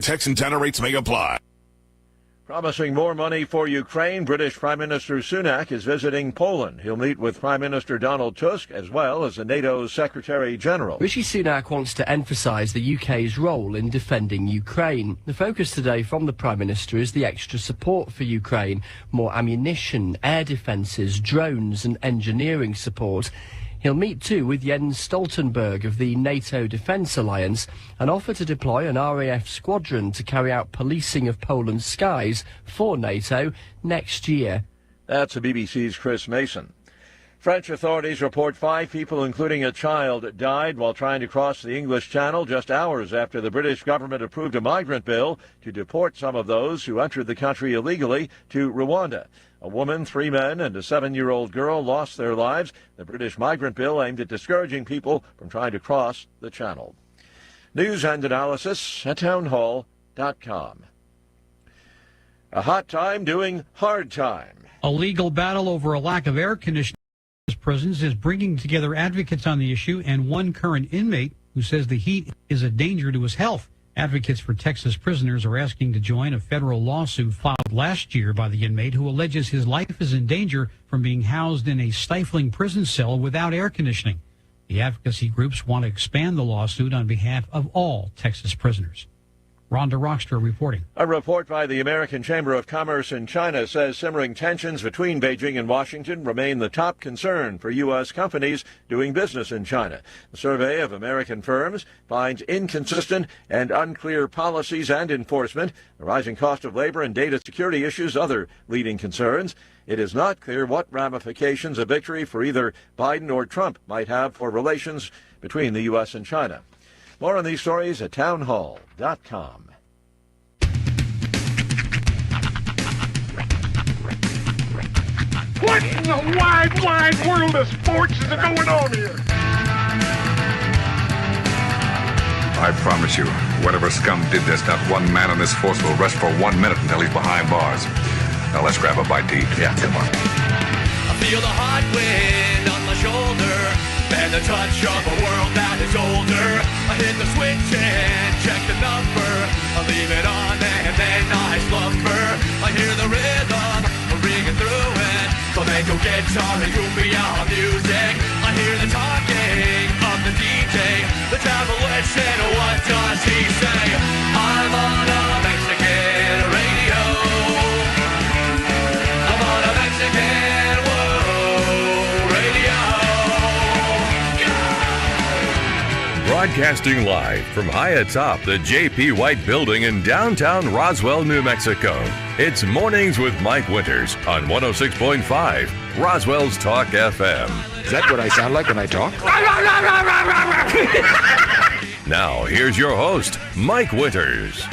Text and data rates may apply. Promising more money for Ukraine, British Prime Minister Sunak is visiting Poland. He'll meet with Prime Minister Donald Tusk as well as the NATO Secretary General. Rishi Sunak wants to emphasise the UK's role in defending Ukraine. The focus today from the Prime Minister is the extra support for Ukraine, more ammunition, air defences, drones and engineering support. He'll meet too with Jens Stoltenberg of the NATO Defence Alliance and offer to deploy an RAF squadron to carry out policing of Poland's skies for NATO next year. That's the BBC's Chris Mason. French authorities report 5 people, including a child, died while trying to cross the English Channel just hours after the British government approved a migrant bill to deport some of those who entered the country illegally to Rwanda. A woman, 3 men, and a 7-year-old girl lost their lives. The British migrant bill aimed at discouraging people from trying to cross the Channel. News and analysis at townhall.com. A hot time doing hard time. A legal battle over a lack of air conditioning in prisons is bringing together advocates on the issue and one current inmate who says the heat is a danger to his health. Advocates for Texas prisoners are asking to join a federal lawsuit filed last year by the inmate who alleges his life is in danger from being housed in a stifling prison cell without air conditioning. The advocacy groups want to expand the lawsuit on behalf of all Texas prisoners. Rhonda Rockstra reporting. A report by the American Chamber of Commerce in China says simmering tensions between Beijing and Washington remain the top concern for U.S. companies doing business in China. A survey of American firms finds inconsistent and unclear policies and enforcement, the rising cost of labor and data security issues other leading concerns. It is not clear what ramifications a victory for either Biden or Trump might have for relations between the U.S. and China. More on these stories at townhall.com. What in the wide, wide world of sports is going on here? I promise you, whatever scum did this, not one man on this force will rest for 1 minute until he's behind bars. Now let's grab a bite to eat. Yeah, come on. I feel the hot wind on my shoulder and the touch of a world that is older. I hit the switch and check the number. I leave it on and then I slumber. I hear the rhythm ringing through it. Flamenco guitar and cumbia music. I hear the talking of the DJ. The travel listen, what does he say? I'm on a Mexican radio. I'm on a Mexican radio. Broadcasting live from high atop the J.P. White Building in downtown Roswell, New Mexico. It's Mornings with Mike Winters on 106.5 Roswell's Talk FM. Is that what I sound like when I talk? Now, here's your host, Mike Winters.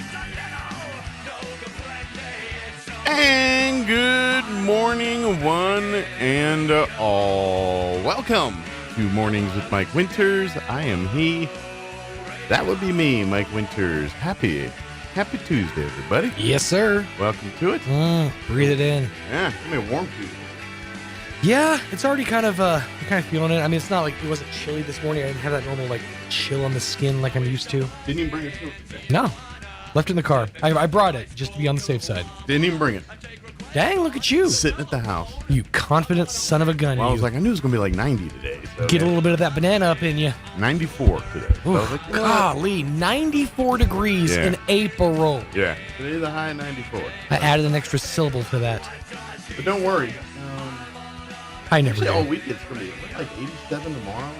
And good morning, one and all. Welcome to Mornings with Mike Winters. I am he. That would be me, Mike Winters. Happy Tuesday, everybody. Yes, sir. Welcome to it. Breathe it in. Yeah, give me a warm Tuesday. Yeah, it's already kind of feeling it. I mean, it's not like it wasn't chilly this morning. I didn't have that normal like chill on the skin like I'm used to. Didn't even bring it to it. No, left it in the car. I brought it just to be on the safe side. Didn't even bring it. Dang, look at you. Sitting at the house. You confident son of a gun. Well, I was like, I knew it was going to be like 90 today. So get a little bit of that banana up in you. 94 today. So I was like, golly, 94 degrees in April. Yeah. Today the high 94. I added an extra syllable to that. But don't worry. I never do. All week it's going to be like 87 tomorrow.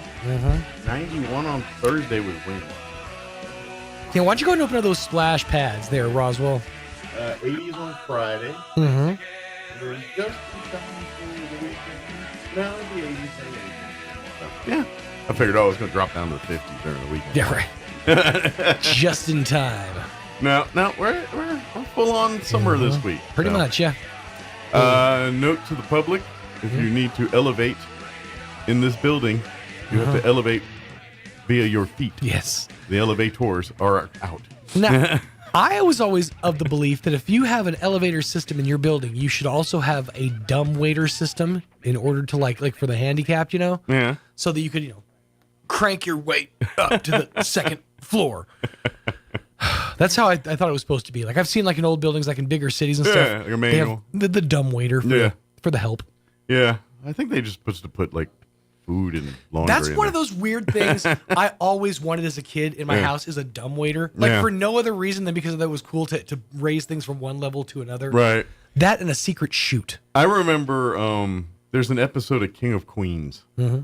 91 on Thursday with wind. Yeah, why don't you go and open up those splash pads there, Roswell? 80s on Friday. Mm-hmm. There's just the weekend. No, the 80s and 80s. Yeah. I figured I was going to drop down to the 50s during the weekend. Yeah, right. Just in time. No, we're full on summer this week. Pretty much, yeah. Note to the public, if you need to elevate in this building, you have to elevate via your feet. Yes. The elevators are out. Now, I was always of the belief that if you have an elevator system in your building, you should also have a dumbwaiter system in order to like for the handicapped, you know? Yeah. So that you could, crank your weight up to the second floor. That's how I thought it was supposed to be. Like I've seen like in old buildings, like in bigger cities and stuff. Like a manual. They have the dumb waiter for the help. Yeah, I think they just supposed to put like food and laundry. That's one of those weird things I always wanted as a kid in my house is a dumb waiter. For no other reason than because that was cool to raise things from one level to another. Right. That and a secret chute. I remember there's an episode of King of Queens. Mm-hmm.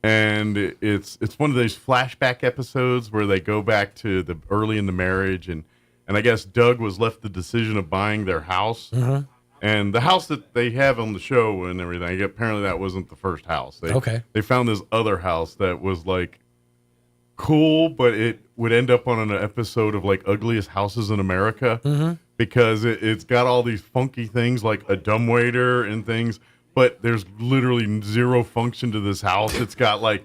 And it's one of those flashback episodes where they go back to the early in the marriage and I guess Doug was left the decision of buying their house. Mm-hmm. And the house that they have on the show and everything, apparently that wasn't the first house. They found this other house that was like cool, but it would end up on an episode of like Ugliest Houses in America because it's got all these funky things like a dumbwaiter and things, but there's literally zero function to this house. It's got like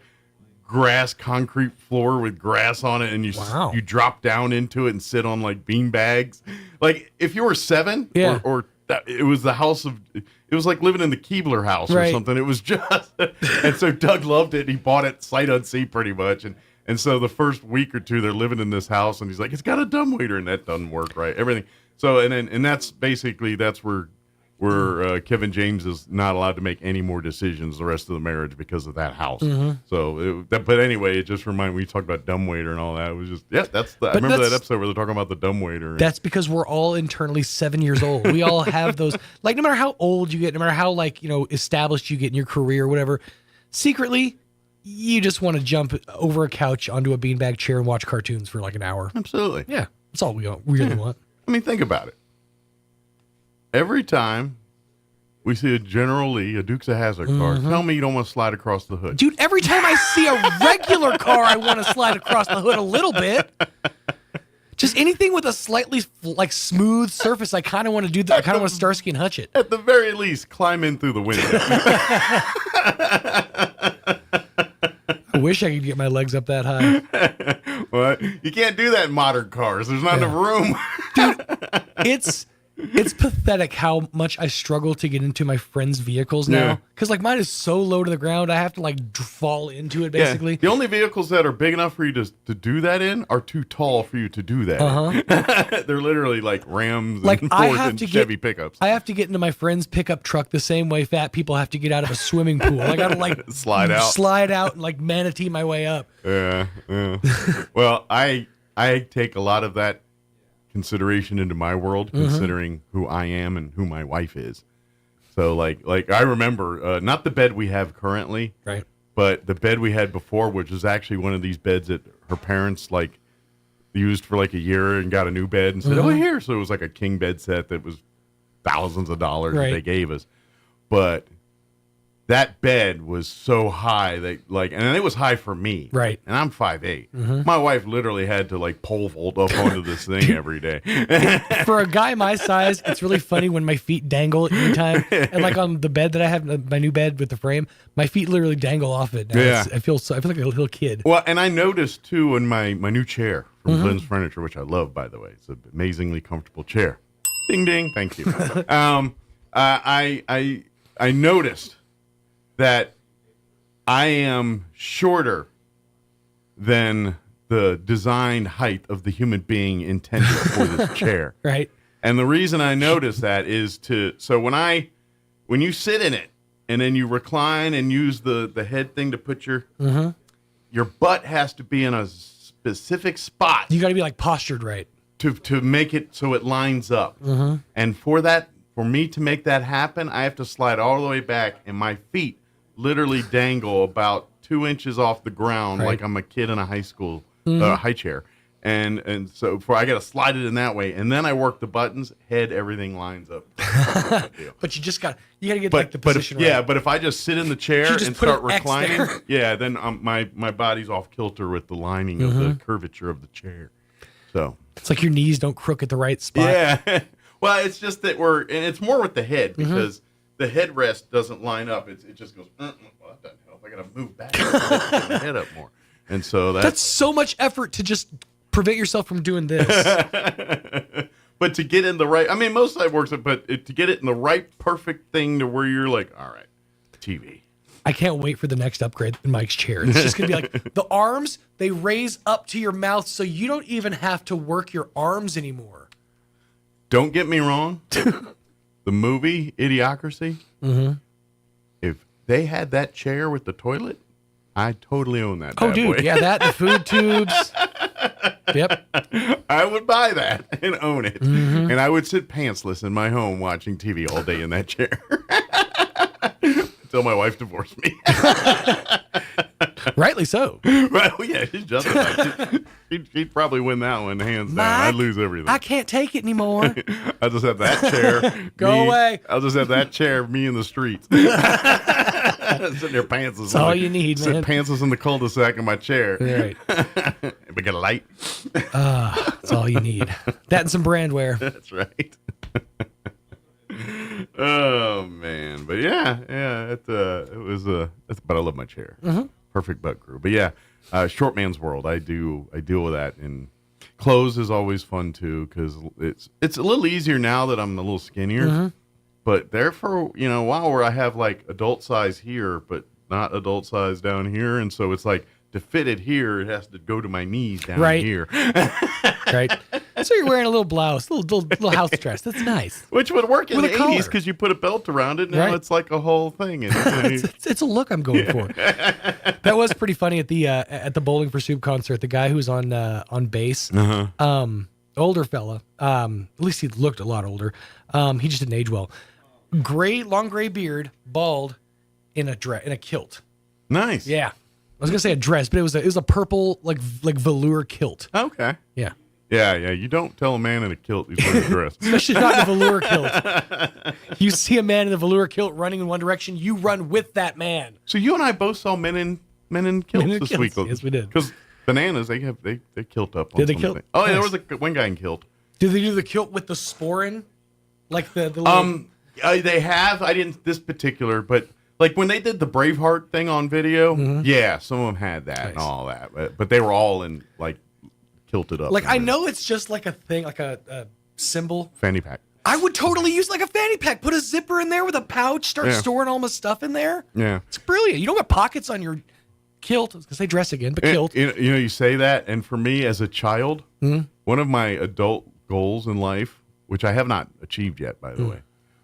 grass concrete floor with grass on it, and you drop down into it and sit on like bean bags. Like if you were 7 or it was the house of, it was like living in the Keebler house or something. It was just, and so Doug loved it. He bought it sight unseen pretty much. And so the first week or two they're living in this house and he's like, it's got a dumbwaiter and that doesn't work right. Everything. So, and that's where Kevin James is not allowed to make any more decisions the rest of the marriage because of that house. Mm-hmm. So, but anyway, it just reminded me, we talked about dumbwaiter and all that. It was just, I remember that episode where they're talking about the dumbwaiter. That's because we're all internally 7 years old. We all have those, like, no matter how old you get, no matter how, like, established you get in your career or whatever, secretly, you just want to jump over a couch onto a beanbag chair and watch cartoons for like an hour. Absolutely. Yeah. That's all we really want. I mean, think about it. Every time we see a General Lee, a Dukes of Hazzard car, tell me you don't want to slide across the hood. Dude, every time I see a regular car, I want to slide across the hood a little bit. Just anything with a slightly like smooth surface, I kind of want to do that. I kind of want to Starsky and Hutch it. At the very least, climb in through the window. I wish I could get my legs up that high. Well, you can't do that in modern cars. There's not enough room. Dude, it's pathetic how much I struggle to get into my friends' vehicles now. Because like mine is so low to the ground, I have to like fall into it basically. Yeah. The only vehicles that are big enough for you to do that in are too tall for you to do that. They're literally like Rams and Fords and Chevy pickups. I have to get into my friend's pickup truck the same way fat people have to get out of a swimming pool. I got to like slide out and like manatee my way up. Yeah. Well, I take a lot of that consideration into my world, considering who I am and who my wife is. So like I remember not the bed we have currently, right, but the bed we had before, which was actually one of these beds that her parents like used for like a year and got a new bed and said, oh, here. So it was like a king bed set that was thousands of dollars that they gave us. But that bed was so high that and it was high for me. Right. And I'm 5'8". My wife literally had to like pole vault up onto this thing every day. For a guy my size, it's really funny when my feet dangle at any time. And like on the bed that I have, my new bed with the frame, my feet literally dangle off it. Now I feel like a little kid. Well, and I noticed too in my new chair from Glenn's Furniture, which I love, by the way. It's an amazingly comfortable chair. Ding ding, thank you. I noticed that I am shorter than the designed height of the human being intended for this chair. Right. And the reason I notice that is so when you sit in it and then you recline and use the head thing to put your butt has to be in a specific spot. You got to be like postured right to make it so it lines up. And for me to make that happen, I have to slide all the way back, and my feet literally dangle about 2 inches off the ground, like I'm a kid in a high school high chair. And so I got to slide it in that way, and then I work the buttons, everything lines up. But you got to get like the position right. Yeah, but if I just sit in the chair and start reclining, then my body's off kilter with the lining of the curvature of the chair. So it's like your knees don't crook at the right spot. Yeah. Well, it's just that and it's more with the head because the headrest doesn't line up. It just goes, well, that doesn't help. I got to move back and get my head up more. And so that's so much effort to just prevent yourself from doing this. But to get in the right, I mean, most of that works, but to get it in the right perfect thing to where you're like, all right, TV. I can't wait for the next upgrade in Mike's chair. It's just going to be like the arms, they raise up to your mouth so you don't even have to work your arms anymore. Don't get me wrong. The movie Idiocracy, if they had that chair with the toilet, I totally own that. Oh, dude. boy. Yeah, that, the food tubes. Yep. I would buy that and own it. And I would sit pantsless in my home watching TV all day in that chair. Until my wife divorced me. Rightly so. Well, yeah, she's justified. She'd probably win that one hands down. I'd lose everything. I can't take it anymore. I'll just have that chair. Go away. I'll just have that chair, me in the streets. Sitting there pantsless. That's all you need, man. Sitting pantsless in the cul-de-sac in my chair. Right. We got a light. That's all you need. That and some brandware. That's right. Oh man, but yeah, it was but I love my chair. Perfect butt crew. But yeah, short man's world. I deal with that, and clothes is always fun too because it's a little easier now that I'm a little skinnier. But there for a while where I have like adult size here, but not adult size down here, and so it's like to fit it here, it has to go to my knees down here. Right. So you're wearing a little blouse, little house dress. That's nice. Which would work in With the a collar. 80s because you put a belt around it. Now it's like a whole thing. It's a look I'm going for. That was pretty funny at the Bowling for Soup concert. The guy who's on bass, older fella. At least he looked a lot older. He just didn't age well. Long gray beard, bald, in a kilt. Nice. Yeah. I was gonna say a dress, but it was a purple like velour kilt. Okay. Yeah. Yeah. You don't tell a man in a kilt he's wearing a dress. Especially not in a velour kilt. You see a man in a velour kilt running in one direction, you run with that man. So you and I both saw men in kilts this week. Yes, we did. Because bananas, they kilt up. Did they kilt? Oh, yeah, Nice. there was one guy in kilt. Did they do the kilt with the sporin? Like the little... They have. I didn't this particular, but like when they did the Braveheart thing on video, yeah, some of them had that and all that, but they were all in like kilted up. Like I know it's just like a thing, like a symbol. Fanny pack. I would totally use like a fanny pack. Put a zipper in there with a pouch. Start storing all my stuff in there. Yeah, it's brilliant. You don't got pockets on your kilt. I was gonna say dress again, but kilt. You say that, and for me as a child, one of my adult goals in life, which I have not achieved yet, by the way,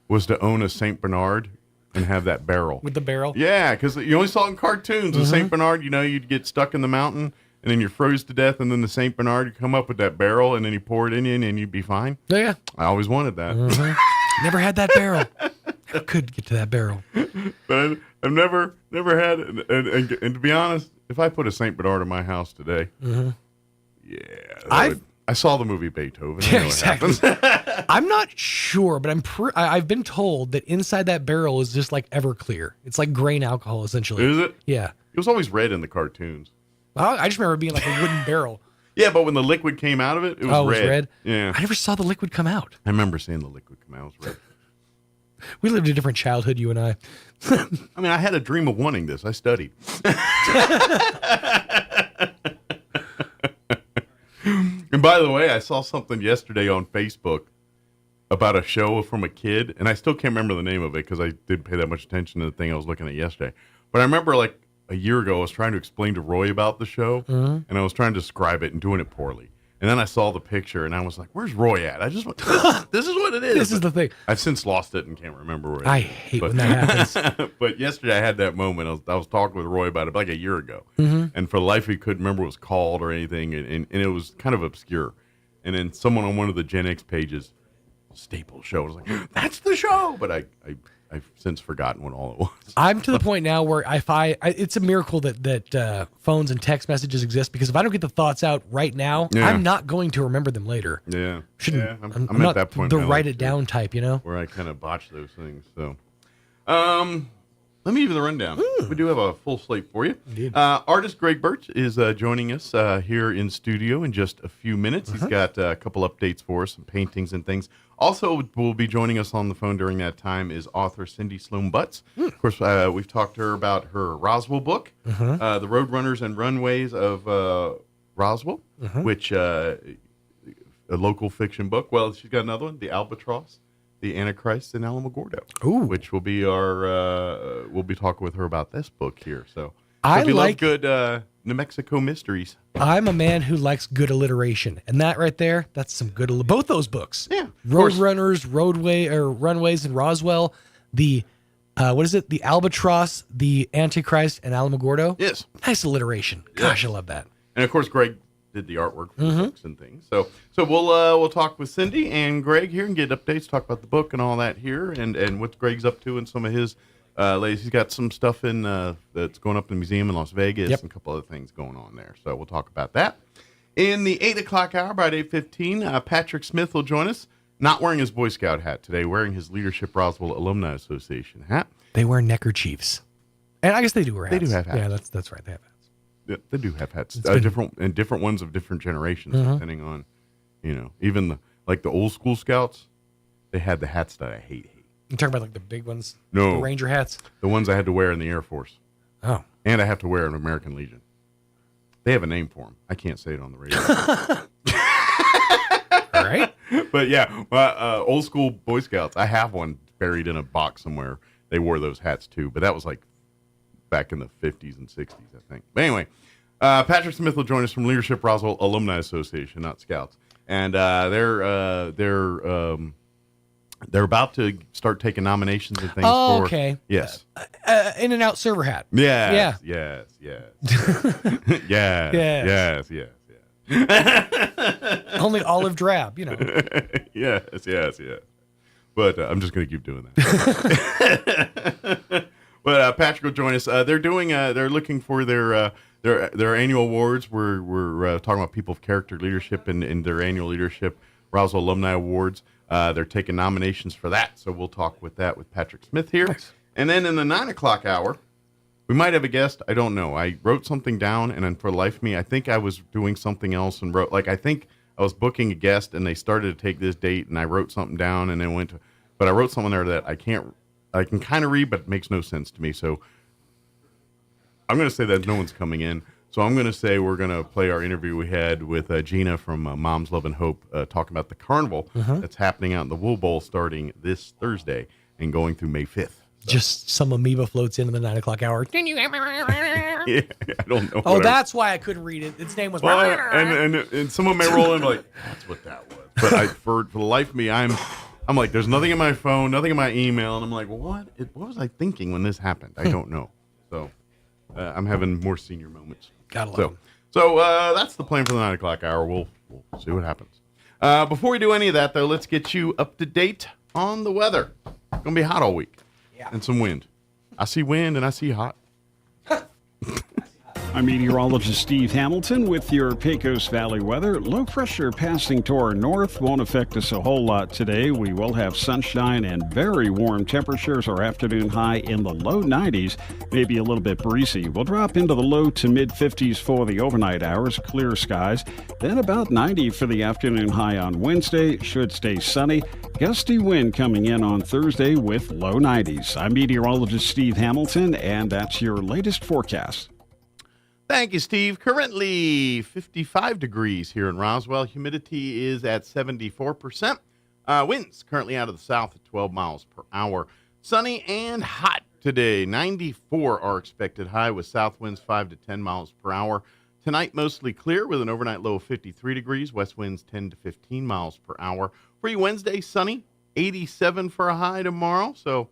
was to own a Saint Bernard and have that barrel. With the barrel? Yeah, because you only saw it in cartoons. A Saint Bernard, you'd get stuck in the mountain, and then you froze to death, and then the Saint Bernard would come up with that barrel, and then you pour it in you, and you'd be fine. Yeah. I always wanted that. Never had that barrel. I could get to that barrel. But I've never had it. And to be honest, if I put a Saint Bernard in my house today, I saw the movie Beethoven. I know exactly. I'm not sure, but I've been told that inside that barrel is just like Everclear. It's like grain alcohol, essentially. Is it? Yeah. It was always red in the cartoons. I just remember it being like a wooden barrel. Yeah, but when the liquid came out of it, it was red. It was red? Yeah. I never saw the liquid come out. I remember seeing the liquid come out. It was red. We lived a different childhood, you and I. I mean, I had a dream of wanting this. I studied. And by the way, I saw something yesterday on Facebook about a show from a kid, and I still can't remember the name of it because I didn't pay that much attention to the thing I was looking at yesterday. But I remember like a year ago, I was trying to explain to Roy about the show, and I was trying to describe it and doing it poorly. And then I saw the picture, and I was like, where's Roy at? I just went, this is what it is. This is the thing. I've since lost it and can't remember where it is. I hate when that happens. But yesterday I had that moment. I was talking with Roy about it like a year ago. And for the life of me, couldn't remember what it was called or anything. And it was kind of obscure. And then someone on one of the Gen X pages, Staple Show, was like, that's the show. But I've since forgotten what all it was. I'm to the point now where it's a miracle that phones and text messages exist, because if I don't get the thoughts out right now, I'm not going to remember them later. Yeah. I'm I'm not at that point the now, write it down type, you know? where I kind of botch those things. So, let me give you the rundown. We do have a full slate for you. Indeed. Artist Greg Birch is joining us here in studio in just a few minutes. He's got a couple updates for us, some paintings and things. Also, will be joining us on the phone during that time is author Cindy Sloan Butts. Of course, we've talked to her about her Roswell book, The Roadrunners and Runways of Roswell, which a local fiction book. Well, she's got another one, The Albatross, the Antichrist in Alamogordo, Ooh. which will be we'll be talking with her about this book here. So I if you like love good New Mexico mysteries. I'm a man who likes good alliteration, and that right there, that's some good. Both those books, Yeah, of Road course. Runners, Runways in Roswell, the what is it? The Albatross, the Antichrist, and Alamogordo. Yes. Nice alliteration. Gosh, I love that. And of course, Greg did the artwork for the books and things. So we'll talk with Cindy and Greg here and get updates, talk about the book and all that here, and what Greg's up to and some of his latest. He's got some stuff in that's going up in the museum in Las Vegas and a couple other things going on there. So we'll talk about that. In the 8 o'clock hour, about 8:15, Patrick Smith will join us. Not wearing his Boy Scout hat today, wearing his Leadership Roswell Alumni Association hat. They wear neckerchiefs, and I guess they do wear hats. They do have hats. Yeah, that's right. They have hats. Yeah, they do have hats. been- different ones of different generations, depending on, even the old school scouts. They had the hats that I hate. You talking about like the big ones? No. The Ranger hats. The ones I had to wear in the Air Force, Oh, and I have to wear in American Legion. They have a name for them. I can't say it on the radio. all right. But yeah, old school Boy Scouts. I have one buried in a box somewhere. They wore those hats too, but that was like back in the 50s and 60s, I think. But anyway, Patrick Smith will join us from Leadership Roswell Alumni Association, not Scouts, and they're about to start taking nominations and things. Oh, for, okay. Yes. In-and-out server hat. Yes. Yeah. Yes. Yes. Only olive drab, Yes. But I'm just going to keep doing that. But Patrick will join us. They're doing. They're looking for their annual awards. We're talking about people of character, leadership, and their annual leadership Roswell Alumni Awards. They're taking nominations for that, so we'll talk with Patrick Smith here. Nice. And then in the 9 o'clock hour, we might have a guest. I don't know. I wrote something down, and then for the life of me, I think I was doing something else and wrote. I think I was booking a guest, and they started to take this date, and I wrote something down, and then went to. But I wrote something there that I can kind of read, but it makes no sense to me. So I'm going to say that no one's coming in. So I'm going to say we're going to play our interview we had with Gina from Mom's Love and Hope, talking about the carnival that's happening out in the Wool Bowl starting this Thursday and going through May 5th. So. Just some amoeba floats into the 9 o'clock hour. Yeah, I don't know. Oh, that's why I couldn't read it. Its name was. Well, and someone may roll in like, that's what that was. But for the life of me, I'm like, there's nothing in my phone, nothing in my email, and I'm like, what was I thinking when this happened? I don't know. So I'm having more senior moments. Gotta love them. So that's the plan for the 9 o'clock hour. We'll see what happens. Before we do any of that, though, let's get you up to date on the weather. It's gonna be hot all week, and some wind. I see wind and I see hot. I'm meteorologist Steve Hamilton with your Pecos Valley weather. Low pressure passing to our north won't affect us a whole lot today. We will have sunshine and very warm temperatures. Our afternoon high in the low 90s, maybe a little bit breezy. We'll drop into the low to mid 50s for the overnight hours, clear skies. Then about 90 for the afternoon high on Wednesday. Should stay sunny. Gusty wind coming in on Thursday with low 90s. I'm meteorologist Steve Hamilton, and that's your latest forecast. Thank you, Steve. Currently 55 degrees here in Roswell. Humidity is at 74%. Winds currently out of the south at 12 miles per hour. Sunny and hot today. 94 are expected high with south winds 5 to 10 miles per hour. Tonight, mostly clear with an overnight low of 53 degrees. West winds 10 to 15 miles per hour. For you Wednesday, sunny. 87 for a high tomorrow. So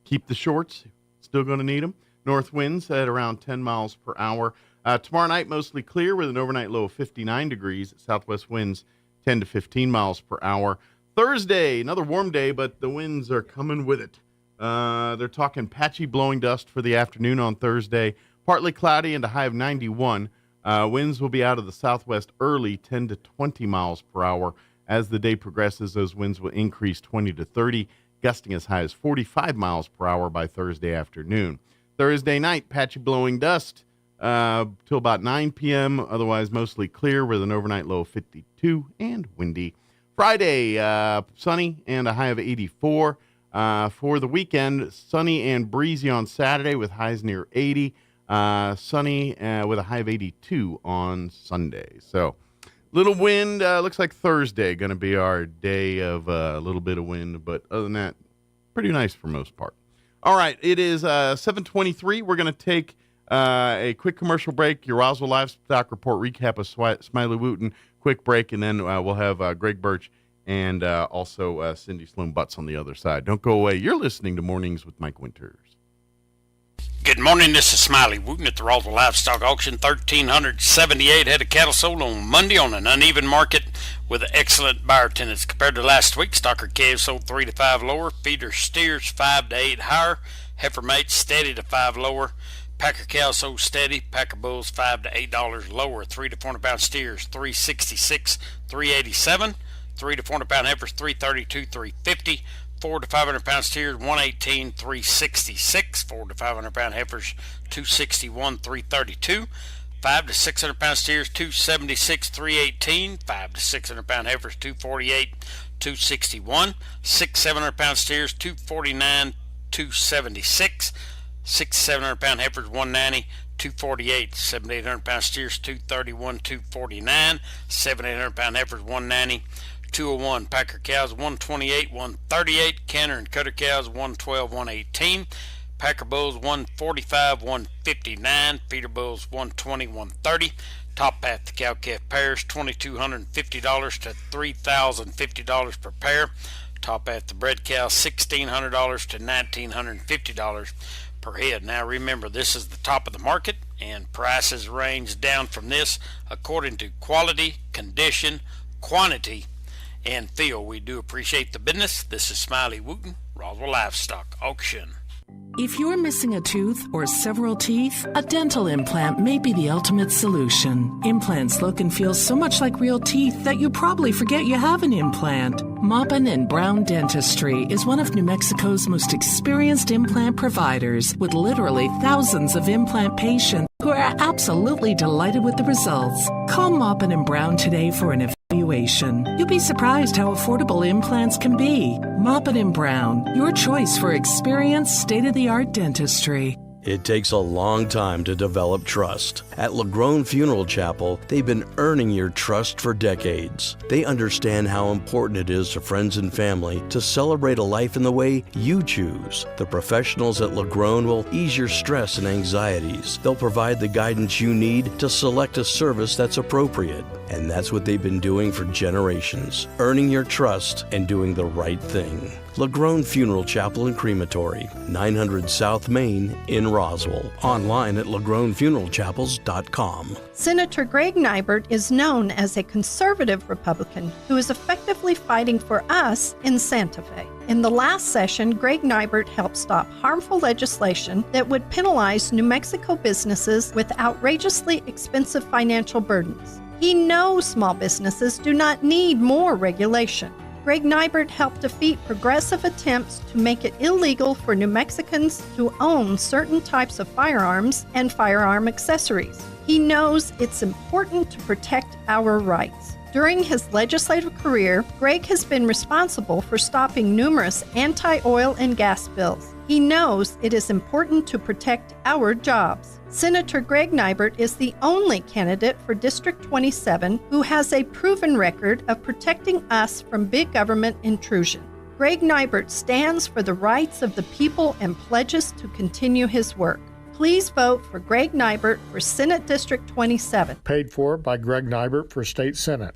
keep the shorts. Still going to need them. North winds at around 10 miles per hour. Tomorrow night, mostly clear with an overnight low of 59 degrees. Southwest winds 10 to 15 miles per hour. Thursday, another warm day, but the winds are coming with it. They're talking patchy blowing dust for the afternoon on Thursday. Partly cloudy and a high of 91. Winds will be out of the southwest early, 10 to 20 miles per hour. As the day progresses, those winds will increase 20 to 30, gusting as high as 45 miles per hour by Thursday afternoon. Thursday night, patchy blowing dust till about 9 p.m. Otherwise, mostly clear with an overnight low of 52 and windy. Friday, sunny and a high of 84. For the weekend, sunny and breezy on Saturday with highs near 80. Sunny with a high of 82 on Sunday. So Little wind. Looks like Thursday going to be our day of a little bit of wind, but other than that, pretty nice for most part. All right, it is 7:23. We're going to take a quick commercial break. Your Roswell Livestock Report recap of Smiley Wooten. Quick break, and then we'll have Greg Birch and also Cindy Sloan Butts on the other side. Don't go away. You're listening to Mornings with Mike Winters. Good morning, this is Smiley Wooten at the Roswell Livestock Auction. 1,378 head of cattle sold on Monday on an uneven market with excellent buyer attendance. Compared to last week, stocker calves sold 3 to 5 lower, feeder steers 5 to 8 higher, heifer mates steady to 5 lower, packer cows sold steady, packer bulls $5 to $8 lower, 3 to 400 pound steers 366, 387, 3 to 400 pound heifers 332, 350. 4 to 500 pound steers 118, 366. 4 to 500 pound heifers 261, 332. 5 to 600 pound steers 276, 318. 5 to 600 pound heifers 248, 261. 6 700 pound steers 249, 276. 6 700 pound heifers 190, 248. 7 800 pound steers 231, 249. 7 800 pound heifers 190, 201. Packer cows 128, 138. Canner and cutter cows 112, 118. Packer bulls 145, 159. Feeder bulls 120, 130. Top path the cow calf pairs $2,250 to $3,050 per pair. Top path the bred cow $1,600 to $1,950 per head. Now remember, this is the top of the market, and prices range down from this according to quality, condition, quantity, and feel. We do appreciate the business. This is Smiley Wooten, Roswell Livestock Auction. If you're missing a tooth or several teeth, a dental implant may be the ultimate solution. Implants look and feel so much like real teeth that you probably forget you have an implant. Maupin and Brown Dentistry is one of New Mexico's most experienced implant providers, with literally thousands of implant patients who are absolutely delighted with the results. Call Maupin and Brown today for an evaluation. You'll be surprised how affordable implants can be. Maupin and Brown, your choice for experienced, state-of-the-art dentistry. It takes a long time to develop trust. At LaGrone Funeral Chapel, they've been earning your trust for decades. They understand how important it is to friends and family to celebrate a life in the way you choose. The professionals at LaGrone will ease your stress and anxieties. They'll provide the guidance you need to select a service that's appropriate. And that's what they've been doing for generations, earning your trust and doing the right thing. LaGrone Funeral Chapel and Crematory, 900 South Main in Roswell. Online at LaGroneFuneralChapels.com. Senator Greg Nybert is known as a conservative Republican who is effectively fighting for us in Santa Fe. In the last session, Greg Nybert helped stop harmful legislation that would penalize New Mexico businesses with outrageously expensive financial burdens. He knows small businesses do not need more regulation. Greg Nybert helped defeat progressive attempts to make it illegal for New Mexicans to own certain types of firearms and firearm accessories. He knows it's important to protect our rights. During his legislative career, Greg has been responsible for stopping numerous anti-oil and gas bills. He knows it is important to protect our jobs. Senator Greg Nybert is the only candidate for District 27 who has a proven record of protecting us from big government intrusion. Greg Nybert stands for the rights of the people and pledges to continue his work. Please vote for Greg Nybert for Senate District 27. Paid for by Greg Nybert for State Senate.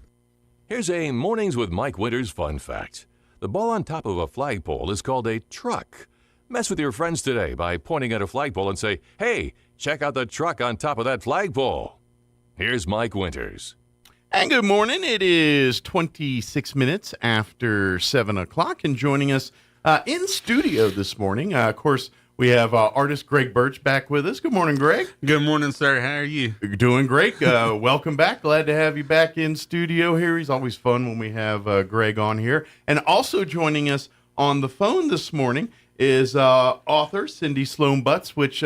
Here's a Mornings with Mike Winters fun fact. The ball on top of a flagpole is called a truck. Mess with your friends today by pointing at a flagpole and say, "Hey, check out the truck on top of that flagpole." Here's Mike Winters. And good morning. It is 26 minutes after 7 o'clock, and joining us in studio this morning, of course, we have artist Greg Birch back with us. Good morning, Greg. Good morning, sir. How are you? Doing great. Welcome back. Glad to have you back in studio here. He's always fun when we have Greg on here. And also joining us on the phone this morning is author Cindy Sloan Butts, which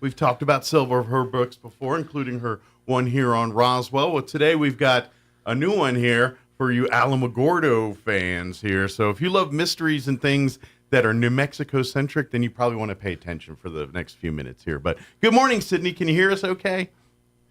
we've talked about several of her books before, including her one here on Roswell. Well, today we've got a new one here for you Alamogordo fans here. So if you love mysteries and things that are New Mexico-centric, then you probably want to pay attention for the next few minutes here. But good morning, Sydney. Can you hear us okay?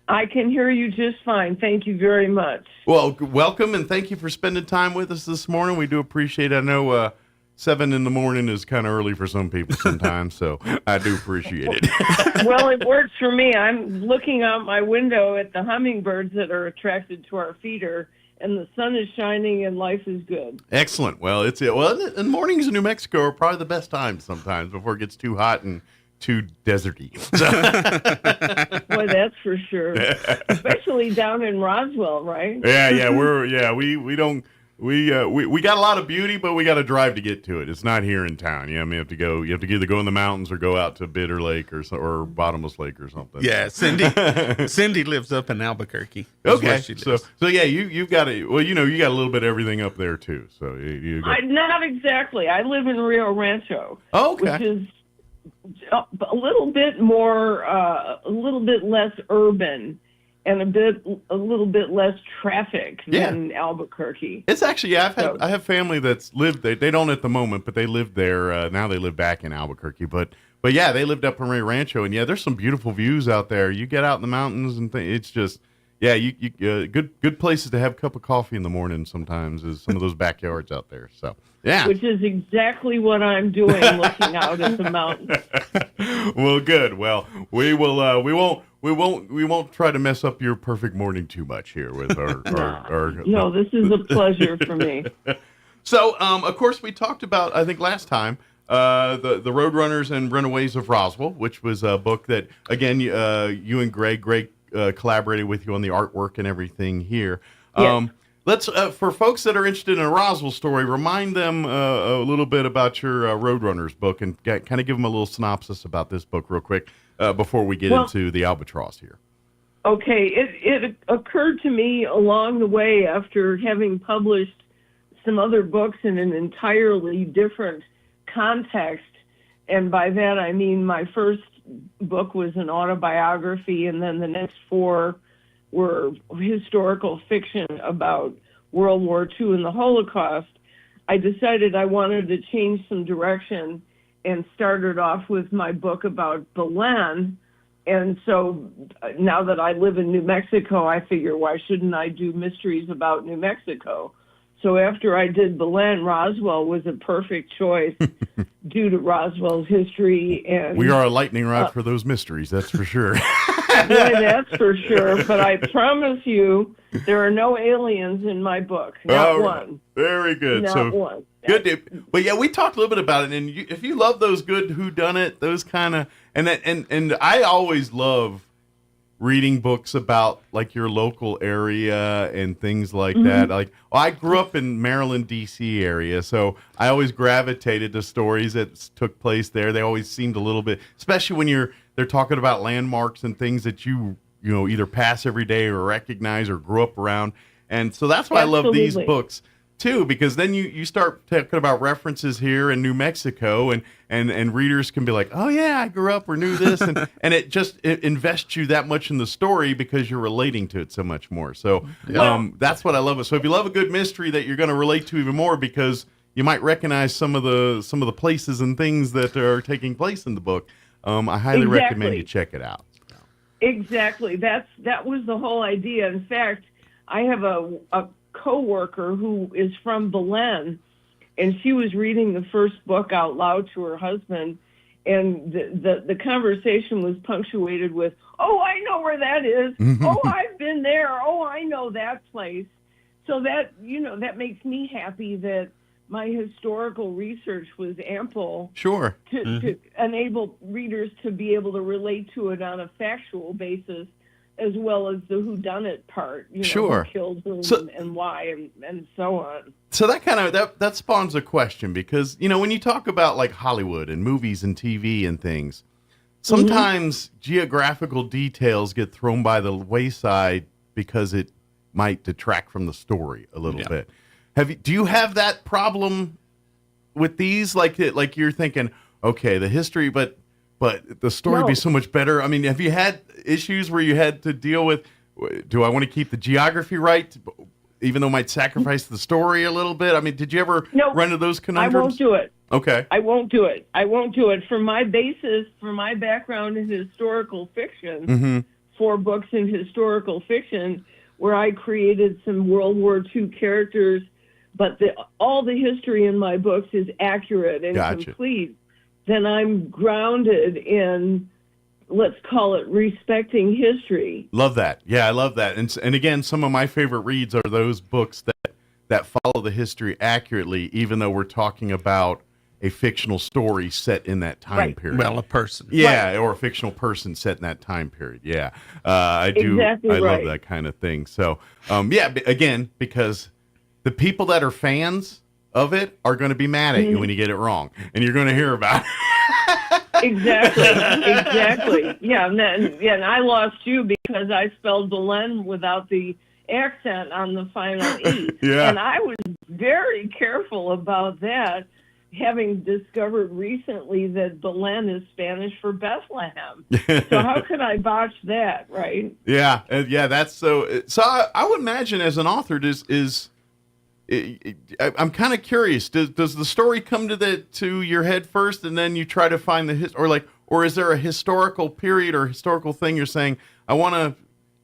I can hear you just fine. Thank you very much. Well, welcome, and thank you for spending time with us this morning. We do appreciate it. I know 7 in the morning is kind of early for some people sometimes, so I do appreciate it. Well, it works for me. I'm looking out my window at the hummingbirds that are attracted to our feeder, and the sun is shining and life is good. Excellent. Well, and mornings in New Mexico are probably the best time sometimes before it gets too hot and too deserty. Boy, that's for sure. Especially down in Roswell, right? Yeah. We got a lot of beauty, but we got to drive to get to it. It's not here in town. Yeah, I mean, you have to either go in the mountains or go out to Bitter Lake or Bottomless Lake or something. Yeah, Cindy lives up in Albuquerque. Okay, so yeah, you've got you got a little bit of everything up there too. So not exactly. I live in Rio Rancho, okay, which is a little bit more, a little bit less urban. And a little bit less traffic than Albuquerque. It's actually, I have family that's lived there. They don't at the moment, but they lived there. Now they live back in Albuquerque. But yeah, they lived up in Rio Rancho, and yeah, there's some beautiful views out there. You get out in the mountains and it's just, yeah, good places to have a cup of coffee in the morning. Sometimes is some of those backyards out there. So yeah, which is exactly what I'm doing, looking out at the mountains. Well, good. Well, we won't try to mess up your perfect morning too much here with our No, this is a pleasure for me. So, of course, we talked about, I think last time, the Roadrunners and Runaways of Roswell, which was a book that, again, you and Greg collaborated with you on the artwork and everything here. Yes. Let's, for folks that are interested in a Roswell story, remind them a little bit about your Roadrunners book and kind of give them a little synopsis about this book real quick before we get into the Albatross here. Okay, it occurred to me along the way after having published some other books in an entirely different context, and by that I mean my first book was an autobiography, and then the next 4 were historical fiction about World War II and the Holocaust. I decided I wanted to change some direction and started off with my book about Belen. And so now that I live in New Mexico, I figure, why shouldn't I do mysteries about New Mexico? So after I did Belen, Roswell was a perfect choice due to Roswell's history. And we are a lightning rod for those mysteries, that's for sure. Boy, that's for sure. But I promise you, there are no aliens in my book. Not one. Very good. Not one. Good. But yeah, we talked a little bit about it. And if you love those good whodunit, those kind of, and I always love reading books about like your local area and things like that. Like, I grew up in Maryland, D.C. area, so I always gravitated to stories that took place there. They always seemed a little bit, especially when they're talking about landmarks and things that you either pass every day or recognize or grew up around. And so that's why I love these books too, because then you start talking about references here in New Mexico, and readers can be like, oh yeah, I grew up or knew this, and it invests you that much in the story because you're relating to it so much more. So that's what I love. So if you love a good mystery that you're going to relate to even more, because you might recognize some of the places and things that are taking place in the book, I highly recommend you check it out. Exactly. That was the whole idea. In fact, I have a co-worker who is from Belen, and she was reading the first book out loud to her husband, and the conversation was punctuated with, oh, I know where that is. Oh, I've been there. Oh, I know that place. So that makes me happy that my historical research was ample to enable readers to be able to relate to it on a factual basis, as well as the whodunit part, who killed whom and why and so on. So that kind of that spawns a question, because when you talk about like Hollywood and movies and TV and things, sometimes geographical details get thrown by the wayside because it might detract from the story a little bit. Do you have that problem with these? Like you're thinking, okay, the history, but the story would be so much better. I mean, have you had issues where you had to deal with, do I want to keep the geography right, even though it might sacrifice the story a little bit? I mean, did you ever run into those conundrums? I won't do it. Okay. I won't do it. For my basis, for my background in historical fiction, 4 books in historical fiction where I created some World War II characters, but all the history in my books is accurate and complete, then I'm grounded in, let's call it, respecting history. Love that. Yeah, I love that. And again, some of my favorite reads are those books that follow the history accurately, even though we're talking about a fictional story set in that time period. Well, a person. Yeah, or a fictional person set in that time period. Yeah, I do. Exactly I love that kind of thing. So, again, because the people that are fans of it are going to be mad at you when you get it wrong, and you're going to hear about it. Exactly. Yeah, and I lost you because I spelled Belen without the accent on the final E. Yeah. And I was very careful about that, having discovered recently that Belen is Spanish for Bethlehem. So how could I botch that, right? Yeah, that's so. So I would imagine as an author, I'm kind of curious. Does the story come to your head first, and then you try to find or is there a historical period or historical thing you're saying, I want to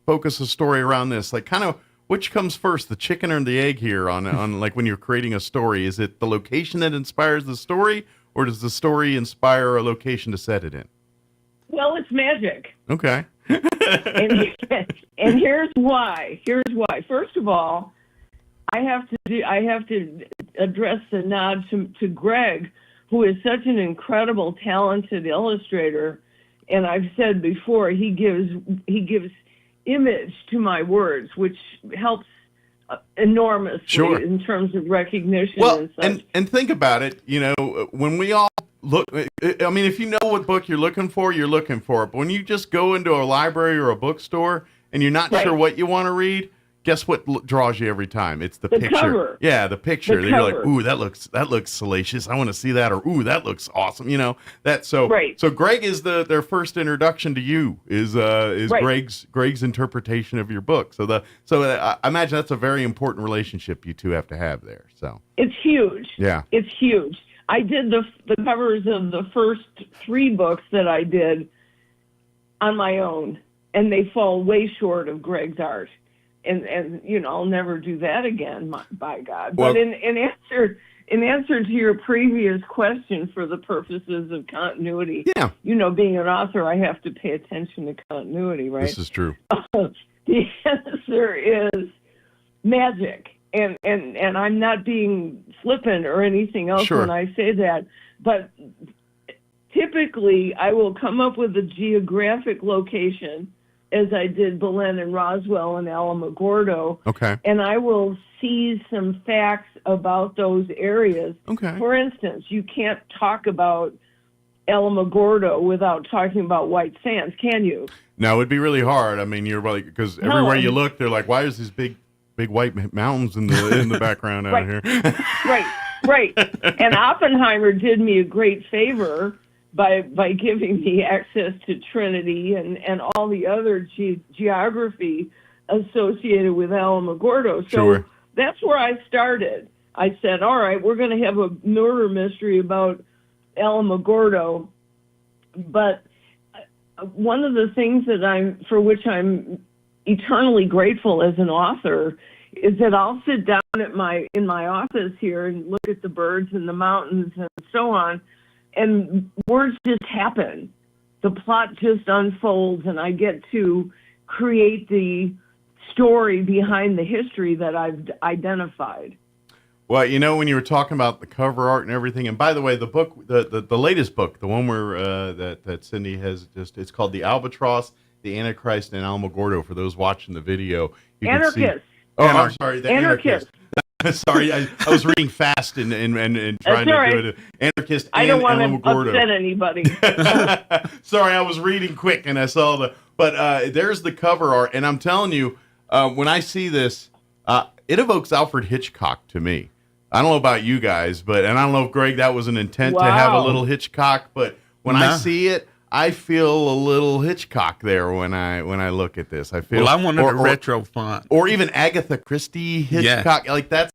focus a story around this? Like, kind of, which comes first, the chicken or the egg here on like when you're creating a story? Is it the location that inspires the story, or does the story inspire a location to set it in? Well, it's magic. Okay. and here's why. First of all, I have to address the nod to Greg, who is such an incredible, talented illustrator. And I've said before, he gives image to my words, which helps enormously in terms of recognition and such. And think about it, when we all look, I mean, if you know what book you're looking for it. But when you just go into a library or a bookstore and you're not sure what you want to read, guess what draws you every time? It's the picture. Cover. Yeah, the picture. The You're like, cover. ooh, that looks salacious. I want to see that. Or ooh, that looks awesome. So Greg is their first introduction to you is Greg's interpretation of your book. So I imagine that's a very important relationship you two have to have there. So it's huge. Yeah, it's huge. I did the covers of the first 3 books that I did on my own, and they fall way short of Greg's art. And I'll never do that again, by God. Well, but in answer to your previous question, for the purposes of continuity, being an author, I have to pay attention to continuity, right? This is true. The answer is magic, and I'm not being flippant or anything else when I say that, but typically I will come up with a geographic location, as I did Belen and Roswell and Alamogordo. Okay. And I will seize some facts about those areas. Okay. For instance, you can't talk about Alamogordo without talking about White Sands, can you? No, it'd be really hard. I mean, you're like, because everywhere you look, they're like, why is these big white mountains in the background out here? Right. And Oppenheimer did me a great favor by giving me access to Trinity and all the other geography associated with Alamogordo. So that's where I started. I said, all right, we're going to have a murder mystery about Alamogordo. But one of the things for which I'm eternally grateful as an author is that I'll sit down in my office here and look at the birds and the mountains and so on, and words just happen. The plot just unfolds, and I get to create the story behind the history that I've identified. Well, when you were talking about the cover art and everything, and by the way, the book, the latest book, the one where that Cindy has it's called The Albatross, The Antichrist, and Alamogordo. For those watching the video, you Anarchist. Can see. Oh, I'm sorry, the Anarchist. Sorry, I was reading fast and trying to do it. Anarchist and I don't want to Alamogordo. upset anybody. Sorry, I was reading quick and I saw but there's the cover art, and I'm telling you, when I see this, it evokes Alfred Hitchcock to me. I don't know about you guys, and I don't know if Greg, that was an intent to have a little Hitchcock, but when I see it, I feel a little Hitchcock there when I look at this. I feel. Well, I wanted a retro font, or even Agatha Christie Hitchcock. Yeah.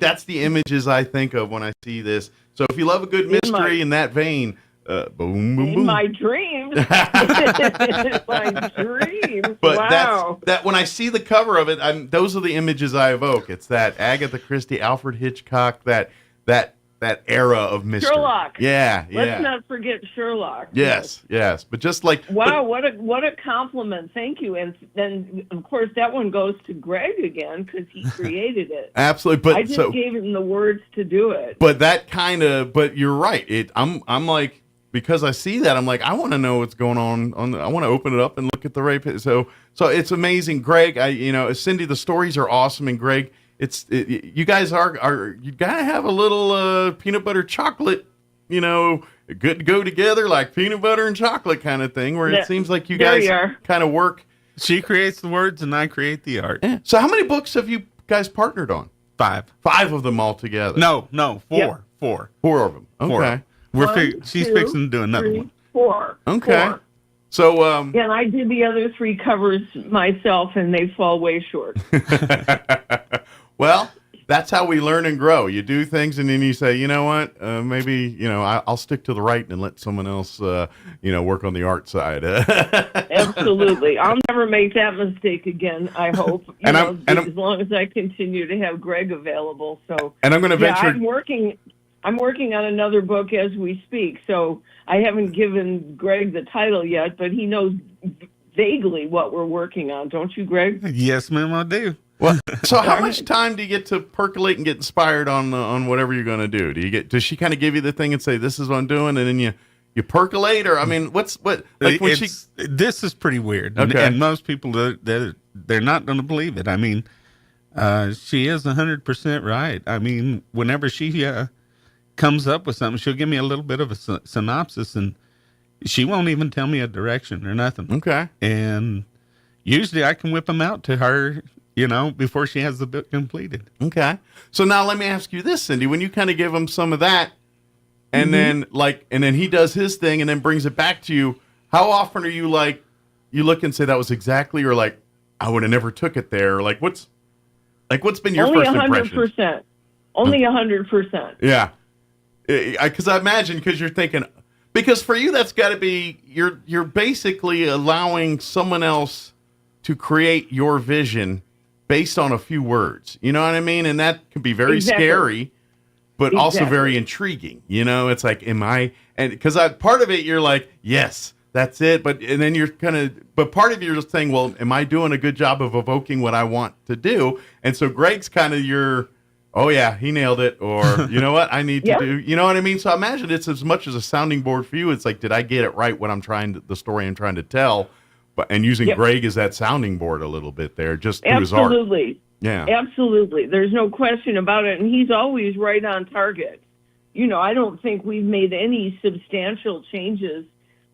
That's the images I think of when I see this. So if you love a good mystery in that vein, Boom, boom, In boom. my dreams. In my dreams. But Wow. that when I see the cover of it, those are the images I evoke. It's that Agatha Christie, Alfred Hitchcock, that era of mystery. Sherlock. Yeah. Let's not forget Sherlock. Yes. But just like Wow, what a compliment! Thank you. And then, of course, that one goes to Greg again because he created it. Absolutely. But I just gave him the words to do it. But but you're right. I'm like, because I see that, I'm like, I want to know what's going on. I want to open it up and look at the rape. So it's amazing, Greg. Cindy, the stories are awesome, and Greg, you guys are you gotta have a little peanut butter chocolate, good to go together, like peanut butter and chocolate kind of thing, where it seems like you guys kind of work. She creates the words and I create the art. Yeah. So how many books have you guys partnered on? 5. 5 of them all together. No, 4. Yep. 4 of them. Okay. She's fixing to do another one. 4. Okay. 4. So and I did the other 3 covers myself, and they fall way short. Well, that's how we learn and grow. You do things, and then you say, you know what? Maybe I'll stick to the writing and let someone else, work on the art side. Absolutely, I'll never make that mistake again. I hope. As long as I continue to have Greg available. So, and I'm going to venture. I'm working on another book as we speak. So I haven't given Greg the title yet, but he knows vaguely what we're working on. Don't you, Greg? Yes, ma'am, I do. Well, so how much time do you get to percolate and get inspired on whatever you're going to do? Does she kind of give you the thing and say, this is what I'm doing, and then you percolate? Or, I mean, this is pretty weird. Okay. And most people, they're not going to believe it. I mean, she is 100% right. I mean, whenever she comes up with something, she'll give me a little bit of a synopsis, and she won't even tell me a direction or nothing. Okay. And usually I can whip them out to her, before she has the book completed. Okay. So now let me ask you this, Cindy. When you kind of give him some of that, and then he does his thing and then brings it back to you, how often are you like, you look and say that was exactly, or like, I would have never took it there? Like what's been your first impression? 100%. Only 100%. Yeah. Because I imagine, because you're thinking, because for you that's got to be, you're basically allowing someone else to create your vision based on a few words. You know what I mean? And that can be very scary, but also very intriguing. It's like, and because part of it, you're like, yes, that's it. And then you're but part of you is saying, well, am I doing a good job of evoking what I want to do? And so Greg's kind of your, oh yeah, he nailed it. Or, you know what I need to do? You know what I mean? So I imagine it's as much as a sounding board for you. It's like, did I get it right? The story I'm trying to tell? And using Greg as that sounding board a little bit there, just through his art. Absolutely. Yeah. Absolutely. There's no question about it. And he's always right on target. I don't think we've made any substantial changes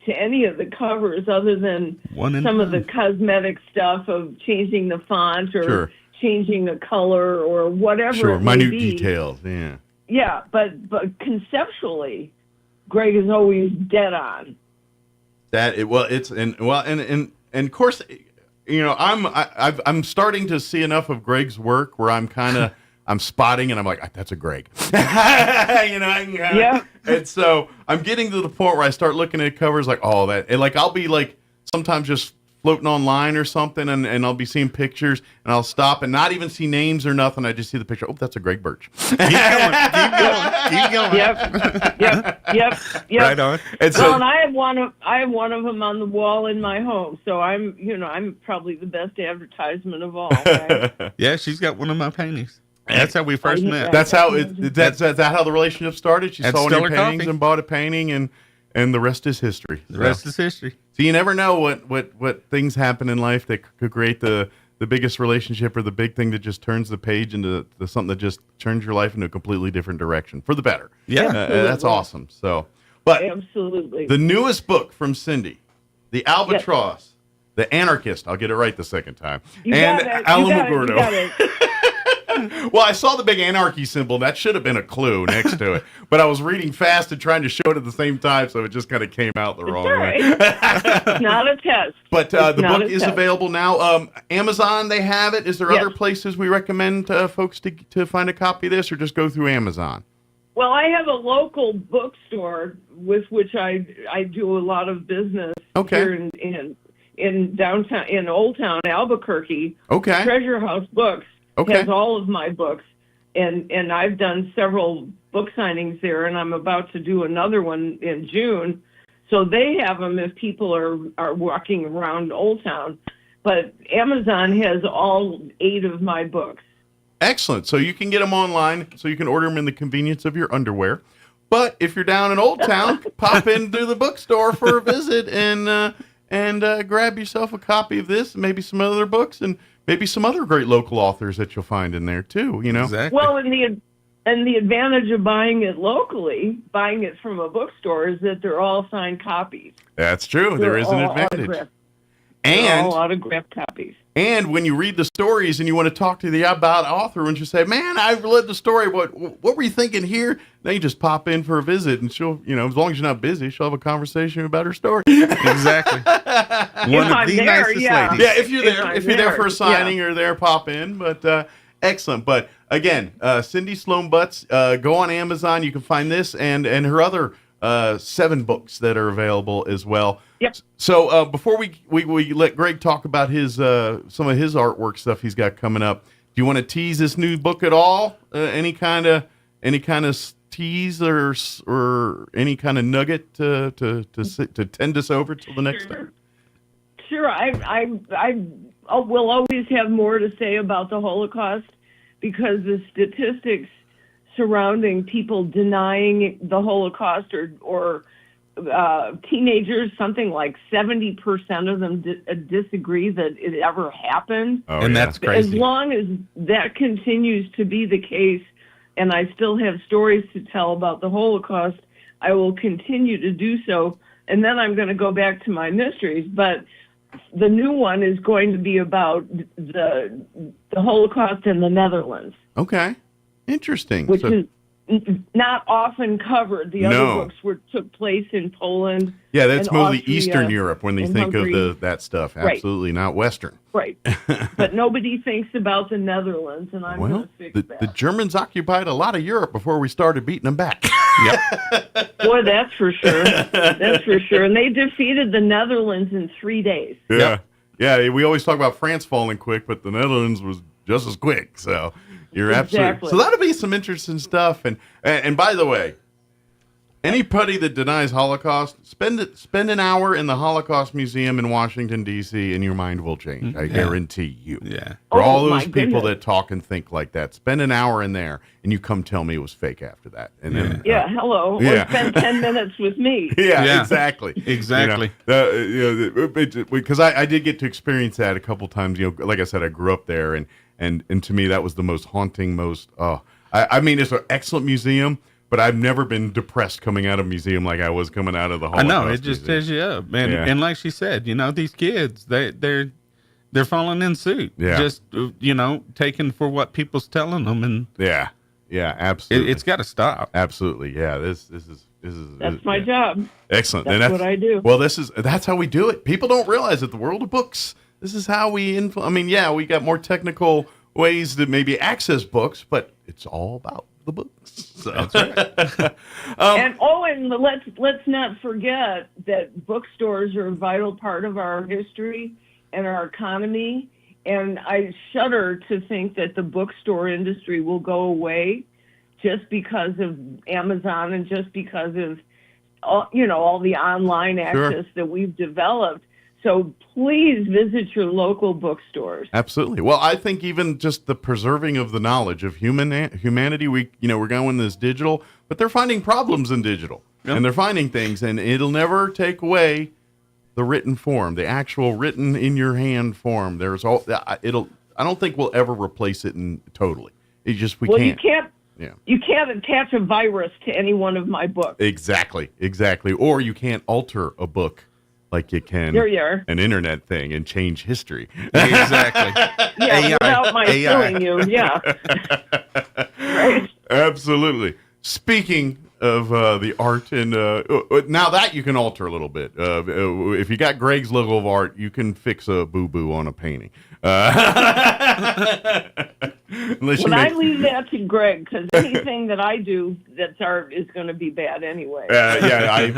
to any of the covers other than some of the cosmetic stuff of changing the font or changing the color or whatever. Sure, it may minute be. details. Yeah. Yeah, but conceptually, Greg is always dead on. And of course, I'm starting to see enough of Greg's work where I'm spotting and I'm like, that's a Greg. Yeah. And so I'm getting to the point where I start looking at covers like, oh, that, and like I'll be like sometimes just floating online or something, and I'll be seeing pictures, and I'll stop and not even see names or nothing. I just see the picture. Oh, that's a Greg Birch. Keep going. Yep. Right on. And so, and I have one of them on the wall in my home. So I'm probably the best advertisement of all. Right? Yeah, she's got one of my paintings. That's how we first met. That's how that's how the relationship started. She saw one of your paintings and bought a painting, and the rest is history. The rest is history. So you never know what things happen in life that could create the biggest relationship or the big thing that just turns the page into something that just turns your life into a completely different direction for the better. Yeah. That's awesome. So, but absolutely, the newest book from Cindy, The Albatross, The Anarchist. I'll get it right the second time. Alamogordo. Well, I saw the big anarchy symbol. That should have been a clue next to it. But I was reading fast and trying to show it at the same time, so it just kind of came out the wrong way. It's not a test. But the book is available now. Amazon, they have it. Is there other places we recommend folks to find a copy of this, or just go through Amazon? Well, I have a local bookstore with which I do a lot of business here in downtown, in Old Town Albuquerque. Okay. Treasure House Books Okay. has all of my books, and I've done several book signings there, and I'm about to do another one in June. So they have them if people are walking around Old Town. But Amazon has all 8 of my books. Excellent. So you can get them online, so you can order them in the convenience of your underwear. But if you're down in Old Town, pop into the bookstore for a visit and grab yourself a copy of this, and maybe some other books, and maybe some other great local authors that you'll find in there too. You know. Exactly. Well, and the advantage of buying it locally, buying it from a bookstore, is that they're all signed copies. That's true. There is an advantage. They're all autographed copies. And when you read the stories and you want to talk to the about author and you say, "Man, I've read the story. What were you thinking here?" Then you just pop in for a visit, and she'll, as long as you're not busy, she'll have a conversation about her story. Exactly. One of the nicest ladies. Yeah, if you're there for a signing or there, pop in. But excellent. But again, Cindy Sloan Butts, go on Amazon. You can find this and her other 7 books that are available as well. Yep. So before we let Greg talk about his some of his artwork stuff he's got coming up, do you want to tease this new book at all? Any kind of tease or any kind of nugget to tend us over till the next time? Sure. I will always have more to say about the Holocaust, because the statistics surrounding people denying the Holocaust or teenagers, something like 70% of them disagree that it ever happened. And that's crazy. As long as that continues to be the case, and I still have stories to tell about the Holocaust, I will continue to do so. And then I'm going to go back to my mysteries. But the new one is going to be about the Holocaust in the Netherlands. Okay. Interesting. Which is not often covered. The other books took place in Poland. Yeah, that's mostly Austria, Eastern Europe when they think Hungary. of that stuff. Absolutely not Western. Right. But nobody thinks about the Netherlands, and I'm going to fix that. The Germans occupied a lot of Europe before we started beating them back. Yep. Boy, that's for sure. That's for sure. And they defeated the Netherlands in 3 days. Yeah. Yep. Yeah, we always talk about France falling quick, but the Netherlands was just as quick. So you're absolutely. So that'll be some interesting stuff. And by the way, anybody that denies Holocaust, spend an hour in the Holocaust Museum in Washington, D.C., and your mind will change. I guarantee you. Yeah. For all those people that talk and think like that, spend an hour in there, and you come tell me it was fake after that. And then, hello. Or spend 10 minutes with me. Yeah, exactly. Exactly. Because I did get to experience that a couple times. Like I said, I grew up there, and to me, that was the most haunting, I mean, it's an excellent museum, but I've never been depressed coming out of a museem like I was coming out of the Holocaust. I know, it just tears you up. And like she said, these kids, they're falling in suit. Yeah. Just, taken for what people's telling them. And yeah, absolutely. It's got to stop. Absolutely. Yeah, this is That's my job. Excellent. That's what I do. Well, that's how we do it. People don't realize that the world of books, this is how we we got more technical ways to maybe access books, but it's all about the books. So. That's right. and let's not forget that bookstores are a vital part of our history and our economy. And I shudder to think that the bookstore industry will go away just because of Amazon and just because of all the online access that we've developed. So please visit your local bookstores. Absolutely. Well, I think even just the preserving of the knowledge of humanity, we're going this digital, but they're finding problems in digital. Yep. And they're finding things, and it'll never take away the written form, the actual written in your hand form. I don't think we'll ever replace it totally. We can't. You can't attach a virus to any one of my books. Exactly. Or you can't alter a book like you can an internet thing and change history. Exactly. Without my killing you. Yeah. Right. Absolutely. Speaking of the art, and now that you can alter a little bit. If you got Greg's level of art, you can fix a boo-boo on a painting. I leave that to Greg, because anything that I do that's art is going to be bad anyway. I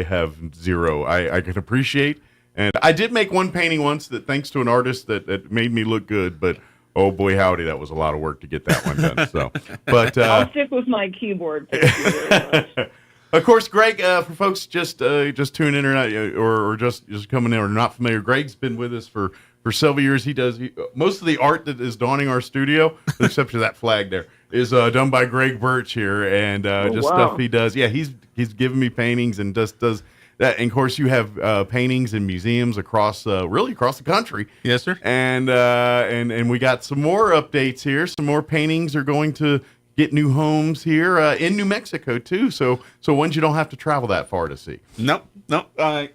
have zero. I can appreciate, and I did make one painting once that, thanks to an artist, that made me look good, but oh boy, howdy, that was a lot of work to get that one done. So, but I'll stick with my keyboard. Thank you very much. Of course, Greg, for folks just tuning in or just coming in or not familiar, Greg's been with us for several years. He does most of the art that is donning our studio, except for that flag there, is done by Greg Birch here, and stuff he does. Yeah, he's given me paintings and just does that. And of course, you have paintings in museums across the country. Yes, sir. And we got some more updates here. Some more paintings are going to get new homes here in New Mexico too. So ones you don't have to travel that far to see. Nope.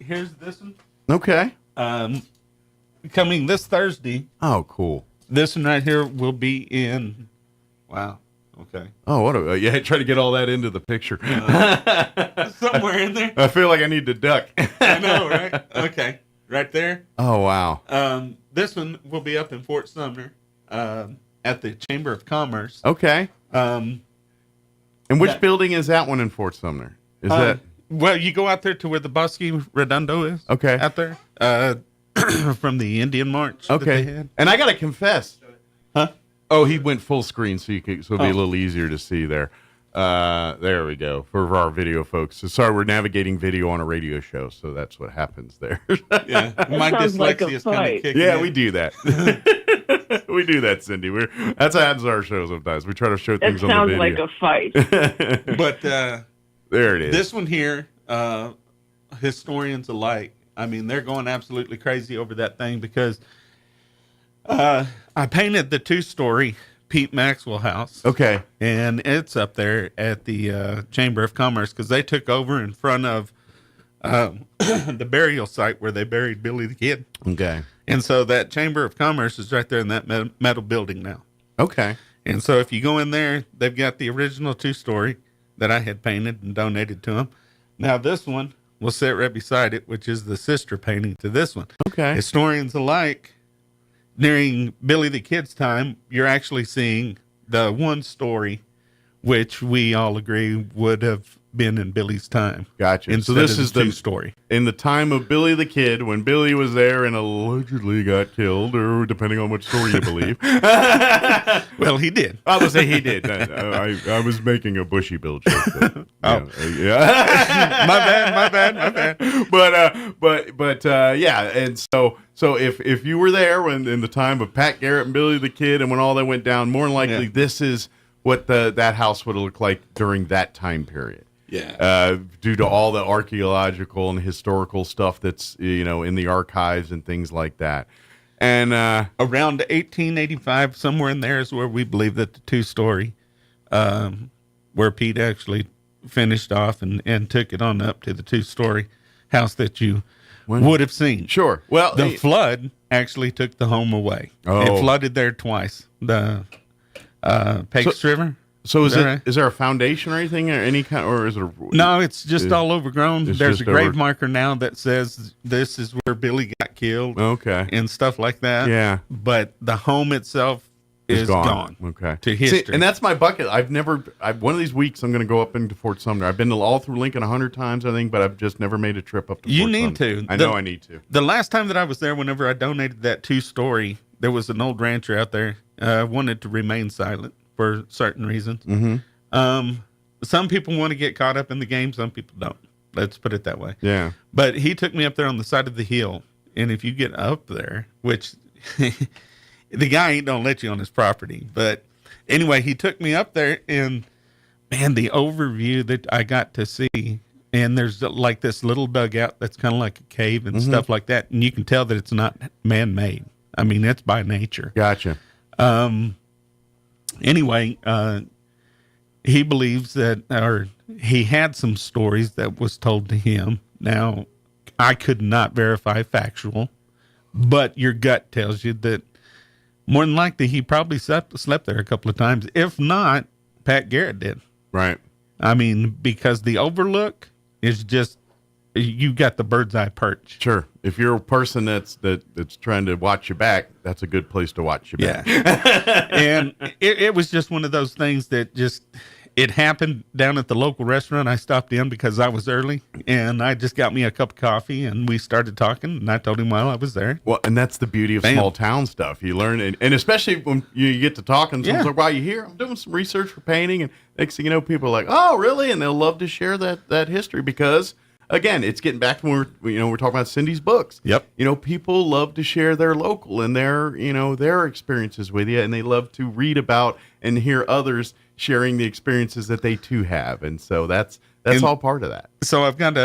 Here's this one. Okay. Coming this Thursday. Oh, cool. This one right here will be in. Wow. Okay. Oh, what a try to get all that into the picture. Somewhere in there. I feel like I need to duck. I know, right? Okay. Right there. Oh, wow. This one will be up in Fort Sumner at the Chamber of Commerce. Okay. And which building is that one in Fort Sumner? Is that? Well, you go out there to where the Bosque Redondo is. Okay. Out there. From the Indian March. Okay. And I got to confess. Huh? Oh, he went full screen, so it'll be a little easier to see there. There we go for our video folks. So sorry, we're navigating video on a radio show, so that's what happens there. Yeah, my dyslexia is kind of kicking in. We do that. We do that, Cindy. That's how it happens to our show sometimes. We try to show things on the video. It sounds like a fight. But there it is. This one here, historians alike, I mean, they're going absolutely crazy over that thing because I painted the 2-story Pete Maxwell house. Okay. And it's up there at the Chamber of Commerce because they took over in front of the burial site where they buried Billy the Kid. Okay. And so that Chamber of Commerce is right there in that metal building now. Okay. And so if you go in there, they've got the original 2-story that I had painted and donated to them. Now this one will sit right beside it, which is the sister painting to this one. Okay. Historians alike, during Billy the Kid's time, you're actually seeing the 1-story, which we all agree would have been in Billy's time. Gotcha. So this is the 2-story. In the time of Billy the Kid, when Billy was there and allegedly got killed, or depending on which story you believe. Well, he did. I would say he did. I was making a Bushy Bill joke. So, yeah. My bad. But yeah. And so if you were there when in the time of Pat Garrett and Billy the Kid, and when all that went down, more than likely this is what that house would have looked like during that time period. Yeah. Due to all the archaeological and historical stuff that's in the archives and things like that. And around 1885, somewhere in there is where we believe that the 2-story, where Pete actually finished off and took it on up to the 2-story house that you would have seen. Sure. Well, the flood actually took the home away. Oh. It flooded there twice. The Pecos River. So is there a foundation or anything or any kind, or is it No, it's just all overgrown. There's a grave marker now that says this is where Billy got killed. Okay. And stuff like that. Yeah. But the home itself is gone. Okay. To history. See, and that's my bucket. One of these weeks I'm going to go up into Fort Sumner. I've been all through Lincoln 100 times, I think, but I've just never made a trip up to Fort Sumner. You need to. I know I need to. The last time that I was there, whenever I donated that 2-story, there was an old rancher out there wanted to remain silent for certain reasons. Mm-hmm. Some people want to get caught up in the game. Some people don't. Let's put it that way. Yeah. But he took me up there on the side of the hill. And if you get up there, which the guy ain't don't let you on his property. But anyway, he took me up there and man, the overview that I got to see, and there's like this little dugout that's kind of like a cave and stuff like that. And you can tell that it's not man-made. I mean, it's by nature. Gotcha. Anyway, he believes that, or he had some stories that was told to him. Now, I could not verify factual, but your gut tells you that more than likely he probably slept there a couple of times. If not, Pat Garrett did. Right. I mean, because the overlook is just, you got the bird's eye perch. Sure. If you're a person that's trying to watch your back, that's a good place to watch your back. Yeah. And it was just one of those things that just, it happened down at the local restaurant. I stopped in because I was early, and I just got me a cup of coffee, and we started talking, and I told him while I was there. Well, and that's the beauty of small town stuff. You learn, and especially when you get to talking, someone's like, "Wow, you here? I'm doing some research for painting," and next thing you know, people are like, "Oh, really?" And they'll love to share that history because, again, it's getting back to when we're talking about Cindy's books. Yep. People love to share their local and their experiences with you, and they love to read about and hear others sharing the experiences that they too have, and so that's all part of that. So I've got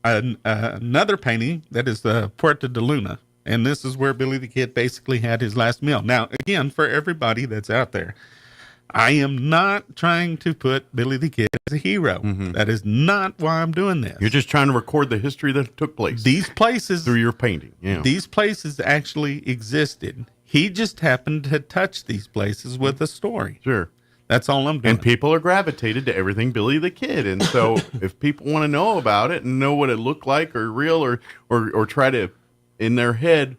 another painting that is the Puerta de Luna, and this is where Billy the Kid basically had his last meal. Now, again, for everybody that's out there, I am not trying to put Billy the Kid as a hero. Mm-hmm. That is not why I'm doing this. You're just trying to record the history that took place. These places through your painting. Yeah. These places actually existed. He just happened to touch these places with a story. Sure. That's all I'm doing. And people are gravitated to everything Billy the Kid. And so if people want to know about it and know what it looked like or real or try to, in their head,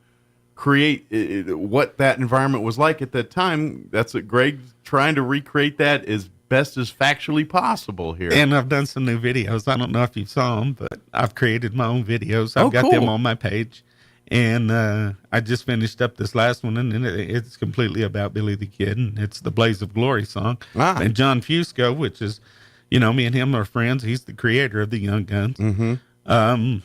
create what that environment was like at that time, that's what Greg's trying to recreate that as best as factually possible here. And I've done some new videos. I don't know if you saw them, but I've created my own videos. I've got them on my page. And I just finished up this last one, and it's completely about Billy the Kid, and it's the Blaze of Glory song. Ah. And John Fusco, which is, me and him are friends. He's the creator of the Young Guns. Mm-hmm.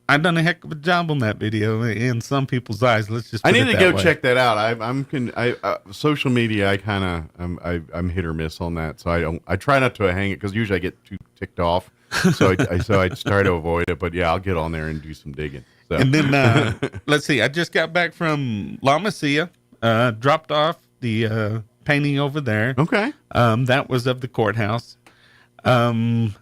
I've done a heck of a job on that video in some people's eyes. Let's just. I need to go check that out. Social media. I'm hit or miss on that, so I try not to hang it because usually I get too ticked off. So I try to avoid it. But yeah, I'll get on there and do some digging. So. And then let's see. I just got back from La Masia. Dropped off the painting over there. Okay. That was of the courthouse. I'm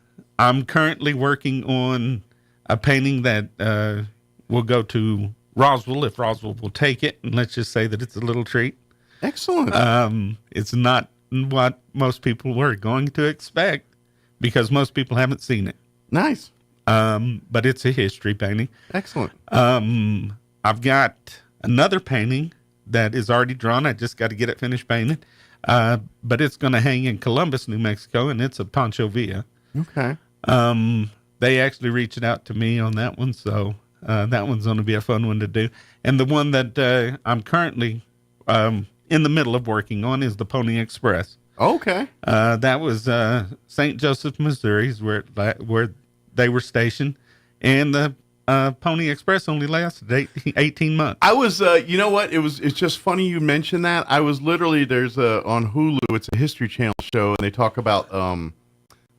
currently working on a painting that will go to Roswell if Roswell will take it. And let's just say that it's a little treat. Excellent. It's not what most people were going to expect because most people haven't seen it. Nice. But it's a history painting. Excellent. I've got another painting that is already drawn. I just got to get it finished painted. But it's going to hang in Columbus, New Mexico, and it's a Pancho Villa. Okay. They actually reached out to me on that one, so that one's going to be a fun one to do. And the one that I'm currently in the middle of working on is the Pony Express. Okay. That was St. Joseph, Missouri, is where they were stationed, and the Pony Express only lasted 18 months. I was, you know what? It's just funny you mentioned that. I was literally there's on Hulu. It's a History Channel show, and they talk about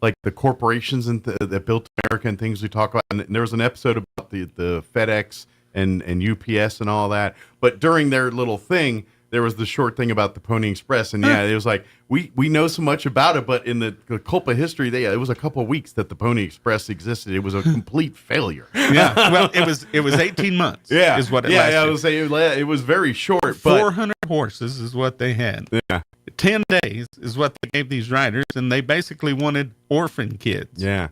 like the corporations and that built America and things we talk about. And there was an episode about the FedEx and UPS and all that. But during their little thing, there was the short thing about the Pony Express, and yeah, it was like we know so much about it, but in the Culpa history, it was a couple of weeks that the Pony Express existed. It was a complete failure. Yeah, well, it was 18 months. Yeah, is what it lasted. Yeah, I would say it was very short. But 400 horses is what they had. Yeah, 10 days is what they gave these riders, and they basically wanted orphan kids. Yeah,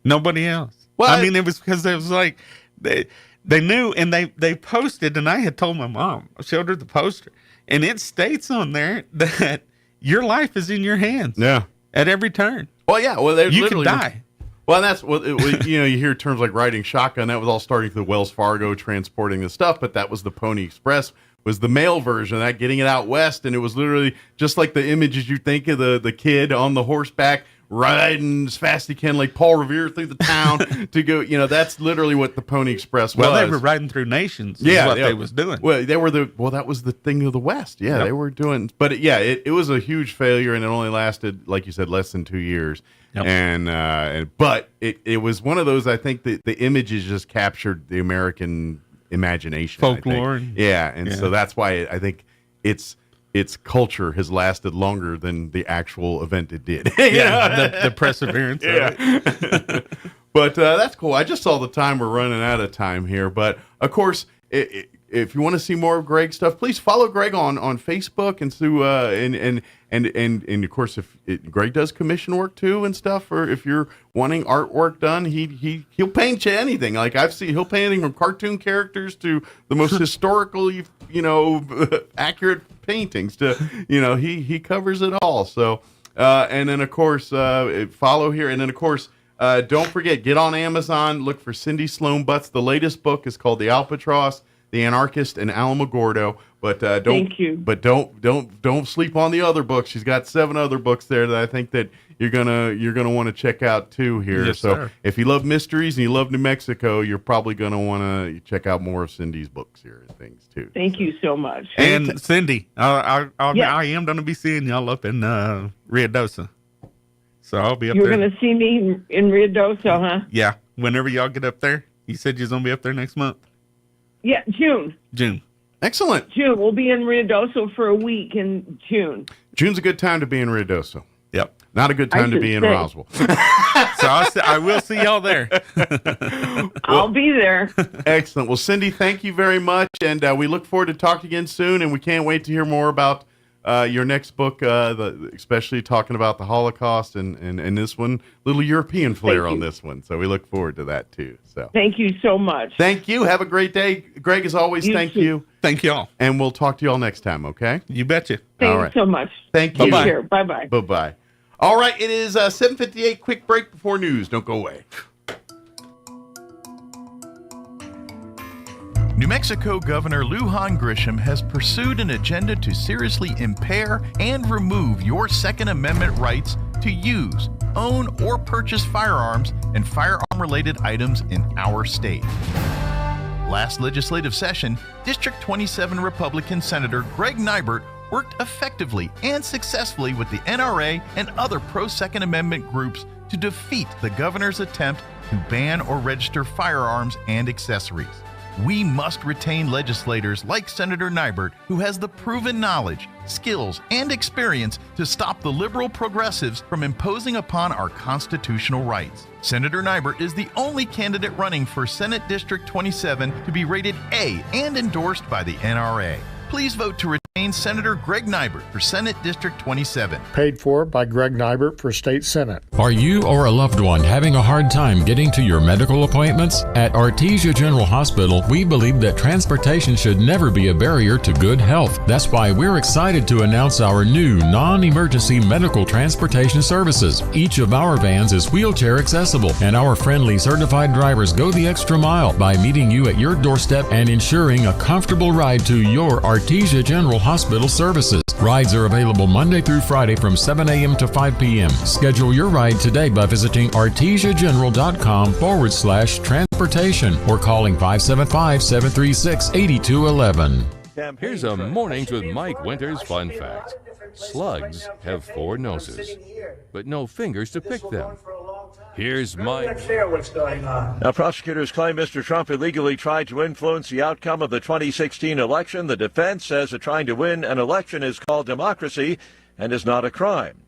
nobody else. Well, I mean, it was because it was like they knew, and they posted, and I had told my mom, I showed her the poster. And it states on there that your life is in your hands. Yeah. At every turn. Well, yeah. Well, you can die. Well, and that's what you hear terms like riding shotgun. That was all starting with the Wells Fargo transporting the stuff, but that was the Pony Express. Was the male version of that, getting it out west, and it was literally just like the images you think of the kid on the horseback riding as fast as he can, like Paul Revere through the town to go. That's literally what the Pony Express was. Well, they were riding through nations. Is what they was doing. Well, that was the thing of the West. Yeah, They were doing. But it was a huge failure, and it only lasted, like you said, less than 2 years. Yep. But it was one of those. I think that the images just captured the American imagination, folklore. So that's why I think its culture has lasted longer than the actual event it did. The perseverance. Yeah. Of it. But that's cool. I just saw the time. We're running out of time here. But of course, if you want to see more of Greg's stuff, please follow Greg on Facebook and through And of course, Greg does commission work too and stuff, or if you're wanting artwork done, he'll paint you anything. Like he'll paint anything from cartoon characters to the most historical, accurate paintings. He covers it all. So, and then of course, follow here, and then of course, don't forget, get on Amazon, look for Cindy Sloan Butts. The latest book is called The Albatross, The Anarchist, and Alamogordo. But Thank you. But don't sleep on the other books. She's got 7 other books there that I think that you're gonna want to check out too here. Yes, so sir. if you love mysteries and you love New Mexico, you're probably gonna want to check out more of Cindy's books here and things too. Thank you so much. And Cindy, I Yeah. am going to be seeing y'all up in Ruidoso. So I'll be up You're there. going to see me in Ruidoso, huh? Yeah, whenever y'all get up there. You said you're going to be up there next month. Yeah, June. Excellent. June. We'll be in Ruidoso for a week in June. June's a good time to be in Ruidoso. Yep. Not a good I time to should be in say. Roswell. So I will see y'all there. I'll be there. Excellent. Well, Cindy, thank you very much, and we look forward to talking again soon. And we can't wait to hear more about your next book, especially talking about the Holocaust and this one, little European flair on this one. So we look forward to that too. So Thank you so much. thank you. Have a great day, Greg. As always, You thank too. you, Thank y'all. and we'll talk to you all next time. Okay. You betcha. Thanks All right. so much. Thank you. Take care. Bye-bye. Bye bye. All right. It is 7:58. Quick break before news. Don't go away. New Mexico Governor Lujan Grisham has pursued an agenda to seriously impair and remove your Second Amendment rights to use, own, or purchase firearms and firearm-related items in our state. Last legislative session, District 27 Republican Senator Greg Nibert worked effectively and successfully with the NRA and other pro-Second Amendment groups to defeat the governor's attempt to ban or register firearms and accessories. We must retain legislators like Senator Nibert, who has the proven knowledge, skills, and experience to stop the liberal progressives from imposing upon our constitutional rights. Senator Nibert is the only candidate running for Senate District 27 to be rated A and endorsed by the NRA. Please vote to retain Senator Greg Nibert for Senate District 27. Paid for by Greg Nibert for State Senate. Are you or a loved one having a hard time getting to your medical appointments? At Artesia General Hospital, we believe that transportation should never be a barrier to good health. That's why we're excited to announce our new non-emergency medical transportation services. Each of our vans is wheelchair accessible, and our friendly certified drivers go the extra mile by meeting you at your doorstep and ensuring a comfortable ride to your Artesia General Hospital services. Rides are available Monday through Friday from 7 a.m. to 5 p.m. Schedule your ride today by visiting artesiageneral.com/transportation or calling 575-736-8211. Here's a Mornings with Mike Winters fun fact. Slugs have 4 noses, but no fingers to pick them. Here's Mike. What's going on? Now, prosecutors claim Mr. Trump illegally tried to influence the outcome of the 2016 election. The defense says that trying to win an election is called democracy and is not a crime.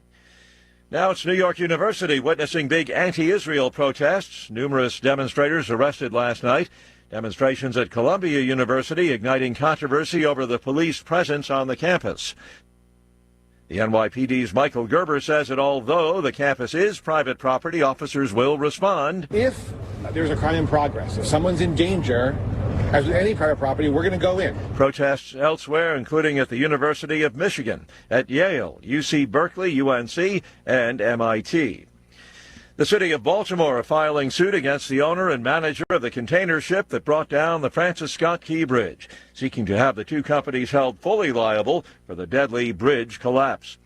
Now it's New York University witnessing big anti-Israel protests. Numerous demonstrators arrested last night. Demonstrations at Columbia University igniting controversy over the police presence on the campus. The NYPD's Michael Gerber says that although the campus is private property, officers will respond. If there's a crime in progress, if someone's in danger, as with any private property, we're going to go in. Protests elsewhere, including at the University of Michigan, at Yale, UC Berkeley, UNC, and MIT. The city of Baltimore filing suit against the owner and manager of the container ship that brought down the Francis Scott Key Bridge, seeking to have the two companies held fully liable for the deadly bridge collapse.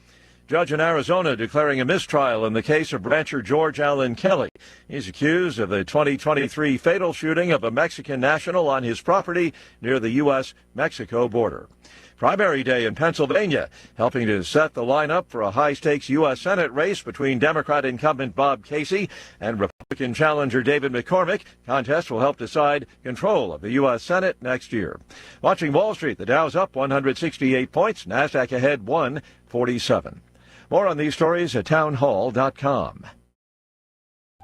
Judge in Arizona declaring a mistrial in the case of rancher George Allen Kelly. He's accused of the 2023 fatal shooting of a Mexican national on his property near the U.S.-Mexico border. Primary day in Pennsylvania, helping to set the lineup for a high-stakes U.S. Senate race between Democrat incumbent Bob Casey and Republican challenger David McCormick. Contest will help decide control of the U.S. Senate next year. Watching Wall Street, the Dow's up 168 points, NASDAQ ahead 147. More on these stories at townhall.com.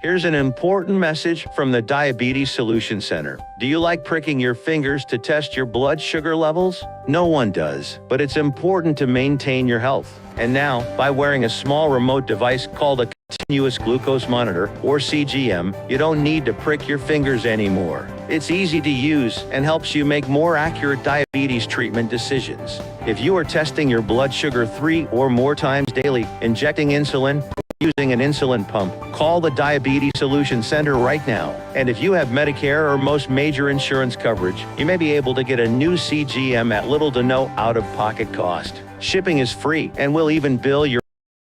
Here's an important message from the Diabetes Solution Center. Do you like pricking your fingers to test your blood sugar levels? No one does, but it's important to maintain your health. And now, by wearing a small remote device called a continuous glucose monitor, or CGM, you don't need to prick your fingers anymore. It's easy to use and helps you make more accurate diabetes treatment decisions. If you are testing your blood sugar 3 or more times daily, injecting insulin, using an insulin pump, call the Diabetes Solution Center right now. And if you have Medicare or most major insurance coverage, you may be able to get a new CGM at little to no out-of-pocket cost. Shipping is free, and we'll even bill your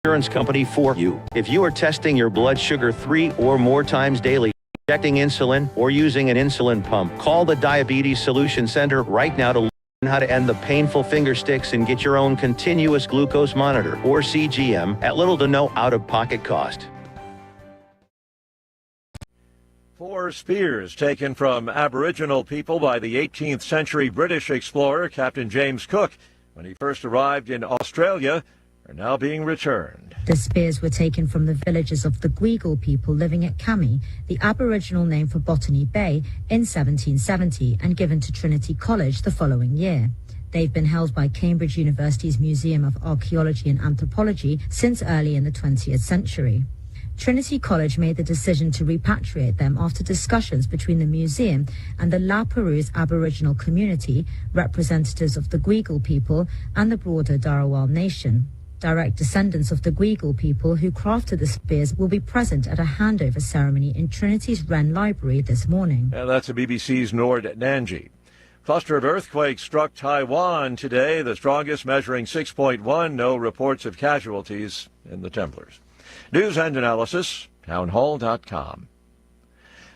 insurance company for you. If you are testing your blood sugar 3 or more times daily, injecting insulin, or using an insulin pump, call the Diabetes Solution Center right now to learn how to end the painful finger sticks and get your own continuous glucose monitor, or CGM, at little to no out-of-pocket cost. 4 spears taken from Aboriginal people by the 18th century British explorer Captain James Cook when he first arrived in Australia are now being returned. The spears were taken from the villages of the Gweagal people living at Kami, the Aboriginal name for Botany Bay, in 1770 and given to Trinity College the following year. They've been held by Cambridge University's Museum of Archaeology and Anthropology since early in the 20th century. Trinity College made the decision to repatriate them after discussions between the museum and the La Perouse Aboriginal community, representatives of the Gweagal people and the broader Dharawal nation. Direct descendants of the Gweagal people who crafted the spears will be present at a handover ceremony in Trinity's Wren Library this morning. And that's a BBC's Nord Nanji. Cluster of earthquakes struck Taiwan today, the strongest measuring 6.1. No reports of casualties in the Templars. News and analysis, townhall.com.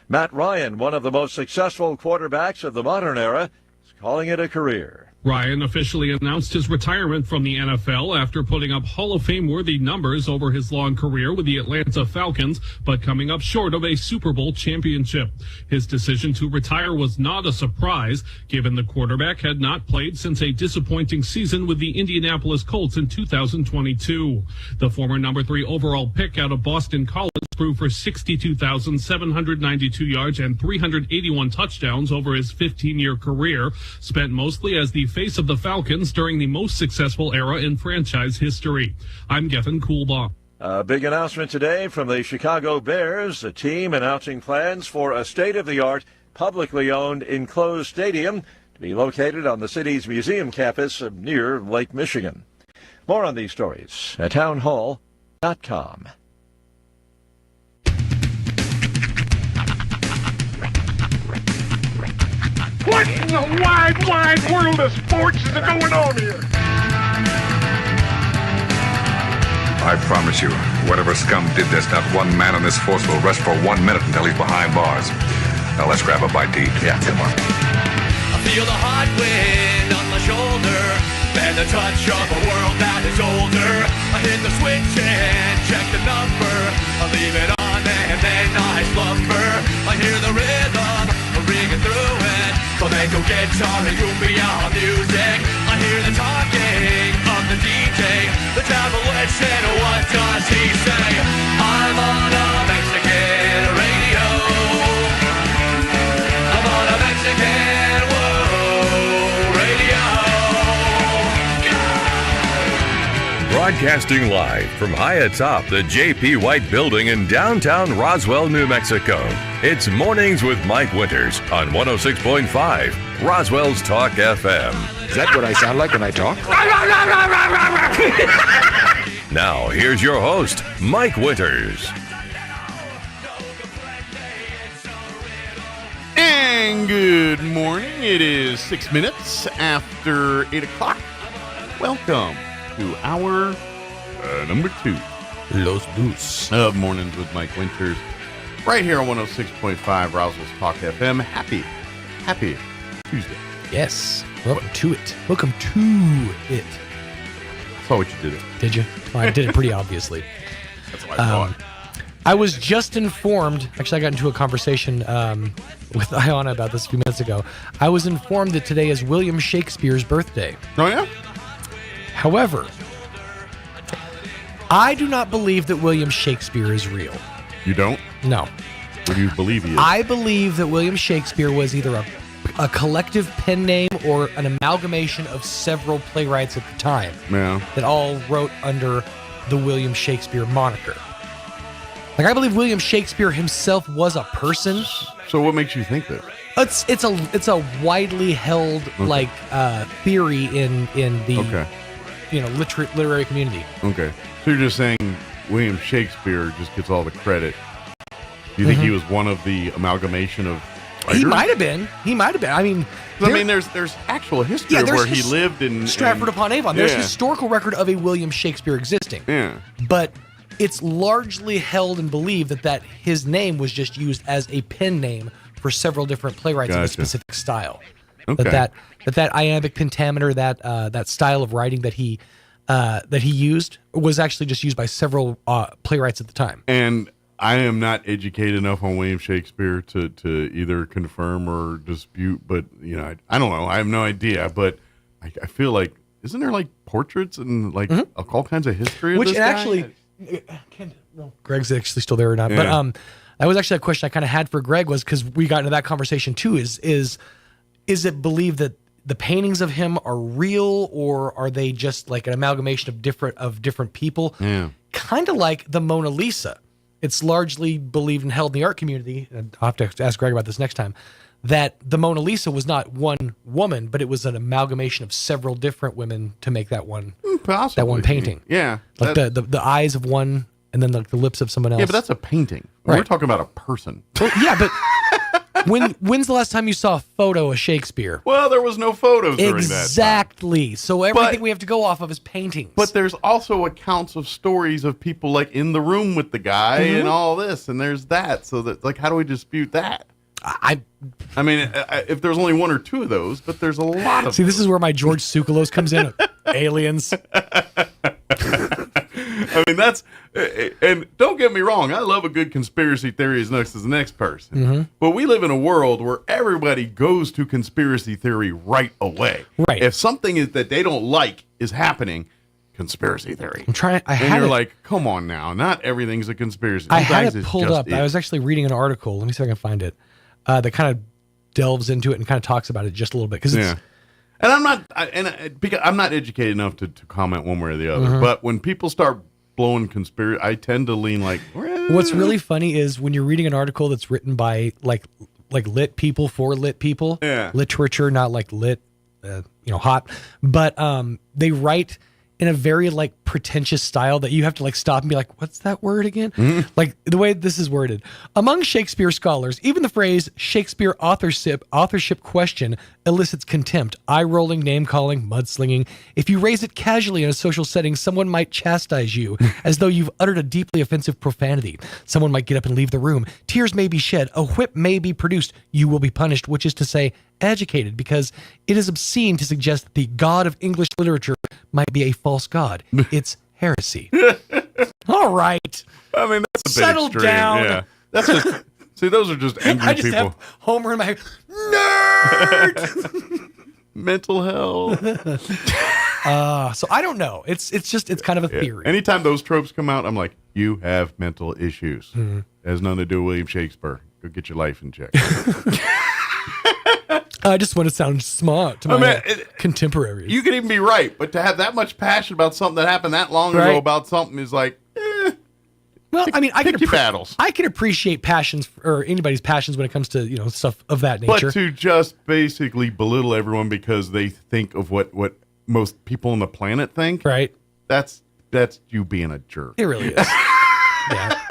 Matt Ryan, one of the most successful quarterbacks of the modern era, is calling it a career. Ryan officially announced his retirement from the NFL after putting up Hall of Fame-worthy numbers over his long career with the Atlanta Falcons, but coming up short of a Super Bowl championship. His decision to retire was not a surprise, given the quarterback had not played since a disappointing season with the Indianapolis Colts in 2022. The former number 3 overall pick out of Boston College threw for 62,792 yards and 381 touchdowns over his 15-year career, spent mostly as the face of the Falcons during the most successful era in franchise history. I'm Gethin Coolbaugh. A big announcement today from the Chicago Bears, the team announcing plans for a state-of-the-art, publicly owned enclosed stadium to be located on the city's museum campus near Lake Michigan. More on these stories at townhall.com. What in the wide, wide world of sports is going on here? I promise you, whatever scum did this, not one man in this force will rest for 1 minute until he's behind bars. Now let's grab a bite to eat. Yeah, come on. I feel the hot wind on my shoulder and the touch of a world that is older. I hit the switch and check the number. I leave it on and then I slumber. I hear the rhythm ringing through it. Flamenco guitar and cumbia music. I hear the talking of the DJ. The devil said, what does he say? I'm on a Mexican radio. I'm on a Mexican radio. Broadcasting live from high atop the J.P. White Building in downtown Roswell, New Mexico. It's Mornings with Mike Winters on 106.5 Roswell's Talk FM. Is that what I sound like when I talk? Now, here's your host, Mike Winters. And good morning. It is 6 minutes after 8 o'clock. Welcome to hour number 2. Los Dos of Mornings with Mike Winters. Right here on 106.5 Roswell's Talk FM. Happy Tuesday. Yes. Welcome to it. Welcome to it. Saw what you did. Did you? Well, I did it pretty obviously. That's what I thought. I was just informed. Actually, I got into a conversation with Ayana about this a few minutes ago. I was informed that today is William Shakespeare's birthday. Oh, yeah? However, I do not believe that William Shakespeare is real. You don't? No. What do you believe he is? I believe that William Shakespeare was either a collective pen name or an amalgamation of several playwrights at the time that all wrote under the William Shakespeare moniker. Like, I believe William Shakespeare himself was a person. So what makes you think that? It's a widely held theory in the literary community. Okay. So you're just saying William Shakespeare just gets all the credit. Do you think he was one of the amalgamation of writers? He might have been. I mean, there's actual history of where he lived in Stratford upon Avon. There's historical record of a William Shakespeare existing. Yeah. But it's largely held and believed that his name was just used as a pen name for several different playwrights of a specific style. Okay. That iambic pentameter, that style of writing that he used was actually just used by several playwrights at the time. And I am not educated enough on William Shakespeare to either confirm or dispute, but I don't know. I have no idea, but I feel like, isn't there like portraits and like all kinds of history of this guy? Actually, Greg's actually still there or not, but that was actually a question I kind of had for Greg, was because we got into that conversation too. Is it believed that the paintings of him are real, or are they just like an amalgamation of different people? Yeah. Kind of like the Mona Lisa. It's largely believed and held in the art community, and I'll have to ask Greg about this next time, that the Mona Lisa was not one woman, but it was an amalgamation of several different women to make that one painting. Yeah. Like the eyes of one, and then like the lips of someone else. Yeah, but that's a painting. Right. We're talking about a person. Well, yeah, but when's the last time you saw a photo of Shakespeare? Well, there was no photos during that time. Exactly. So everything we have to go off of is paintings. But there's also accounts of stories of people like in the room with the guy and all this, and there's that. So that, like, how do we dispute that? I mean, if there's only one or two of those, but there's a lot of. See, this is where my George Tsoukalos comes in. Aliens. I mean, that's, and don't get me wrong, I love a good conspiracy theory as much as the next person. But we live in a world where everybody goes to conspiracy theory right away. Right. If something is that they don't like is happening, conspiracy theory. I'm trying. And you're like, come on now, not everything's a conspiracy. I had Sometimes it it's pulled just up. I was actually reading an article. Let me see if I can find it. That kind of delves into it and kind of talks about it just a little bit, because it's. And I'm not, because I'm not educated enough to comment one way or the other. But when people start blowing conspiracy, I tend to lean like. What's really funny is when you're reading an article that's written by like lit people for lit people. Yeah. Literature, not like lit, hot. But they write in a very like pretentious style that you have to like stop and be like, what's that word again? Like the way this is worded. Among Shakespeare scholars, even the phrase Shakespeare authorship question elicits contempt, eye-rolling, name-calling, mudslinging. If you raise it casually in a social setting, someone might chastise you as though you've uttered a deeply offensive profanity. Someone might get up and leave the room. Tears may be shed. A whip may be produced. You will be punished, which is to say, educated, because it is obscene to suggest that the god of English literature might be a false god. It's heresy. All right. I mean, that's a bit Settle extreme. down. Yeah. That's just, see, those are just angry I just people. have Homer in my head. Nerd. Mental health. So I don't know. It's kind of a theory. Anytime those tropes come out, I'm like, you have mental issues. It has nothing to do with William Shakespeare. Go get your life in check. I just want to sound smart to my contemporaries. You could even be right, but to have that much passion about something that happened that long ago about something is like, well, I mean, I can battles. I can appreciate passions or anybody's passions when it comes to stuff of that nature. But to just basically belittle everyone because they think of what most people on the planet think, right? That's you being a jerk. It really is. Yeah.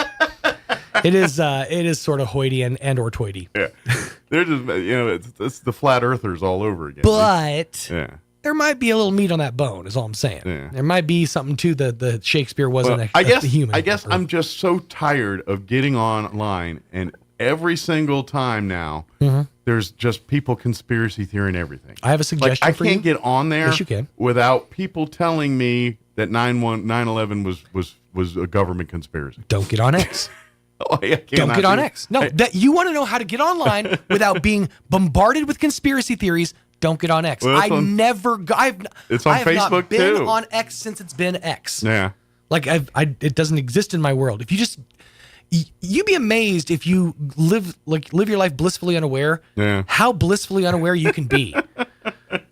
It is sort of hoity and or toity. Yeah. They're just, it's the flat earthers all over again. But there might be a little meat on that bone, is all I'm saying. Yeah. There might be something to the Shakespeare wasn't a human. I guess I'm just so tired of getting online, and every single time now, there's just people conspiracy theorying everything. I have a suggestion for you. I can't get on there Yes, you can. without people telling me that 9/11 was a government conspiracy. Don't get on X. Oh, Don't get on X. No, that you want to know how to get online without being bombarded with conspiracy theories. Don't get on X. Well, It's on Facebook not been too. on X since it's been X. Yeah. Like it doesn't exist in my world. If you just You'd be amazed if you live your life blissfully unaware. Yeah. How blissfully unaware you can be.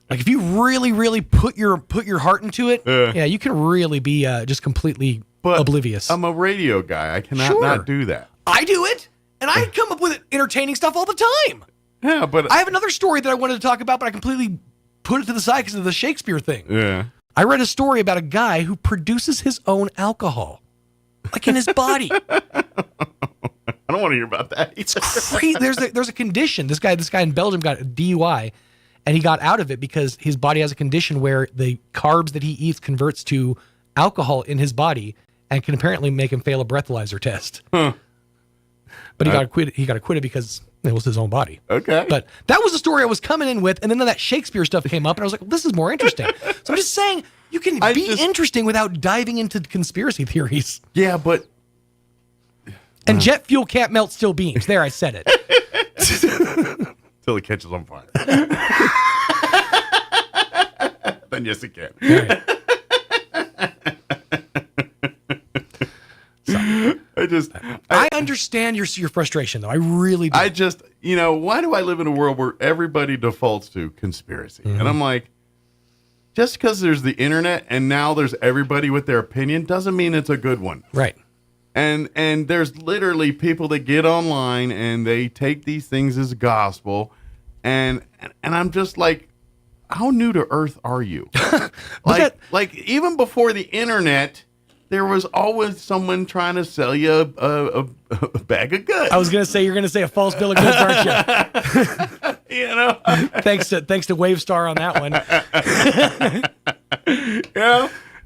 Like if you really, really put your heart into it, yeah, you can really be just completely oblivious. I'm a radio guy. I cannot not do that. I do it, and I come up with entertaining stuff all the time. Yeah, but I have another story that I wanted to talk about, but I completely put it to the side because of the Shakespeare thing. Yeah. I read a story about a guy who produces his own alcohol, like in his body. I don't want to hear about that. It's crazy. There's a condition. This guy in Belgium got a DUI, and he got out of it because his body has a condition where the carbs that he eats converts to alcohol in his body and can apparently make him fail a breathalyzer test. Huh. But he got acquitted. He got acquitted because it was his own body. Okay. But that was the story I was coming in with, and then that Shakespeare stuff came up, and I was like, well, this is more interesting. So I'm just saying you can be interesting without diving into conspiracy theories. Yeah, but and jet fuel can't melt steel beams. There, I said it. Till it catches on fire. Then yes, it can. I understand your frustration, though. I really do. I just, why do I live in a world where everybody defaults to conspiracy? Mm-hmm. And I'm like, just because there's the internet and now there's everybody with their opinion doesn't mean it's a good one. Right. And there's literally people that get online and they take these things as gospel. And I'm just like, how new to earth are you? like even before the internet, there was always someone trying to sell you a bag of goods. I was going to say, you're going to say a false bill of goods, aren't you? Thanks to Wavestar on that one.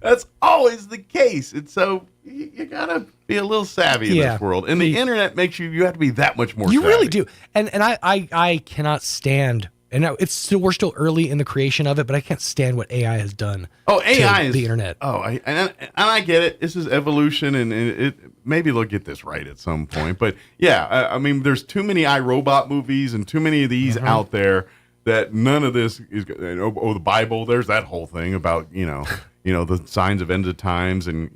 That's always the case. And so you got to be a little savvy in this world. And the internet makes you have to be that much more savvy. You really do. And I cannot stand, and we're still early in the creation of it, but I can't stand what AI has done. Oh, AI is the internet. Oh, and I get it. This is evolution, and it maybe they'll get this right at some point. But yeah, I mean, there's too many iRobot movies and too many of these out there that none of this is. Oh, the Bible. There's that whole thing about the signs of end of times, and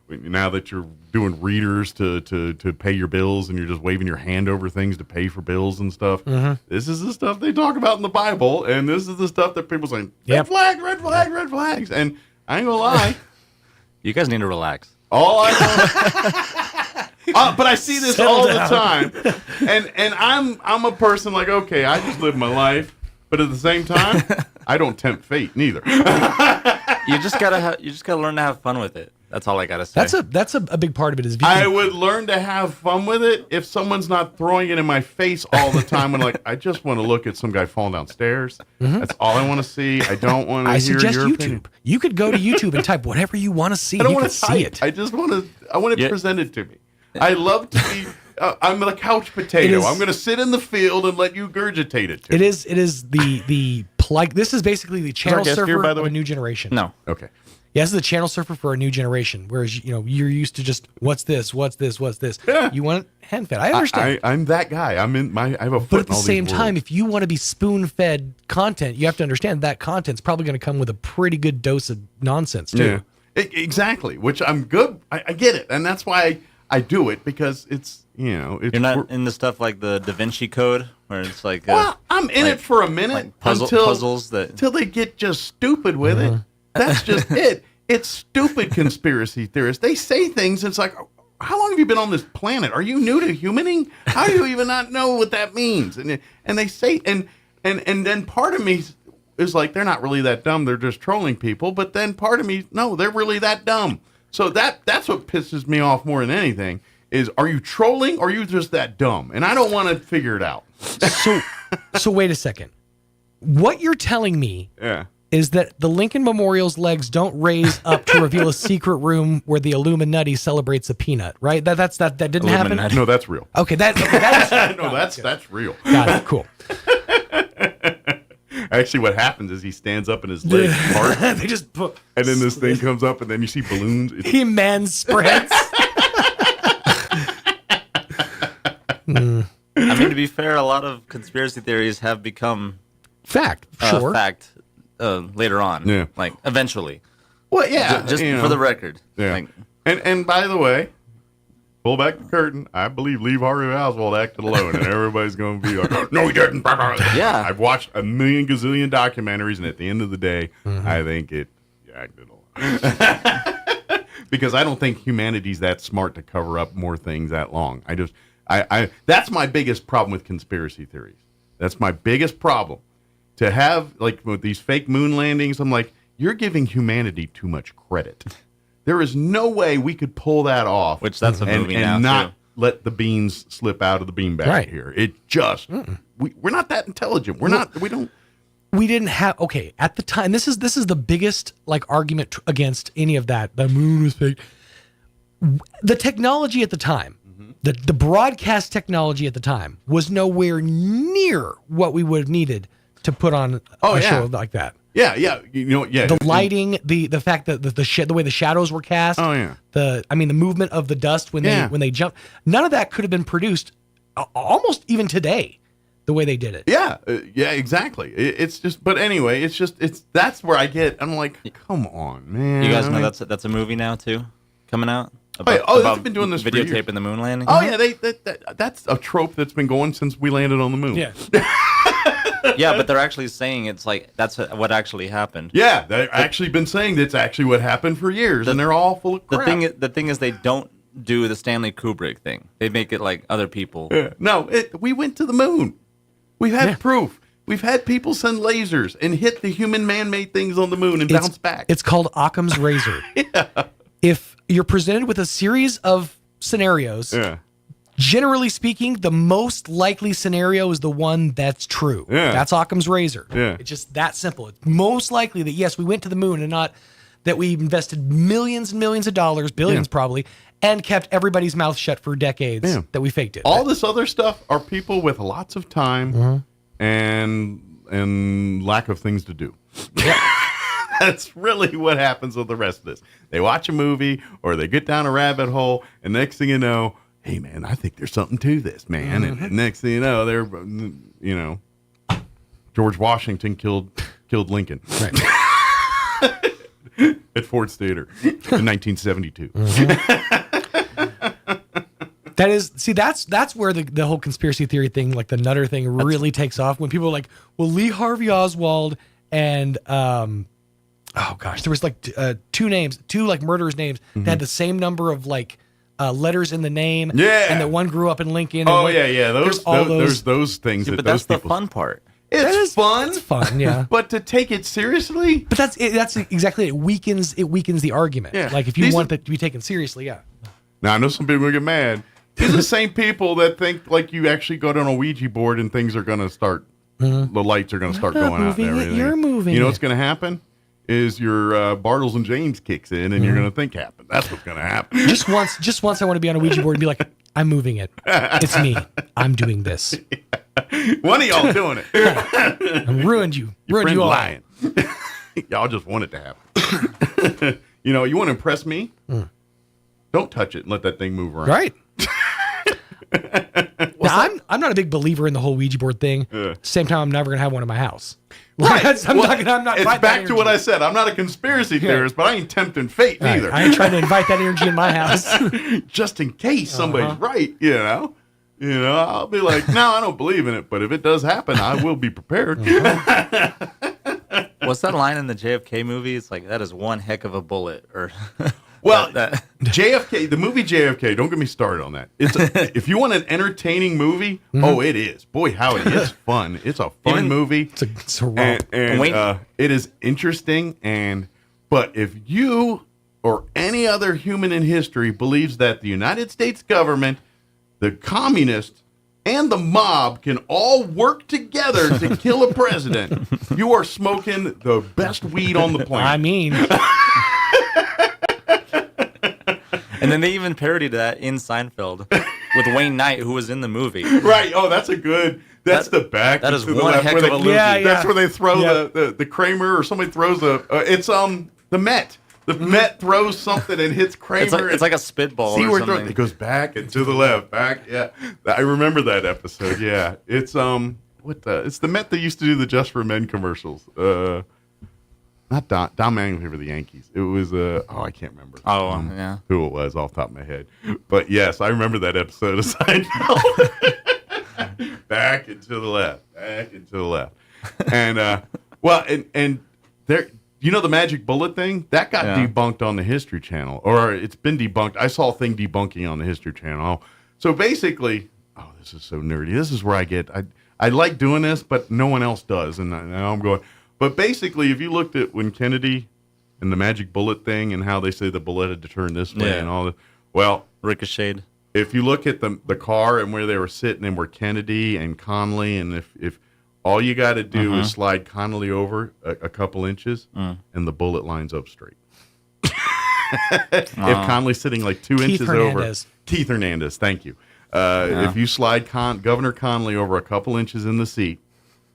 now that you're doing readers to pay your bills and you're just waving your hand over things to pay for bills and stuff. This is the stuff they talk about in the Bible, and this is the stuff that people say, red flag, red flag, red flags. And I ain't gonna lie. You guys need to relax. All I know, but I see this all the time. And I'm a person like, okay, I just live my life, but at the same time, I don't tempt fate neither. You just gotta learn to have fun with it. That's all I gotta say. That's a big part of it. I would learn to have fun with it if someone's not throwing it in my face all the time. And like, I just want to look at some guy falling downstairs. That's all I want to see. I don't want to hear suggest your YouTube. opinion. You could go to YouTube and type whatever you want to see. I don't You want can to see it. I just want to. I want it presented to me. I love to be. I'm the couch potato. I'm going to sit in the field and let you gurgitate it. It is the like. This is basically the channel guest surfer here, by the of way? a new generation. No. Okay. Yeah, this is the channel surfer for a new generation. Whereas you're used to just what's this. Yeah. You want hand fed. I understand. I'm that guy. I have a foot. But at in the all same these time, worlds. if you want to be spoon fed content, you have to understand that content's probably going to come with a pretty good dose of nonsense too. Yeah. Exactly. Which I'm good. I get it, and that's why I do it, because it's it's. You're not in the stuff like the Da Vinci Code, where it's like. Well, I'm in it for a minute like puzzles until they get just stupid with it. That's just it. It's stupid conspiracy theorists. They say things. It's like, how long have you been on this planet? Are you new to humaning? How do you even not know what that means? And they say, and then part of me is like, they're not really that dumb. They're just trolling people. But then part of me, no, they're really that dumb. So that's what pisses me off more than anything. Is, are you trolling or are you just that dumb? And I don't want to figure it out. So wait a second. What you're telling me is that the Lincoln Memorial's legs don't raise up to reveal a secret room where the Illuminati celebrates a peanut, right? That didn't happen? No, that's real. Okay, that is that's real. Got it. Cool. Actually, what happens is he stands up and his legs part. They just put, and then this thing comes up, and then you see balloons. He man spreads. I mean, to be fair, a lot of conspiracy theories have become fact. Sure. Fact later on. Yeah. Like eventually. Well, yeah. Just for the record. Yeah. Like, and by the way, pull back the curtain. I believe Lee Harvey Oswald acted alone, and everybody's going to be like, no, he didn't. Yeah. I've watched a million gazillion documentaries, and at the end of the day, I think it acted alone. Because I don't think humanity's that smart to cover up more things that long. That's my biggest problem with conspiracy theories. That's my biggest problem. To have, like, with these fake moon landings, I'm like, you're giving humanity too much credit. There is no way we could pull that off. Which that's a movie now, and not too. let the beans slip out of the beanbag Right. here. It just, we're not that intelligent. We didn't have, okay, at the time, this is the biggest, like, argument against any of that. The moon was fake. The technology at the time, the broadcast technology at the time was nowhere near what we would have needed to put on a show like that. Yeah. The lighting, the fact that the way the shadows were cast. Oh, yeah. The movement of the dust when they jump. None of that could have been produced almost even today, the way they did it. Yeah, exactly. It's just, but anyway, that's where I'm like, come on, man. You guys know that's a movie now too, coming out. They've been doing this for years. Videotaping the moon landing. Oh yeah, that's a trope that's been going since we landed on the moon. Yeah. Yeah, but they're actually saying it's like that's what actually happened. Yeah, they've actually been saying that's actually what happened for years, and they're all full of crap. The thing is, they don't do the Stanley Kubrick thing. They make it like other people. Yeah. No, we went to the moon. We've had proof. We've had people send lasers and hit the human man-made things on the moon and bounce back. It's called Occam's razor. If you're presented with a series of scenarios, generally speaking, the most likely scenario is the one that's true. Yeah. That's Occam's razor. Yeah. It's just that simple. It's most likely that, yes, we went to the moon and not that we invested millions and millions of dollars, billions probably, and kept everybody's mouth shut for decades that we faked it. All this other stuff are people with lots of time and lack of things to do. That's really what happens with the rest of this. They watch a movie or they get down a rabbit hole, and next thing you know, hey, man, I think there's something to this, man. And next thing you know, George Washington killed Lincoln. Right. At Ford's Theater in 1972. That's where the whole conspiracy theory thing, like the Nutter thing, really takes off. When people are like, well, Lee Harvey Oswald and there was like two like murderers' names that had the same number of like letters in the name. Yeah, and that one grew up in Lincoln. Those things. Yeah, but that's the fun part. It's fun. It's fun, yeah. But to take it seriously, but that's exactly it. Weakens the argument. Yeah. Like if you want that to be taken seriously, yeah. Now I know some people will get mad. These are the same people that think like you actually go down a Ouija board and things are going to start. The lights are going to start going out and everything. You're moving. You know what's going to happen is your Bartles and James kicks in, and you're going to think happen. That's what's going to happen. Just once, I want to be on a Ouija board and be like, I'm moving it. It's me. I'm doing this. One of y'all doing it. I ruined you. Ruined you all. Lying. Y'all just want it to happen. You want to impress me? Don't touch it and let that thing move around. Right. Now, I'm not a big believer in the whole Ouija board thing. Same time, I'm never gonna have one in my house. Right. I'm not. It's back to what I said. I'm not a conspiracy theorist, but I ain't tempting fate either. I ain't trying to invite that energy in my house. Just in case somebody's right, I'll be like, no, I don't believe in it, but if it does happen, I will be prepared. What's that line in the JFK movie? It's like, that is one heck of a bullet. Or well, JFK, the movie JFK, don't get me started on that. If you want an entertaining movie, it is. Boy, how it is fun. It's a fun movie. It's a romp. And it is interesting. But if you or any other human in history believes that the United States government, the communists, and the mob can all work together to kill a president, you are smoking the best weed on the planet. I mean... And then they even parodied that in Seinfeld with Wayne Knight, who was in the movie. Right. Oh, that's the back. That is to one heck of a movie. That's where they throw the Kramer, or somebody throws it's the Met. The Met throws something and hits Kramer. It's like a spitball or something. It goes back and to the left, back. Yeah. I remember that episode. Yeah. It's it's the Met that used to do the Just for Men commercials. not Don Mattingly for the Yankees. It was I can't remember. Yeah, who it was off the top of my head. But yes, I remember that episode of Seinfeld. Back and to the left, and and there. You know the magic bullet thing? That got debunked on the History Channel, or it's been debunked. I saw a thing debunking on the History Channel. So basically, this is so nerdy. This is where I like doing this, but no one else does. And now I'm going. But basically, if you looked at when Kennedy and the magic bullet thing and how they say the bullet had to turn this way and all that, well, ricocheted. If you look at the car and where they were sitting and where Kennedy and Connolly, and if all you got to do is slide Connolly over a couple inches, and the bullet lines up straight. If Connolly's sitting like 2 inches over, Keith Hernandez, thank you. If you slide Governor Connolly over a couple inches in the seat,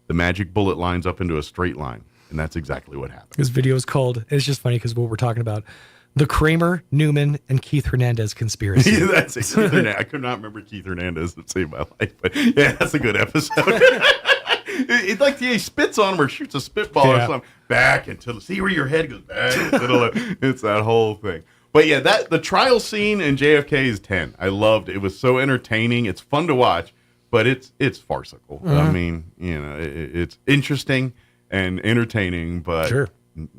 the magic bullet lines up into a straight line, and that's exactly what happened. This video is called. It's just funny because what we're talking about. The Kramer, Newman, and Keith Hernandez conspiracy. Yeah, that's it. I could not remember Keith Hernandez to save my life, but yeah, that's a good episode. It's like he spits on him or shoots a spitball or something. Back until see where your head goes back. It's that whole thing. But yeah, the trial scene in JFK is 10. I loved it. It was so entertaining. It's fun to watch, but it's farcical. I mean, it's interesting and entertaining, but no,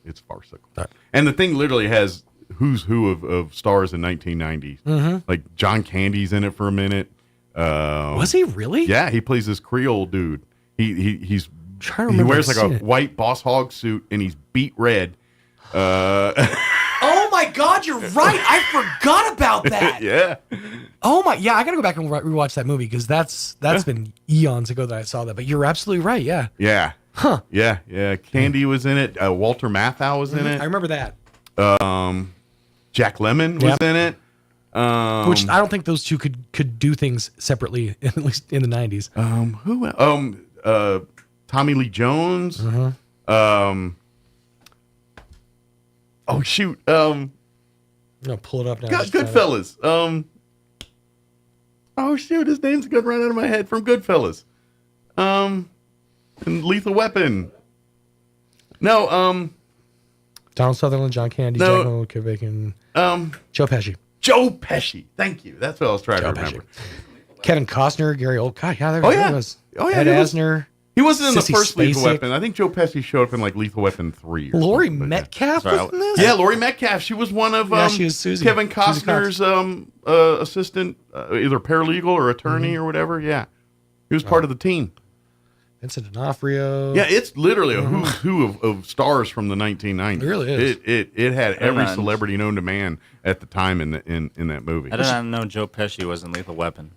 it's farcical. And the thing literally has who's who of stars in 1990s. Like John Candy's in it for a minute. Was he really? Yeah, he plays this Creole dude. He's he wears like a white boss hog suit and he's beat red. Oh my God, you're right. I forgot about that. Yeah. Oh my, yeah. I gotta go back and rewatch that movie because that's been eons ago that I saw that. But you're absolutely right. Yeah. Yeah. Huh. Yeah. Candy was in it. Walter Matthau was in it. I remember that. Jack Lemmon was in it. Which I don't think those two could do things separately, at least in the 90s. Who? Tommy Lee Jones. Oh shoot. I'm gonna pull it up now. Goodfellas. Oh shoot, his name's gonna run out of my head from Goodfellas. And Lethal Weapon. No. Donald Sutherland, John Candy, Jack Lemmon, Kevin Bacon. Joe Pesci. Joe Pesci. Thank you. That's what I was trying to remember. Kevin Costner, Gary Oldman. Yeah, there was. Ed Asner. He wasn't in the first Lethal Spacek. Weapon. I think Joe Pesci showed up in like Lethal Weapon 3. Laurie Metcalf was in this? Yeah, Laurie Metcalf. She was one of she was Susie. Kevin Costner's assistant, either paralegal or attorney or whatever. Yeah. He was part of the team. Vincent D'Onofrio. Yeah, it's literally a who's who of stars from the 1990s. It really is. It had every celebrity known to man at the time in that movie. I did not know Joe Pesci was in Lethal Weapon.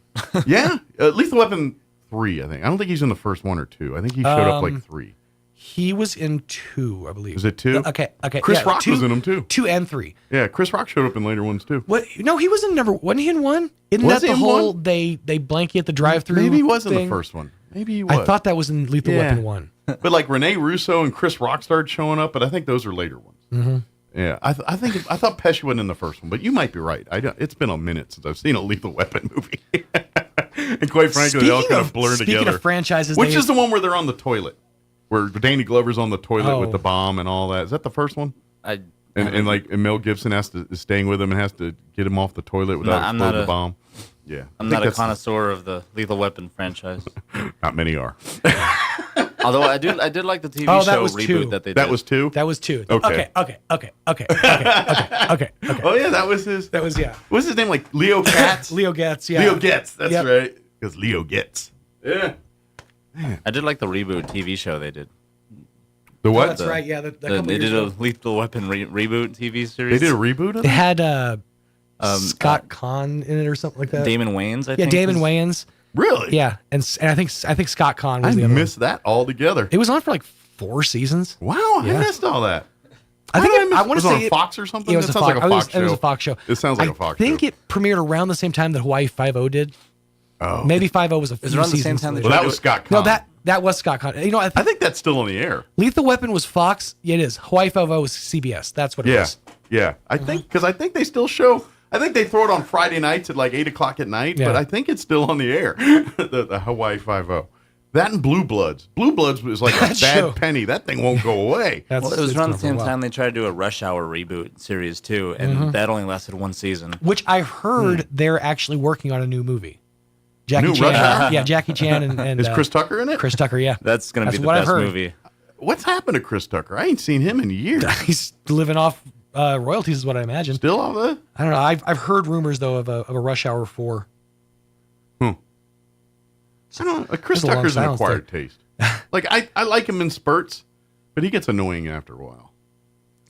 Yeah, Lethal Weapon 3, I think. I don't think he's in the first 1 or 2. I think he showed up like 3. He was in 2, I believe. Was it 2? Okay. Chris Rock was in them too. 2 and 3. Yeah, Chris Rock showed up in later ones too. What? No, he was in wasn't he in 1? Isn't Was that he the in whole 1? they blanket at the drive-through? Maybe he was in thing? the first one. Maybe he was. I thought that was in Lethal Weapon 1. But like Rene Russo and Chris Rock started showing up, but I think those are later ones. Mm-hmm. Yeah, I thought Pesci wasn't in the first one, but you might be right. It's been a minute since I've seen a Lethal Weapon movie, and quite frankly, they all kind of blur together. Speaking of franchises, which is the one where they're on the toilet, where Danny Glover's on the toilet with the bomb and all that? Is that the first one? And Mel Gibson is staying with him and has to get him off the toilet without exploding the bomb. Yeah, I'm not a connoisseur of the Lethal Weapon franchise. Not many are. Although I did like the TV show reboot that they did. That was 2? That was 2. Okay. Okay. Oh yeah, that was his. What's his name? Like Leo Katz? Leo Getz, yeah. Leo Getz, that's right. Because Leo Getz. Yeah. I did like the reboot TV show they did. The what? Oh, that's right, yeah. They did a Lethal Weapon reboot TV series. They did a reboot of it? They had Scott Conn in it or something like that. Damon Wayans, I think. Yeah, Damon Wayans. Really? Yeah, and I think Scott Conn was the I other missed that altogether. It was on for like 4 seasons. Wow, I missed all that. I want to say it on Fox or something. Yeah, it was That sounds like a Fox show. It was a Fox show. It sounds like a Fox show. I think it premiered around the same time that Hawaii Five-0 did. Oh, maybe 5-0 was a few Is it around the same seasons time? later. Well, that was Scott Conn. No, that was Scott Conn. You know, I think that's still on the air. Lethal Weapon was Fox. Yeah, it is. Hawaii Five-0 was CBS. That's what it was. Yeah. I think because I think they still show. I think they throw it on Friday nights at like 8:00 at night. Yeah. But I think it's still on the air. the Hawaii 5-0. That and Blue Bloods. Blue Bloods was like a bad True. penny. That thing won't go away. Well, it was around the same time they tried to do a Rush Hour reboot series too, and that only lasted one season. Which I heard they're actually working on a new movie. Jackie New Chan. Rush Hour? Yeah, Jackie Chan and Is Chris Tucker in it? Chris Tucker, yeah. That's going to be the what I've best heard. movie. What's happened to Chris Tucker? I ain't seen him in years. He's living off royalties, is what I imagine. Still on that? I don't know. I've heard rumors though of a Rush Hour 4. I don't know. Chris There's a long Tucker's an silence acquired taste. Like I like him in spurts, but he gets annoying after a while.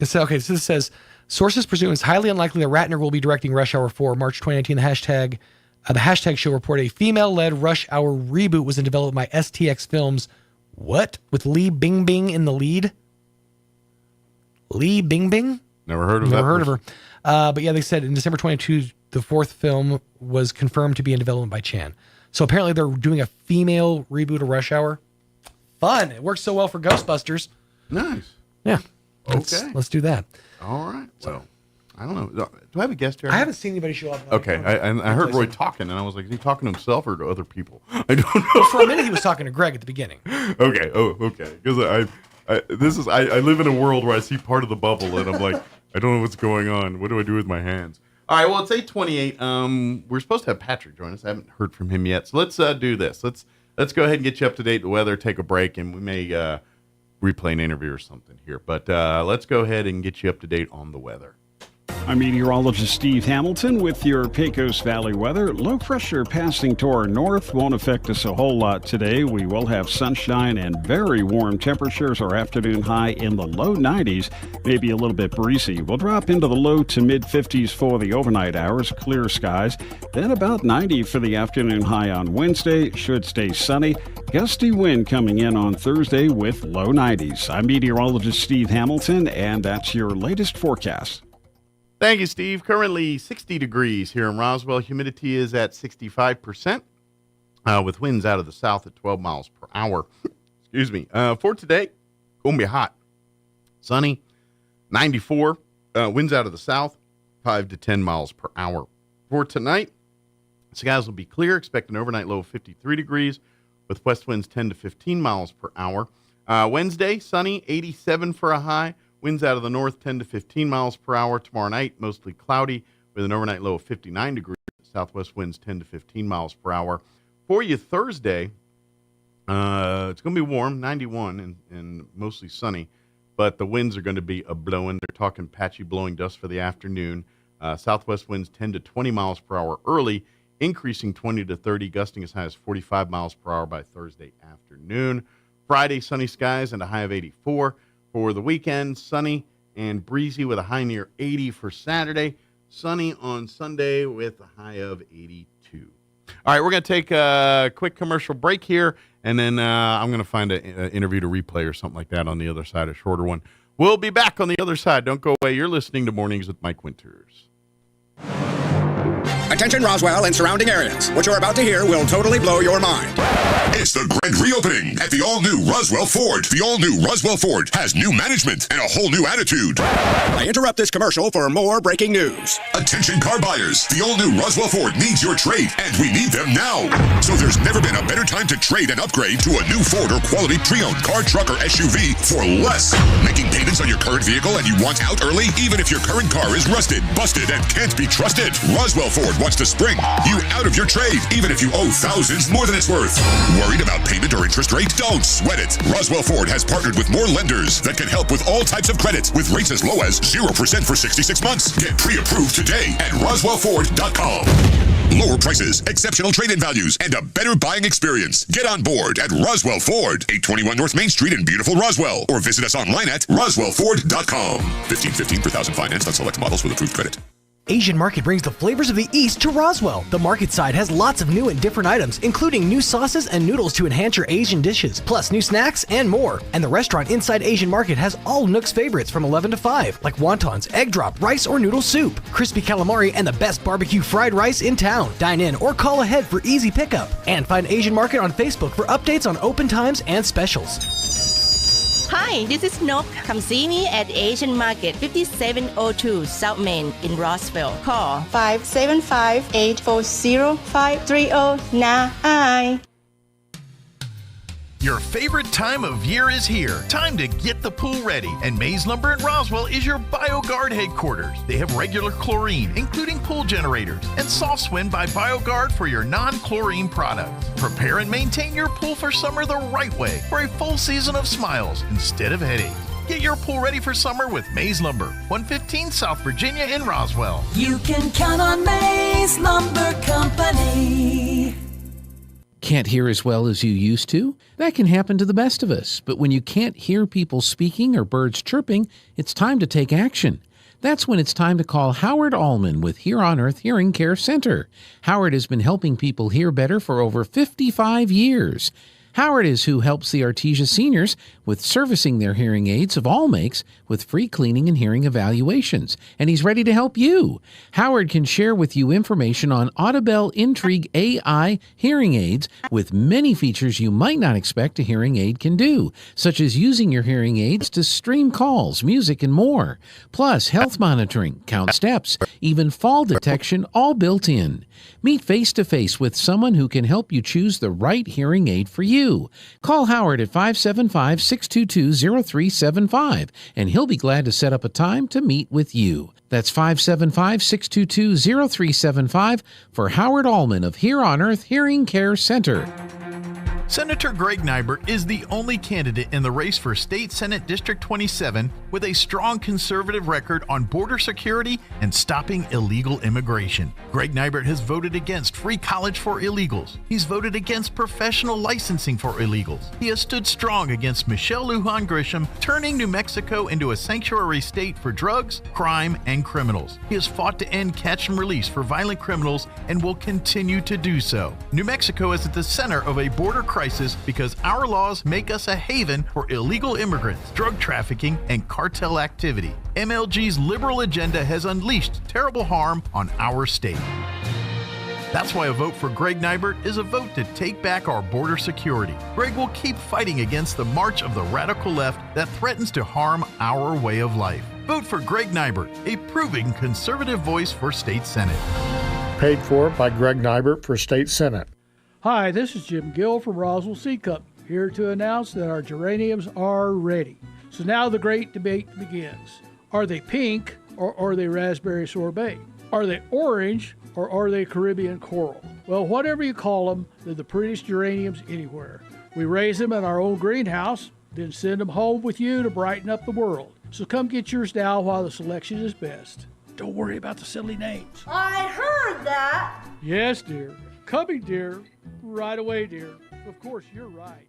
So this says sources presume it's highly unlikely that Ratner will be directing Rush Hour 4. March 2019, the hashtag show report a female-led Rush Hour reboot was in development by STX Films. What? With Lee Bingbing in the lead? Lee Bingbing? Never heard of that. Never heard of her. But yeah, they said in December 22, the fourth film was confirmed to be in development by Chan. So apparently they're doing a female reboot of Rush Hour. Fun. It works so well for Ghostbusters. Nice. Yeah. Okay. Let's do that. All right. So, I don't know. Do I have a guest here? I haven't seen anybody show up. Okay. I heard Roy talking, and I was like, is he talking to himself or to other people? I don't know. For a minute, he was talking to Greg at the beginning. Okay. Oh, okay. Because I live in a world where I see part of the bubble, and I'm like, I don't know what's going on. What do I do with my hands? All right, well, it's 8:28. We're supposed to have Patrick join us. I haven't heard from him yet. So let's do this. Let's go ahead and get you up to date with the weather, take a break, and we may replay an interview or something here. But let's go ahead and get you up to date on the weather. I'm meteorologist Steve Hamilton with your Pecos Valley weather. Low pressure passing to our north won't affect us a whole lot today. We will have sunshine and very warm temperatures. Our afternoon high in the low 90s, maybe a little bit breezy. We'll drop into the low to mid 50s for the overnight hours, clear skies. Then about 90 for the afternoon high on Wednesday. Should stay sunny. Gusty wind coming in on Thursday with low 90s. I'm meteorologist Steve Hamilton, and that's your latest forecast. Thank you, Steve. Currently 60 degrees here in Roswell. Humidity is at 65%, with winds out of the south at 12 miles per hour. Excuse me. For today, going to be hot. Sunny, 94. Winds out of the south, 5 to 10 miles per hour. For tonight, skies will be clear. Expect an overnight low of 53 degrees, with west winds 10 to 15 miles per hour. Wednesday, sunny, 87 for a high. Winds out of the north, 10 to 15 miles per hour. Tomorrow night, mostly cloudy with an overnight low of 59 degrees. Southwest winds 10 to 15 miles per hour. For you Thursday, it's going to be warm, 91 and mostly sunny, but the winds are going to be a-blowing. They're talking patchy blowing dust for the afternoon. Southwest winds 10 to 20 miles per hour early, increasing 20 to 30, gusting as high as 45 miles per hour by Thursday afternoon. Friday, sunny skies and a high of 84. For the weekend, sunny and breezy with a high near 80 for Saturday. Sunny on Sunday with a high of 82. All right, we're going to take a quick commercial break here, and then I'm going to find an interview to replay or something like that on the other side, a shorter one. We'll be back on the other side. Don't go away. You're listening to Mornings with Mike Winters. Attention Roswell and surrounding areas. What you're about to hear will totally blow your mind. It's the grand reopening at the all-new Roswell Ford. The all-new Roswell Ford has new management and a whole new attitude. I interrupt this commercial for more breaking news. Attention car buyers. The all-new Roswell Ford needs your trade, and we need them now. So there's never been a better time to trade and upgrade to a new Ford or quality pre-owned car, truck, or SUV for less. Making payments on your current vehicle and you want out early? Even if your current car is rusted, busted, and can't be trusted, Roswell Ford wants to spring you out of your trade, even if you owe thousands more than it's worth. Worried about payment or interest rate? Don't sweat it. Roswell Ford has partnered with more lenders that can help with all types of credit, with rates as low as 0% for 66 months. Get pre-approved today at RoswellFord.com. Lower prices, exceptional trade-in values, and a better buying experience. Get on board at Roswell Ford, 821 North Main Street in beautiful Roswell, or visit us online at RoswellFord.com. $15.15 per thousand financed on select models with approved credit. Asian Market brings the flavors of the East to Roswell. The market side has lots of new and different items, including new sauces and noodles to enhance your Asian dishes, plus new snacks and more. And the restaurant inside Asian Market has all Nook's favorites from 11 to 5, like wontons, egg drop, rice or noodle soup, crispy calamari, and the best barbecue fried rice in town. Dine in or call ahead for easy pickup. And find Asian Market on Facebook for updates on open times and specials. Hi, this is Nok. Come see me at Asian Market, 5702 South Main in Roswell. Call 575-840-5309. Your favorite time of year is here. Time to get the pool ready. And Mays Lumber in Roswell is your BioGuard headquarters. They have regular chlorine, including pool generators, and Soft Swim by BioGuard for your non-chlorine products. Prepare and maintain your pool for summer the right way for a full season of smiles instead of headaches. Get your pool ready for summer with Mays Lumber, 115 South Virginia in Roswell. You can count on Mays Lumber Company. Can't hear as well as you used to? That can happen to the best of us. But when you can't hear people speaking or birds chirping, it's time to take action. That's when it's time to call Howard Allman with Here on Earth Hearing Care Center. Howard has been helping people hear better for over 55 years. Howard is who helps the Artesia seniors with servicing their hearing aids of all makes with free cleaning and hearing evaluations, and he's ready to help you. Howard can share with you information on Audibel Intrigue AI hearing aids with many features you might not expect a hearing aid can do, such as using your hearing aids to stream calls, music, and more. Plus, health monitoring, count steps, even fall detection, all built in. Meet face-to-face with someone who can help you choose the right hearing aid for you. Call Howard at 575-622-0375, and he'll be glad to set up a time to meet with you. That's 575-622-0375 for Howard Allman of Here on Earth Hearing Care Center. Senator Greg Nybert is the only candidate in the race for State Senate District 27 with a strong conservative record on border security and stopping illegal immigration. Greg Nybert has voted against free college for illegals. He's voted against professional licensing for illegals. He has stood strong against Michelle Lujan Grisham turning New Mexico into a sanctuary state for drugs, crime, and criminals. He has fought to end catch and release for violent criminals and will continue to do so. New Mexico is at the center of a border crisis because our laws make us a haven for illegal immigrants, drug trafficking, and cartel activity. MLG's liberal agenda has unleashed terrible harm on our state. That's why a vote for Greg Nybert is a vote to take back our border security. Greg will keep fighting against the march of the radical left that threatens to harm our way of life. Vote for Greg Nybert, a proving conservative voice for State Senate. Paid for by Greg Nybert for State Senate. Hi, this is Jim Gill from Roswell Seed Company, here to announce that our geraniums are ready. So now the great debate begins. Are they pink or are they raspberry sorbet? Are they orange or are they Caribbean coral? Well, whatever you call them, they're the prettiest geraniums anywhere. We raise them in our own greenhouse, then send them home with you to brighten up the world. So come get yours now while the selection is best. Don't worry about the silly names. I heard that. Yes, dear. Coming, dear. Right away, dear. Of course, you're right.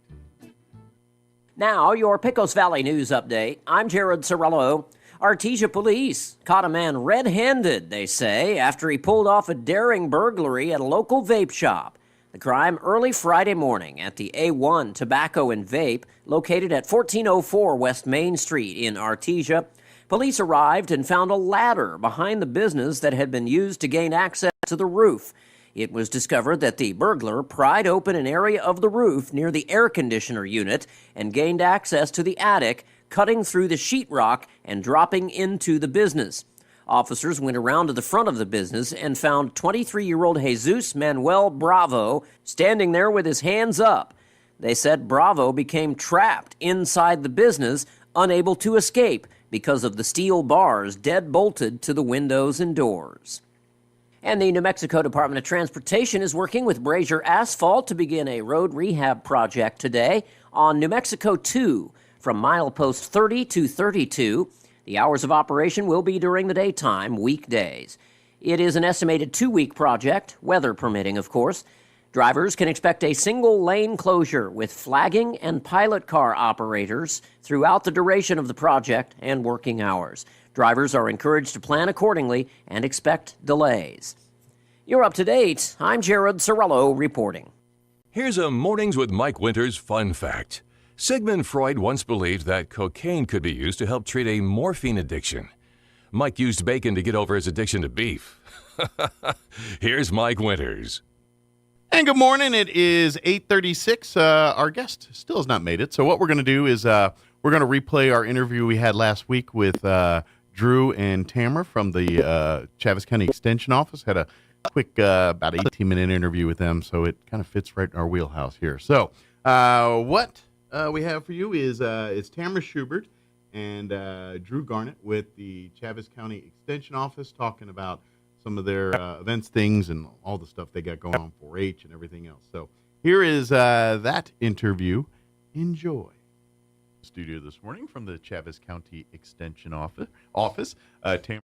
Now, your Pecos Valley News Update. I'm Jared Cirillo. Artesia police caught a man red-handed, they say, after he pulled off a daring burglary at a local vape shop. The crime early Friday morning at the A1 Tobacco and Vape, located at 1404 West Main Street in Artesia. Police arrived and found a ladder behind the business that had been used to gain access to the roof. It was discovered that the burglar pried open an area of the roof near the air conditioner unit and gained access to the attic, cutting through the sheetrock and dropping into the business. Officers went around to the front of the business and found 23-year-old Jesus Manuel Bravo standing there with his hands up. They said Bravo became trapped inside the business, unable to escape because of the steel bars dead-bolted to the windows and doors. And the New Mexico Department of Transportation is working with Brazier Asphalt to begin a road rehab project today on New Mexico 2 from milepost 30 to 32. The hours of operation will be during the daytime, weekdays. It is an estimated 2-week project, weather permitting, of course. Drivers can expect a single lane closure with flagging and pilot car operators throughout the duration of the project and working hours. Drivers are encouraged to plan accordingly and expect delays. You're up to date. I'm Jared Cirillo reporting. Here's a Mornings with Mike Winters fun fact. Sigmund Freud once believed that cocaine could be used to help treat a morphine addiction. Mike used bacon to get over his addiction to beef. Here's Mike Winters. And good morning. It is 8:36. Our guest still has not made it. So what we're going to do is we're going to replay our interview we had last week with Drew and Tamara from the Chaves County Extension Office. Had a quick about 18-minute interview with them, so it kind of fits right in our wheelhouse here. So What we have for you is Tamara Schubert and Drew Garnett with the Chaves County Extension Office talking about some of their events, things, and all the stuff they got going on, 4-H and everything else. So here is that interview. Enjoy. Studio this morning from the Chaves County Extension Office. Tamara.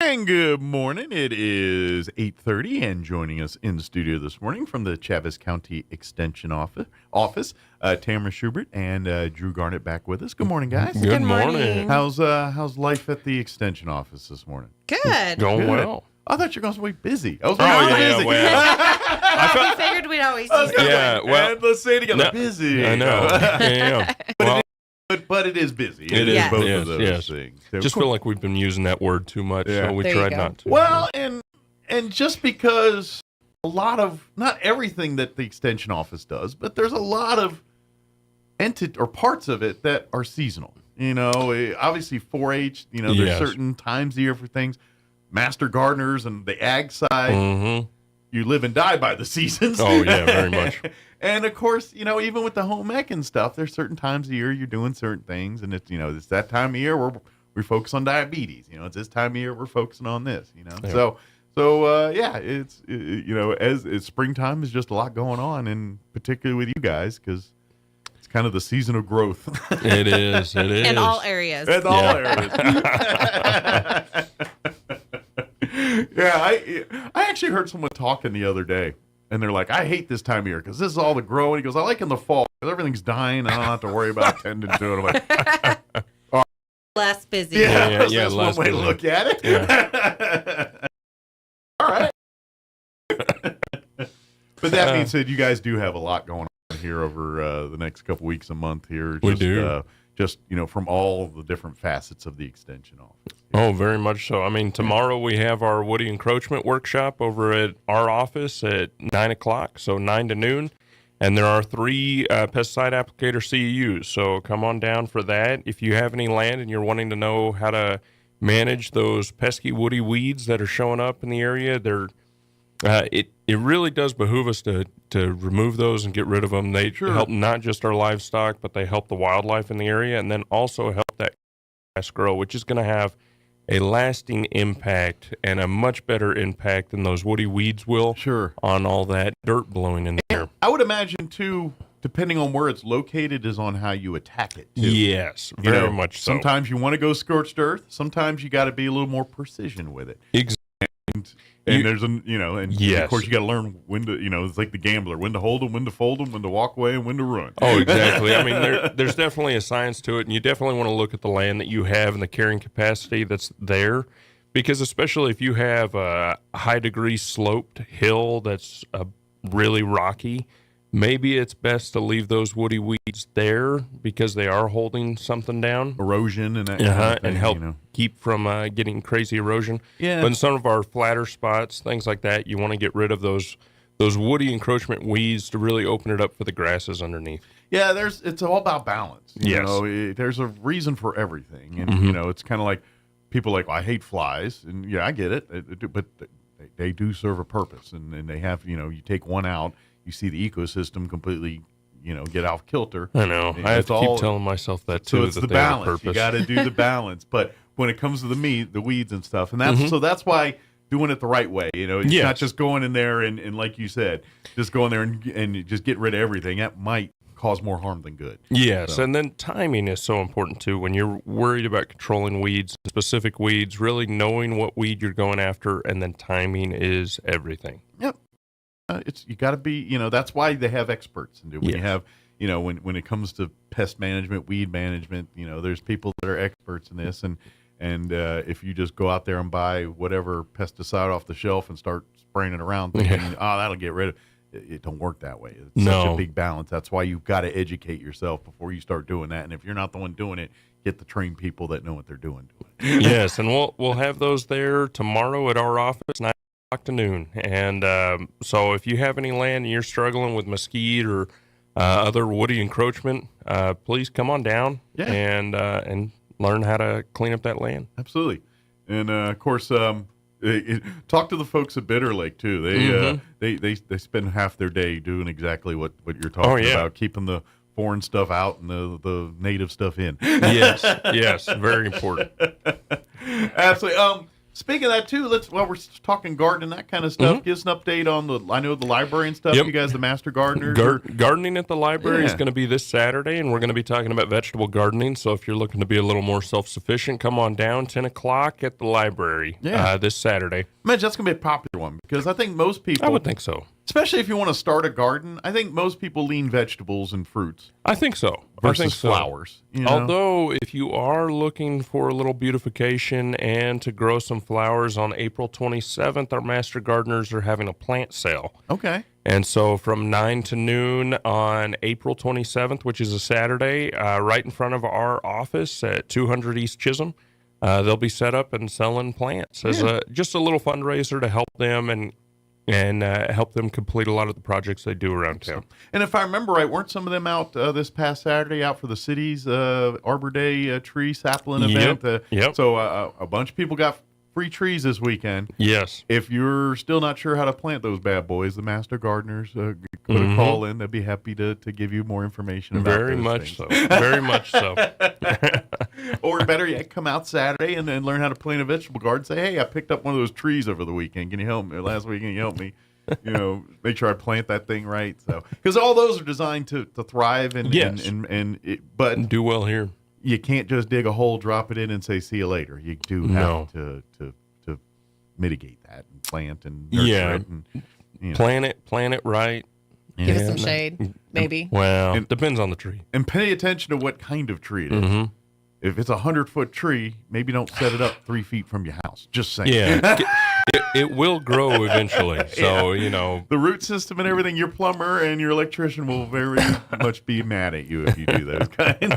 And good morning. It is 8:30, and joining us in the studio this morning from the Chaves County Extension Office, Tamara Schubert and Drew Garnett back with us. Good morning, guys. Good morning. How's life at the Extension Office this morning? Good. Going well. I thought you were going to be busy. I was busy. Well. We figured we'd always do something. Yeah, well, and let's say it together. Busy. I know. Yeah. But it is busy. It is both yes, of those yes. things. Just feel like we've been using that word too much, so we tried not to. Well, and just because a lot of, not everything that the Extension Office does, but there's a lot of parts of it that are seasonal. Obviously 4-H, there's certain times a year for things. Master gardeners and the ag side, you live and die by the seasons. Oh, yeah, very much. And, of course, even with the home ec and stuff, there's certain times a year you're doing certain things. And, it's that time of year where we focus on diabetes. It's this time of year we're focusing on this, Yeah. So as springtime is just a lot going on, and particularly with you guys, because it's kind of the season of growth. It is. In all areas. In all areas. Yeah, I actually heard someone talking the other day, and they're like, I hate this time of year because this is all the growing. He goes, I like in the fall because everything's dying. I don't have to worry about tending to it. I'm like, less busy. Yeah, yeah, that's one way to look at it. Yeah. All right. But that being said, you guys do have a lot going on here over the next couple weeks, a month here. We do. Just, from all the different facets of the Extension Office. Oh, very much so. I mean, tomorrow we have our woody encroachment workshop over at our office at 9 o'clock, so 9 to noon. And there are 3 pesticide applicator CEUs, so come on down for that. If you have any land and you're wanting to know how to manage those pesky woody weeds that are showing up in the area, it really does behoove us to remove those and get rid of them. They help not just our livestock, but they help the wildlife in the area, and then also help that grass grow, which is going to have a lasting impact and a much better impact than those woody weeds will on all that dirt blowing in the air. I would imagine, too, depending on where it's located, is on how you attack it, too. Yes, very much so. Sometimes you want to go scorched earth. Sometimes you got to be a little more precision with it. Exactly. And there's of course you got to learn when to, it's like the gambler, when to hold them, when to fold them, when to walk away, and when to run. Oh, exactly. I mean, there's definitely a science to it, and you definitely want to look at the land that you have and the carrying capacity that's there, because especially if you have a high degree sloped hill that's really rocky, maybe it's best to leave those woody weeds there because they are holding something down. Erosion and that kind of thing, and help keep from getting crazy erosion. Yeah. But in some of our flatter spots, things like that, you want to get rid of those woody encroachment weeds to really open it up for the grasses underneath. Yeah, it's all about balance. Yes. There's a reason for everything. And, it's kind of like people are like, well, I hate flies. And, yeah, I get it. But they do serve a purpose. And they have, you take one out, you see the ecosystem completely, get off kilter. I know. I have to keep telling myself that too. So it's that the they have a balance. You purpose. got to do the balance. But when it comes to the weeds and stuff, and that's why doing it the right way. It's not just going in there and like you said, just going there and just get rid of everything. That might cause more harm than good. Yes, and then timing is so important too. When you're worried about controlling weeds, specific weeds, really knowing what weed you're going after, and then timing is everything. Yep. You got to be, that's why they have experts. And when you have, when it comes to pest management, weed management, there's people that are experts in this. And if you just go out there and buy whatever pesticide off the shelf and start spraying it around thinking, that'll get rid of it, don't work that way. It's such a big balance. That's why you've got to educate yourself before you start doing that. And if you're not the one doing it, get the trained people that know what they're doing. Yes, and we'll have those there tomorrow at our office, 9 o'clock to noon. And so if you have any land and you're struggling with mesquite or other woody encroachment, please come on down and learn how to clean up that land. Absolutely. And of course, Talk to the folks at Bitter Lake too. They spend half their day doing exactly what you're talking about, keeping the foreign stuff out and the native stuff in. Yes, very important. Absolutely. Speaking of that too, while we're talking gardening, that kind of stuff, give us an update on I know the library and stuff. You guys, the master gardeners. Gardening at the library is going to be this Saturday, and we're going to be talking about vegetable gardening. So if you're looking to be a little more self-sufficient, come on down 10 o'clock at the library this Saturday. Imagine that's going to be a popular one because I think most people. I would think so. Especially if you want to start a garden, I think most people lean vegetables and fruits. I think so. Versus flowers. You know? Although, if you are looking for a little beautification and to grow some flowers, on April 27th, our master gardeners are having a plant sale. Okay. And so from 9 to noon on April 27th, which is a Saturday, right in front of our office at 200 East Chisholm, they'll be set up and selling plants as just a little fundraiser to help them and help them complete a lot of the projects they do around town. And if I remember right, weren't some of them out this past Saturday out for the city's Arbor Day tree sapling event? Yep. So a bunch of people got free trees this weekend. Yes. If you're still not sure how to plant those bad boys, the master gardeners put a call in. They'd be happy to give you more information about Very those much things. so. Very much so. Or better yet, come out Saturday and then learn how to plant a vegetable garden. Say, hey, I picked up one of those trees over the weekend. Can you help me? Last weekend, can you help me? Make sure I plant that thing right. So, because all those are designed to thrive and but do well here. You can't just dig a hole, drop it in, and say see you later. You do have to mitigate that and plant and nurture it. And, plant it right. Give it some shade, maybe. Well, it depends on the tree. And pay attention to what kind of tree it is. If it's a 100-foot tree, maybe don't set it up 3 feet from your house. Just saying. Yeah. It will grow eventually. So, the root system and everything, your plumber and your electrician will very much be mad at you if you do those kinds.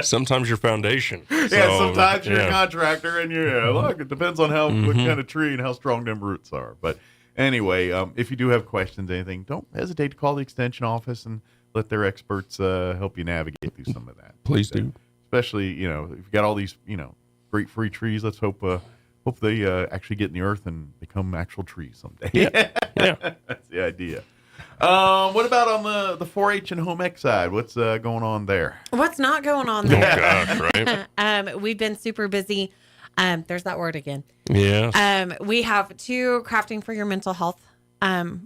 Sometimes your foundation. Sometimes you're a contractor and look, it depends on what kind of tree and how strong them roots are. But anyway, if you do have questions, anything, don't hesitate to call the extension office and let their experts help you navigate through some of that. Please do. Especially, if you've got all these, great free trees, let's hope they actually get in the earth and become actual trees someday. Yeah. That's the idea. What about on the 4-H and home ec side? What's going on there? What's not going on there? Oh, gosh, right? We've been super busy. There's that word again. Yes. We have 2 Crafting for Your Mental Health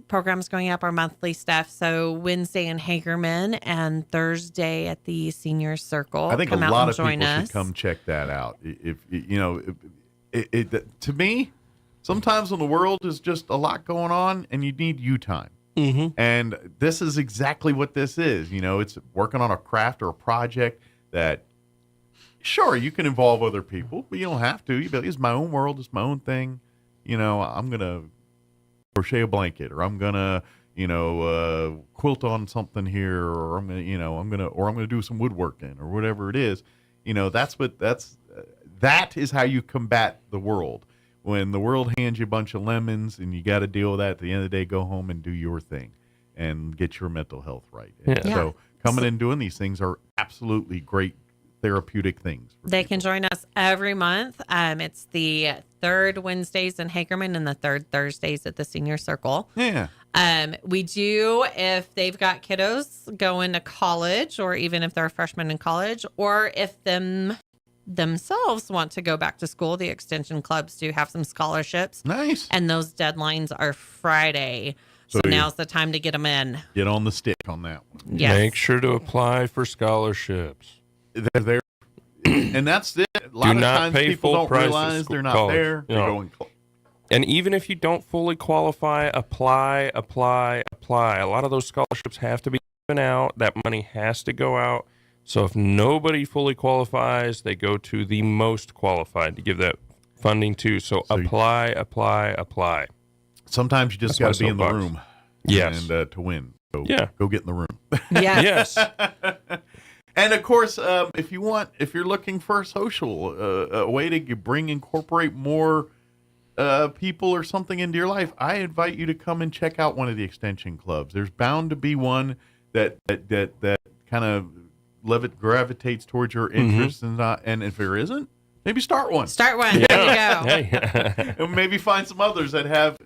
programs going up, our monthly stuff. So Wednesday in Hagerman and Thursday at the Senior Circle. I think come a out lot and of join people us. should come check that out. To me, sometimes when the world is just a lot going on and you need you time. And this is exactly what this is. It's working on a craft or a project that, sure, you can involve other people, but you don't have to. It's my own world. It's my own thing. I'm going to crochet a blanket, or I'm going to, quilt on something here, or I'm going to do some woodworking or whatever it is. That is how you combat the world. When the world hands you a bunch of lemons and you got to deal with that, at the end of the day, go home and do your thing and get your mental health right. So coming and doing these things are absolutely great therapeutic things. They can join us every month. It's the 3rd Wednesdays in Hagerman and the 3rd Thursdays at the Senior Circle. Yeah. We do, if they've got kiddos going to college, or even if they're freshmen in college, or if themselves want to go back to school, the extension clubs do have some scholarships. Nice. And those deadlines are Friday. So now's the time to get them in. Get on the stick on that one. Yes. Make sure to apply for scholarships. They're there. And that's it. A lot of times people don't realize they're not there. They're going and even if you don't fully qualify, apply. A lot of those scholarships have to be given out. That money has to go out. So if nobody fully qualifies, they go to the most qualified to give that funding to. So apply. Sometimes you just got to be in the room. Yes. And to win. So go get in the room. Yes. And of course, if you're looking for a social, a way to incorporate more people or something into your life, I invite you to come and check out one of the extension clubs. There's bound to be one that kind of gravitates towards your interests, and if there isn't, maybe start one. Start one. Yeah. There you go. And maybe find some others that have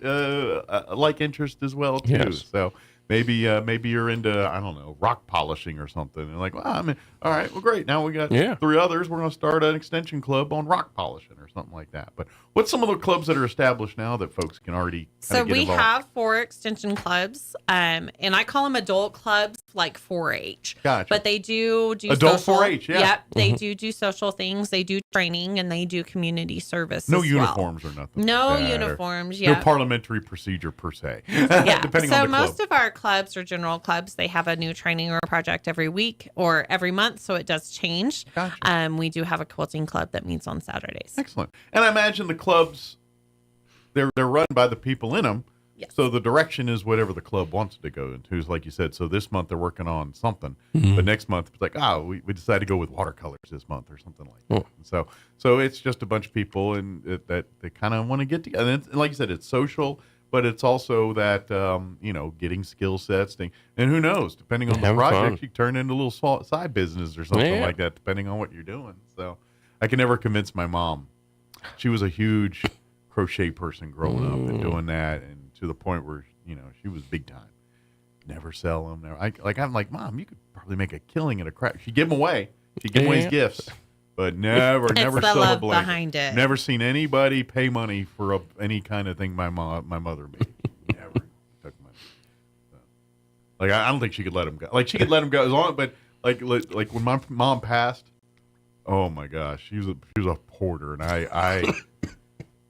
like interest as well too. Yes. So maybe you're into, I don't know, rock polishing or something. And like, well, I mean, all right, well, great. Now we got 3 others. We're going to start an extension club on rock polishing or something like that. But what's some of the clubs that are established now that folks can already So get we involved? have 4 extension clubs, and I call them adult clubs, like 4-H. Gotcha. But they do Adult social, 4-H, yeah. Yep, they do social things. They do training, and they do community service. No as uniforms well. or nothing. No like that, or uniforms. No Yeah. parliamentary procedure per se. Yeah. Depending so on the club. most of our clubs are general clubs. They have a new training or project every week or every month, so it does change. Gotcha. We do have a quilting club that meets on Saturdays. Excellent. And I imagine the clubs, they're run by the people in them. Yes. So the direction is whatever the club wants to go into. Like you said, so this month they're working on something, Mm-hmm. but next month it's like, we decided to go with watercolors this month or something like that. So it's just a bunch of people and that they kind of want to get together. And like you said, it's social, but it's also that getting skill sets thing. And who knows, depending on the Having project, fun. you turn into a little small side business or something Yeah. like that, depending on what you're doing. So I can never convince my mom. She was a huge crochet person growing up and doing that, and to the point where she was big time. Never sell them. I'm like, Mom, you could probably make a killing at a craft. She give them away. She give away Yeah. gifts, but never It's the sell a love blanket. behind it. Never seen anybody pay money for any kind of thing my mother made. She never took money. So, like I don't think she could let him go. Like she could let him go as long, but like when my mom passed, oh my gosh, she was a hoarder, and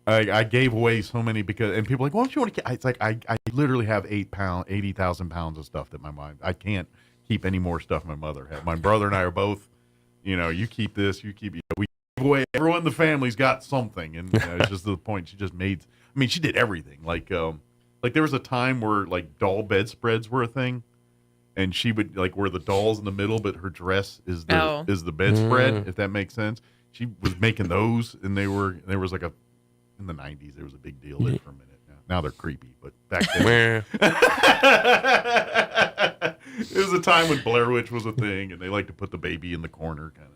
I gave away so many and people are like, why don't you want to? It's like I literally have 80,000 pounds of stuff that my mom. I can't keep any more stuff my mother had. My brother and I are both, you keep this, you keep. We give away. Everyone in the family's got something, and it's just to the point. She just made. I mean, she did everything. Like there was a time where like doll bedspreads were a thing, and she would like wear the dolls in the middle, but her dress is the bedspread. If that makes sense. She was making those, and there was like in the 90s, there was a big deal there for a minute. Now they're creepy, but back then, it was a time when Blair Witch was a thing, and they like to put the baby in the corner, kind of,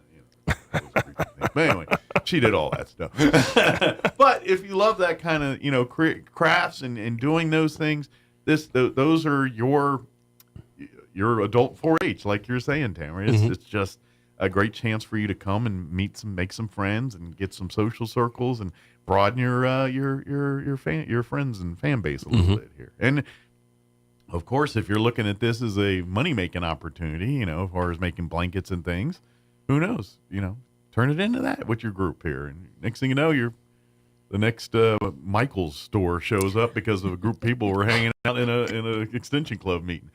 But anyway, she did all that stuff. But if you love that kind of, crafts and doing those things, those are your adult 4-H, like you're saying, Tamara. It's just a great chance for you to come and make some friends and get some social circles and broaden your friends and fan base a little bit here. And of course, if you're looking at this as a money making opportunity, as far as making blankets and things, who knows? Turn it into that with your group here. And next thing you know, the next Michael's store shows up because of a group of people who were hanging out in a extension club meeting.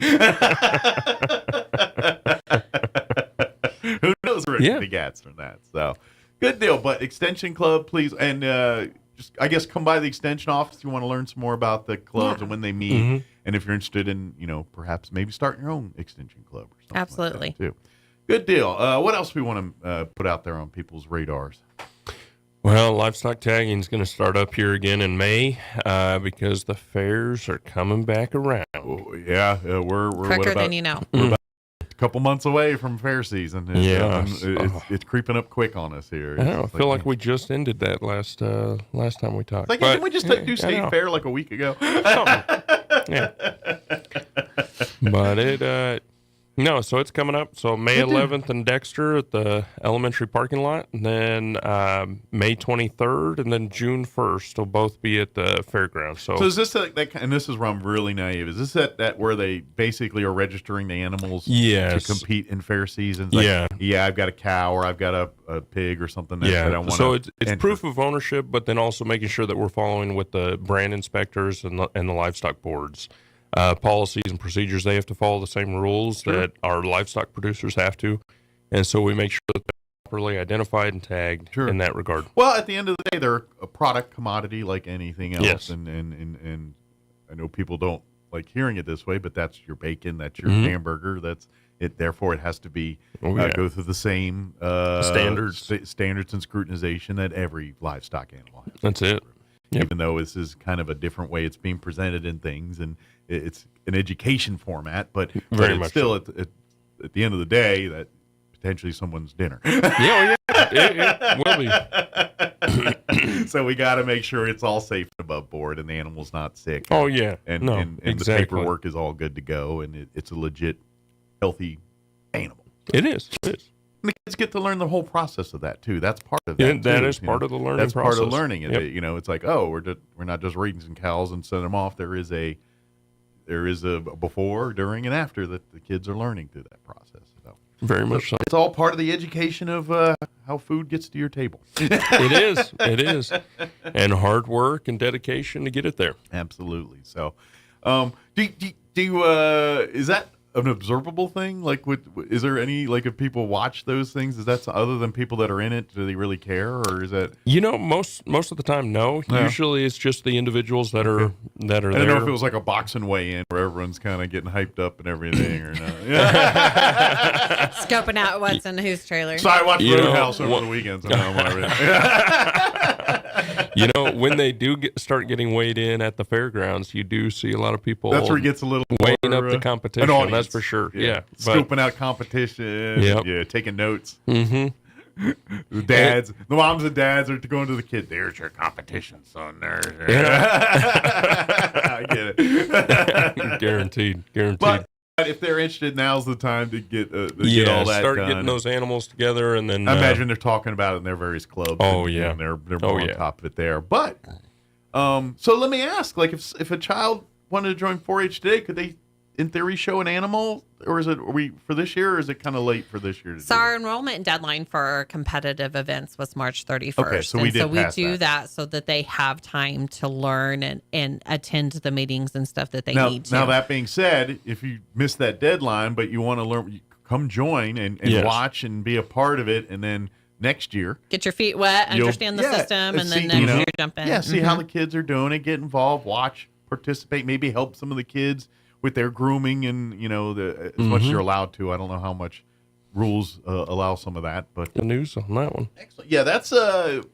Who knows where it begats from that? So, good deal. But extension club, please, and just I guess come by the extension office if you want to learn some more about the clubs and when they meet, and if you're interested in perhaps maybe starting your own extension club or something. Absolutely. Like that too. Good deal. What else we want to put out there on people's radars? Well, livestock tagging is going to start up here again in May because the fairs are coming back around. Oh, yeah, we're Quicker than you know. We're about a couple months away from fair season. It's creeping up quick on us here. I feel like we just ended that last time we talked. Like, didn't we just do state fair like a week ago? Yeah. But so it's coming up. So May 11th in Dexter at the elementary parking lot, and then May 23rd, and then June 1st will both be at the fairgrounds. So is this and this is where I'm really naive. Is this that where they basically are registering the animals Yes. to compete in fair seasons? Like, I've got a cow or I've got a pig or something that I want to So it's proof of ownership, but then also making sure that we're following with the brand inspectors and the livestock boards. Policies and procedures, they have to follow the same rules that our livestock producers have to. And so we make sure that they're properly identified and tagged in that regard. Well, at the end of the day, they're a product commodity like anything else. Yes. And I know people don't like hearing it this way, but that's your bacon, that's your hamburger, that's it. Therefore, it has to be go through the same standards and scrutinization that every livestock animal has. That's it. Yep. Even though this is kind of a different way it's being presented in things, and it's an education format, but Very it's much still at the end of the day that potentially someone's dinner. Yeah, it will be. So we got to make sure it's all safe and above board, and the animal's not sick. Oh, yeah. and No, and exactly. the paperwork is all good to go, and it's a legit, healthy animal. It is. It is. And the kids get to learn the whole process of that too. That's part of that. Yeah, that too, is part of the learning That's part of process. learning. Yep. It's like, oh, we're not just raising cows and sending them off. There is a before, during, and after that the kids are learning through that process. So very much so. It's all part of the education of how food gets to your table. It is, and hard work and dedication to get it there. Absolutely. So, is that an observable thing? Like, is there any, like, if people watch those things, is that other than people that are in it, do they really care, or is that? Most of the time, no. Yeah. Usually, it's just the individuals that are there. I don't know if it was like a boxing weigh-in where everyone's kind of getting hyped up and everything, or not. Yeah. Scoping out what's in whose trailer. So I watched Roadhouse over the weekends. When they do start getting weighed in at the fairgrounds, you do see a lot of people. That's where it gets a little weighing more, up the competition. an audience. That's for sure. Yeah, Scoping out competition. Yep. Yeah, taking notes. Mm-hmm. The moms and dads are going to the kid. There's your competition, son. There's your... I get it. Guaranteed. But if they're interested, now's the time to get all that start done. getting those animals together, and then I imagine they're talking about it in their various clubs. Oh, and, yeah. and they're more on top of it there. But so let me ask, like, if a child wanted to join 4-H today, could they, in theory, show an animal, or are we for this year, or is it kind of late for this year? So our enrollment deadline for our competitive events was March 31st. Okay, so we do that so that they have time to learn and attend the meetings and stuff that they need to. Now, that being said, if you missed that deadline, but you want to learn, come join and watch and be a part of it, and then next year, get your feet wet, understand the system, and then next year jump in. Yeah, see how the kids are doing it, get involved, watch, participate, maybe help some of the kids with their grooming and, as much as you're allowed to. I don't know how much rules allow some of that, but the news on that one. Excellent. Yeah, that's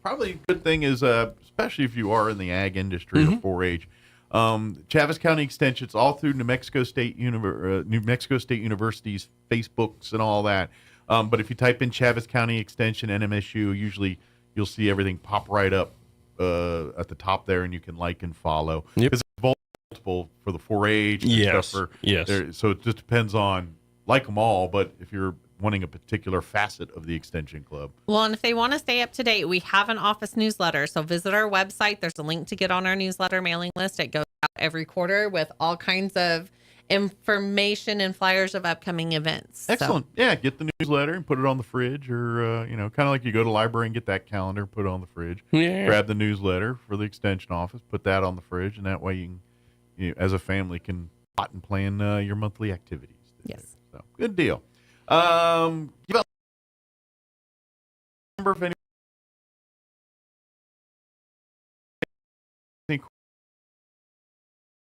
probably a good thing is, especially if you are in the ag industry or 4-H. Chaves County Extension's all through New Mexico State University's Facebooks and all that. But if you type in Chaves County Extension NMSU, usually you'll see everything pop right up at the top there, and you can like and follow. Yep. Multiple for the 4-H. And Yes. stuff Yes. So it just depends on, like them all, but if you're wanting a particular facet of the Extension Club. Well, and if they want to stay up to date, we have an office newsletter. So visit our website. There's a link to get on our newsletter mailing list. It goes out every quarter with all kinds of information and flyers of upcoming events. Excellent. Yeah, get the newsletter and put it on the fridge, or kind of like you go to the library and get that calendar, put it on the fridge. Yeah. Grab the newsletter for the Extension office, put that on the fridge, and that way as a family, can plot and plan your monthly activities. Yes. So good deal. Give out number if any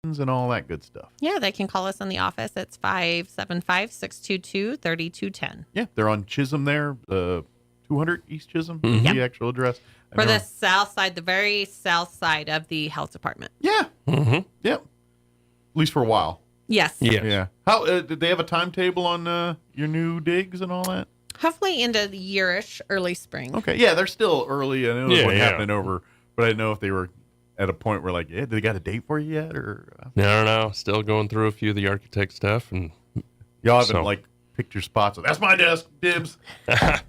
and all that good stuff. Yeah, they can call us in the office. It's 575-622-3210. Yeah, they're on Chisholm there, 200 East Chisholm, Mm-hmm. is the actual address. And For they're the south side, the very south side of the health department. Yeah. Mm-hmm. Yep. At least for a while. Yes. Yeah. How did they have a timetable on your new digs and all that? Hopefully end of the year-ish, early spring. Okay. Yeah, they're still early. I know Yeah, what's yeah. happening over, but I didn't know if they were at a point where, like, yeah, did they got a date for you yet, or No. Still going through a few of the architect stuff, and y'all haven't like picked your spots? That's my desk, dibs. That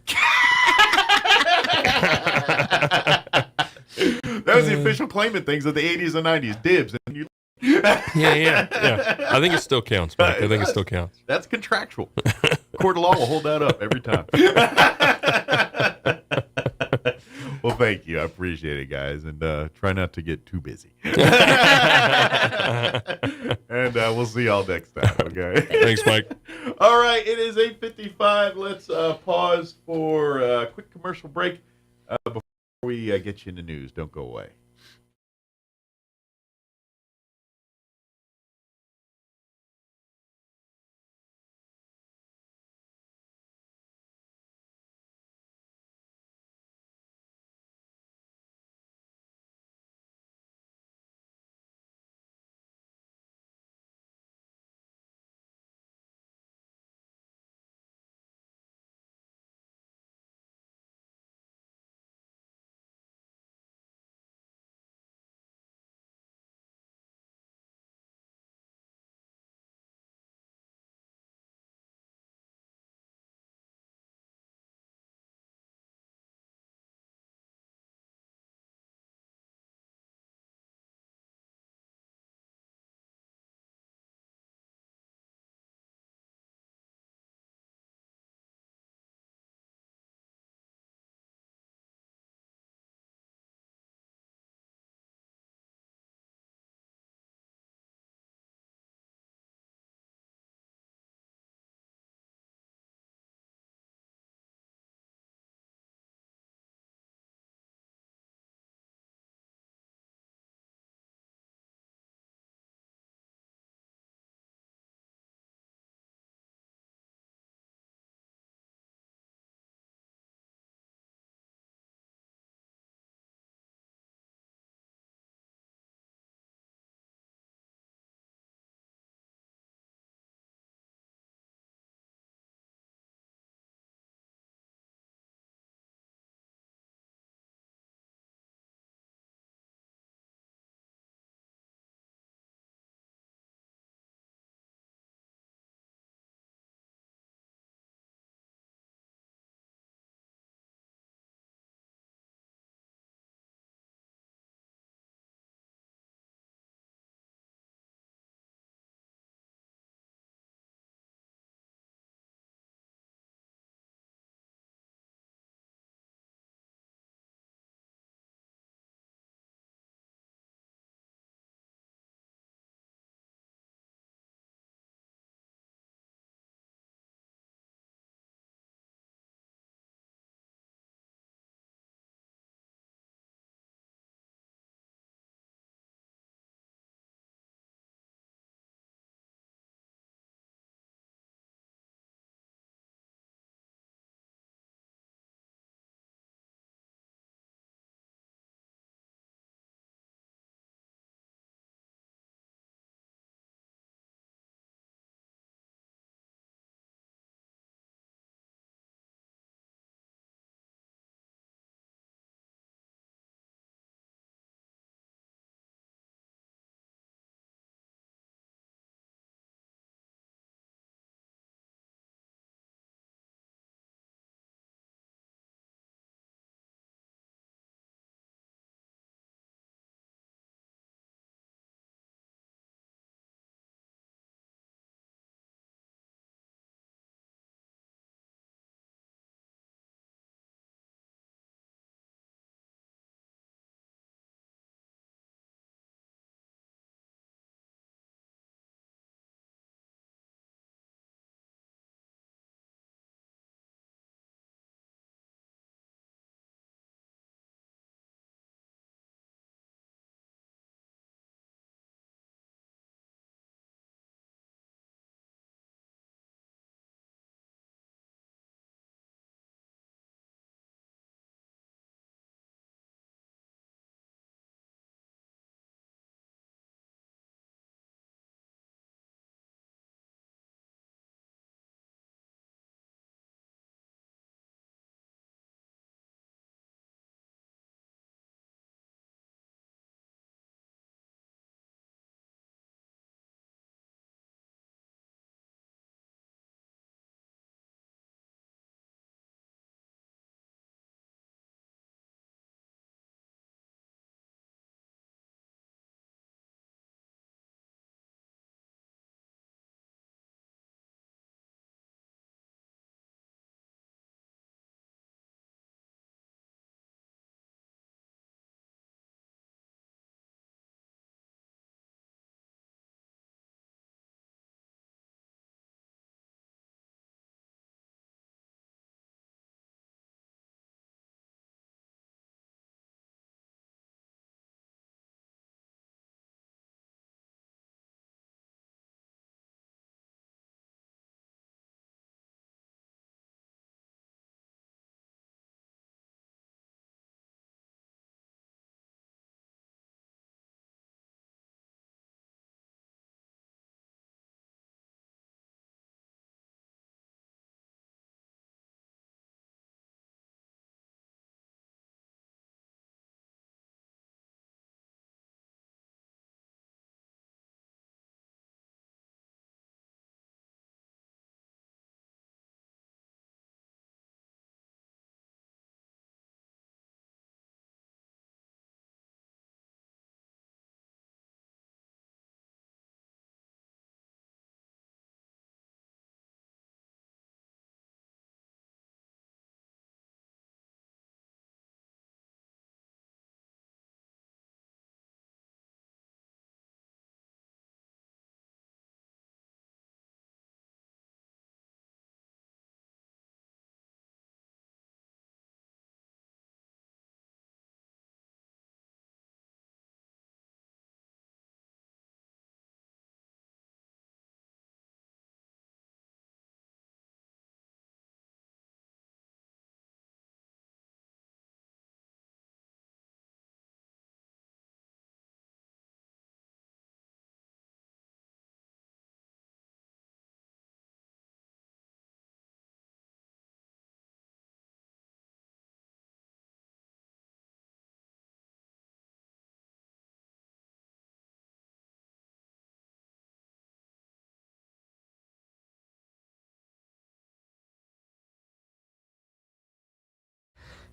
was the official claimant things of the 80s and 90s, dibs. And you yeah. I think it still counts, Mike. I think it still counts. That's contractual. Court of law will hold that up every time. Well, thank you. I appreciate it, guys. And try not to get too busy. And we'll see y'all next time, okay? Thanks, Mike. All right. It is 8:55. Let's pause for a quick commercial break before we get you in the news. Don't go away.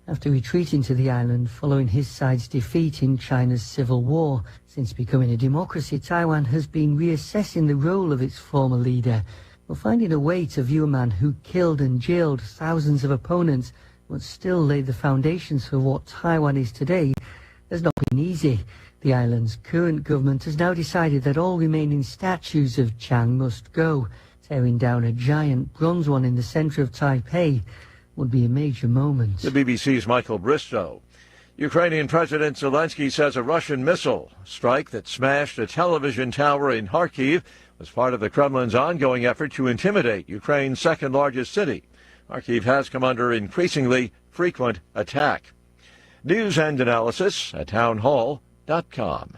after retreating to the island following his side's defeat in China's civil war. Since becoming a democracy, Taiwan has been reassessing the role of its former leader, but finding a way to view a man who killed and jailed thousands of opponents but still laid the foundations for what Taiwan is today has not been easy. The island's current government has now decided that all remaining statues of Chiang must go. Tearing down a giant bronze one in the center of Taipei would be a major moment. The BBC's Michael Bristow. Ukrainian President Zelensky says a Russian missile strike that smashed a television tower in Kharkiv was part of the Kremlin's ongoing effort to intimidate Ukraine's second largest city. Kharkiv has come under increasingly frequent attack. News and analysis at townhall.com.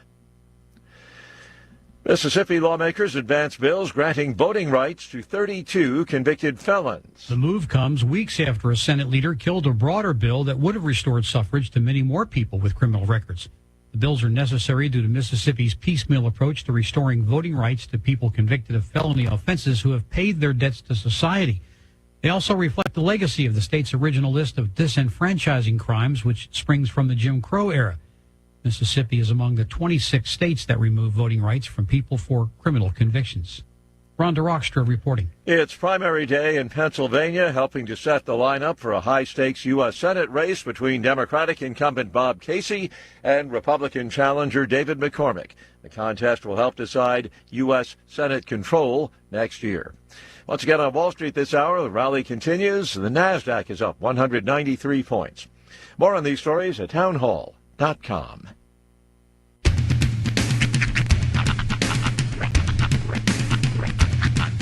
Mississippi lawmakers advance bills granting voting rights to 32 convicted felons. The move comes weeks after a Senate leader killed a broader bill that would have restored suffrage to many more people with criminal records. The bills are necessary due to Mississippi's piecemeal approach to restoring voting rights to people convicted of felony offenses who have paid their debts to society. They also reflect the legacy of the state's original list of disenfranchising crimes, which springs from the Jim Crow era. Mississippi is among the 26 states that remove voting rights from people for criminal convictions. Rhonda Rockstra reporting. It's primary day in Pennsylvania, helping to set the lineup for a high-stakes U.S. Senate race between Democratic incumbent Bob Casey and Republican challenger David McCormick. The contest will help decide U.S. Senate control next year. Once again on Wall Street this hour, the rally continues. The NASDAQ is up 193 points. More on these stories at townhall.com.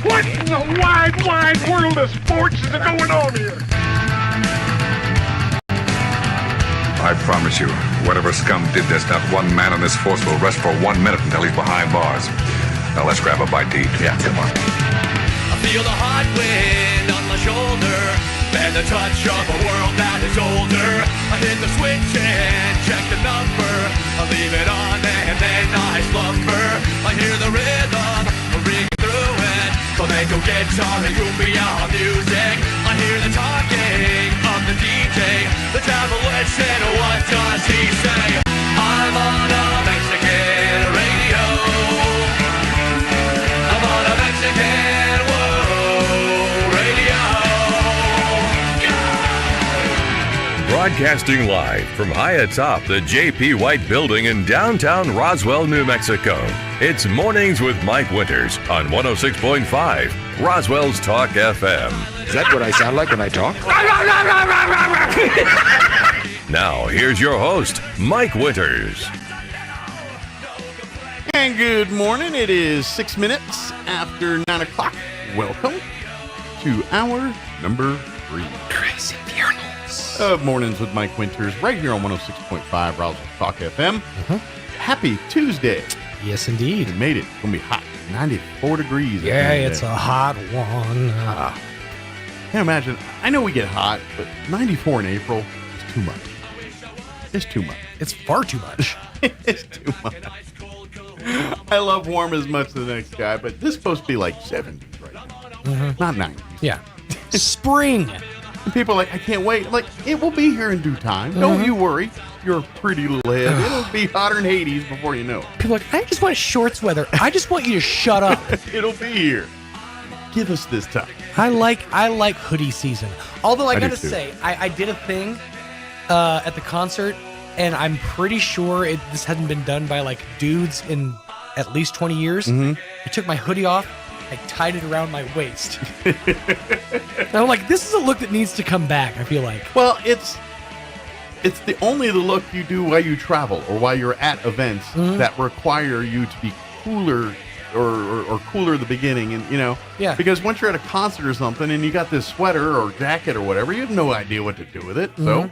What in the wide, wide world of sports is going on here? I promise you, whatever scum did this, not one man on this force will rest for 1 minute until he's behind bars. Now let's grab a bite to eat. Yeah, come on. I feel the hot wind on my shoulder and the touch of a world that is older. I hit the switch and check the number. I leave it on and then I slumber. I hear the rhythm ring through it. Flamenco guitar and cumbia music. I hear the talking of the DJ. The travel listen, what does he say? I'm on a Mexican radio. I'm on a Mexican radio. Broadcasting live from high atop the J.P. White Building in downtown Roswell, New Mexico. It's Mornings with Mike Winters on 106.5 Roswell's Talk FM. Is that what I sound like when I talk? Now, here's your host, Mike Winters. And good morning. It is 6 minutes after 9 o'clock. Welcome to hour number 3. Crazy Funerals. Of Mornings with Mike Winters, right here on 106.5 Roswell Talk FM. Happy Tuesday. Yes, indeed. We made it. It's going to be hot. 94 degrees. Yeah, it's a hot one. Can't imagine. I know we get hot, but 94 in April is too much. It's too much. It's far too much. It's too much. I love warm as much as the next guy, but this is supposed to be like 70s right now. Not 90s. Yeah. Spring. And people are like, I can't wait. I'm like, it will be here in due time. Don't you worry. Your pretty little head. It'll be hotter than Hades before you know it. People are like, I just want shorts weather. I just want you to shut up. It'll be here. Give us this time. I like hoodie season. Although I gotta do too. say, I did a thing at the concert, and I'm pretty sure this hadn't been done by like dudes in at least 20 years. I took my hoodie off. I tied it around my waist. And I'm like, this is a look that needs to come back, I feel like. Well, it's the look you do while you travel or while you're at events that require you to be cooler or cooler at the beginning, and Yeah. Because once you're at a concert or something and you got this sweater or jacket or whatever, you have no idea what to do with it. So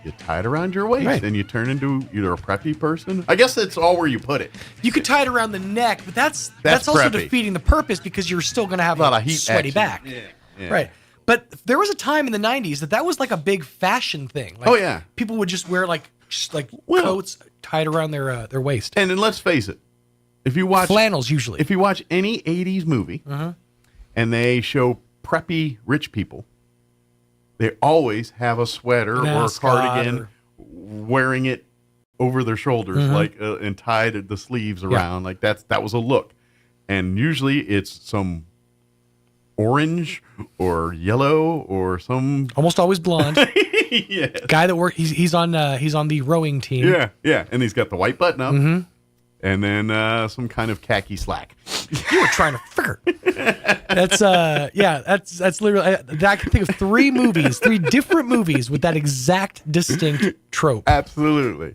you tie it around your waist and you turn into either a preppy person. I guess that's all where you put it. You could tie it around the neck, but that's also preppy. defeating the purpose because you're still going to have A lot a of heat sweaty action. back. Yeah. Right. But there was a time in the 90s that was like a big fashion thing. Like, Oh, yeah. People would just wear like coats tied around their waist. And then let's face it, if you watch flannels usually. If you watch any 80s movie and they show preppy rich people, they always have a sweater or a Mascot cardigan wearing it over their shoulders, and tied the sleeves around. Like that was a look. And usually it's some orange or yellow or some almost always blonde. Yes. Guy that works, he's on the rowing team. Yeah. And he's got the white button up. And then some kind of khaki slack. You were trying to figure. That's literally. I can think of three different movies with that exact distinct trope. Absolutely.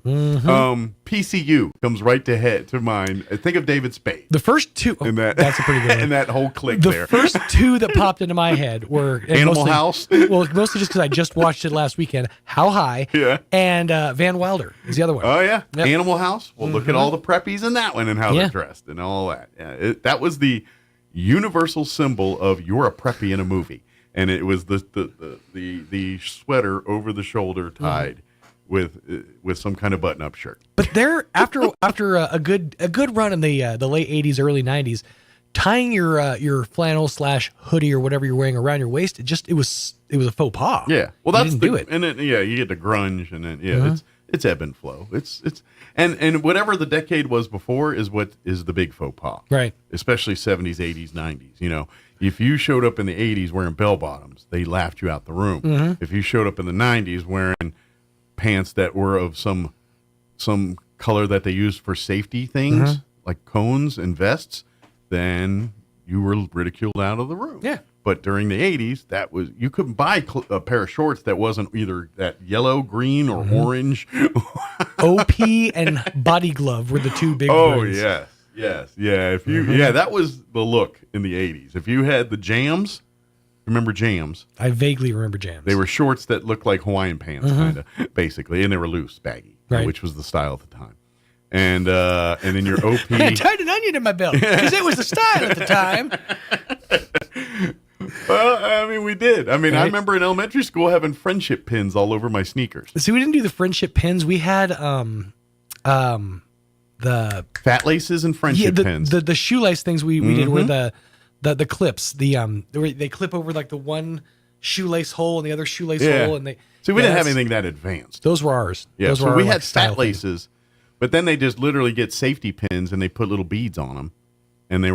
PCU comes right to mind. Think of David Spade. The first two. That's a pretty good one. And that whole clique the there. The first two that popped into my head were Animal House. Well, mostly just because I just watched it last weekend. How High? Yeah. And Van Wilder is the other one. Oh yeah. Yep. Animal House. Well, look at all the preppies in that one and how they're dressed and all that. Yeah. That was the universal symbol of you're a preppy in a movie, and it was the sweater over the shoulder tied with some kind of button-up shirt. But there, after a good run in the late '80s, early '90s, tying your flannel / hoodie or whatever you're wearing around your waist, it was a faux pas. Yeah, well, that's do it, and then you get the grunge, and then it's ebb and flow. It's and whatever the decade was before is what is the big faux pas, right? Especially 70s, 80s, 90s. You know, if you showed up in the 80s wearing bell bottoms, they laughed you out the room. If you showed up in the 90s wearing pants that were of some color that they used for safety things, like cones and vests, then you were ridiculed out of the room. Yeah. But during the 80s, you couldn't buy a pair of shorts that wasn't either that yellow, green, or orange. OP and Body Glove were the two big brands. Yes. Yeah, that was the look in the 80s. If you had the Jams, remember Jams? I vaguely remember Jams. They were shorts that looked like Hawaiian pants, kind of, basically, and they were loose, baggy, which was the style at the time. And then your OP. I tied an onion in my belt because it was the style at the time. Well, I mean, we did. I mean, I remember in elementary school having friendship pins all over my sneakers. See, we didn't do the friendship pins. We had the fat laces and friendship pins. The shoelace things we did were the clips. They clip over like the one shoelace hole and the other shoelace hole, and they. So we didn't have anything that advanced. Those were ours. Yeah, those so were we our, had fat laces, but then they just literally get safety pins and they put little beads on them, and I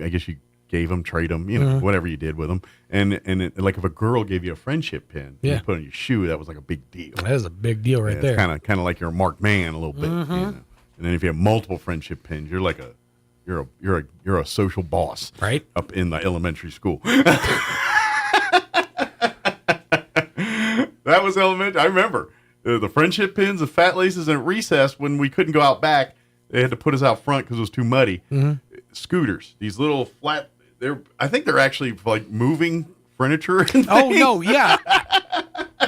guess you gave them, trade them, whatever you did with them, and like if a girl gave you a friendship pin, you put on your shoe, that was like a big deal. That is a big deal right there. Kind of like you're a marked man a little bit, And then if you have multiple friendship pins, you're like you're a social boss, right? Up in the elementary school. That was elementary. I remember the friendship pins, the fat laces, and at recess when we couldn't go out back, they had to put us out front because it was too muddy. Scooters, these little flat. I think they're actually like moving furniture. And oh no, yeah,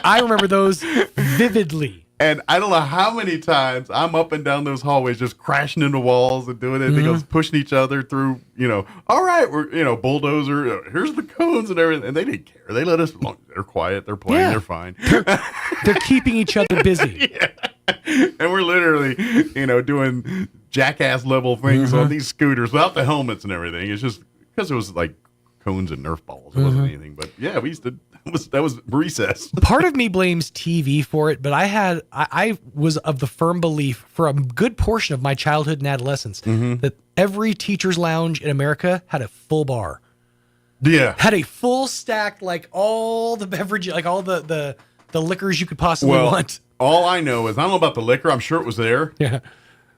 I remember those vividly. And I don't know how many times I'm up and down those hallways just crashing into walls and doing it. They go pushing each other through, all right, we're, bulldozer, here's the cones and everything. And they didn't care. They let us alone. They're quiet. They're playing. They're fine. They're keeping each other busy. And we're literally, doing jackass level things on these scooters without the helmets and everything. It's just because it was like cones and Nerf balls. It wasn't anything. But yeah, we used to. That was recess. Part of me blames TV for it, but I was of the firm belief for a good portion of my childhood and adolescence that every teacher's lounge in America had a full bar. Yeah. Had a full stack, like all the beverages, like all the liquors you could possibly want. All I know is, I don't know about the liquor. I'm sure it was there. Yeah.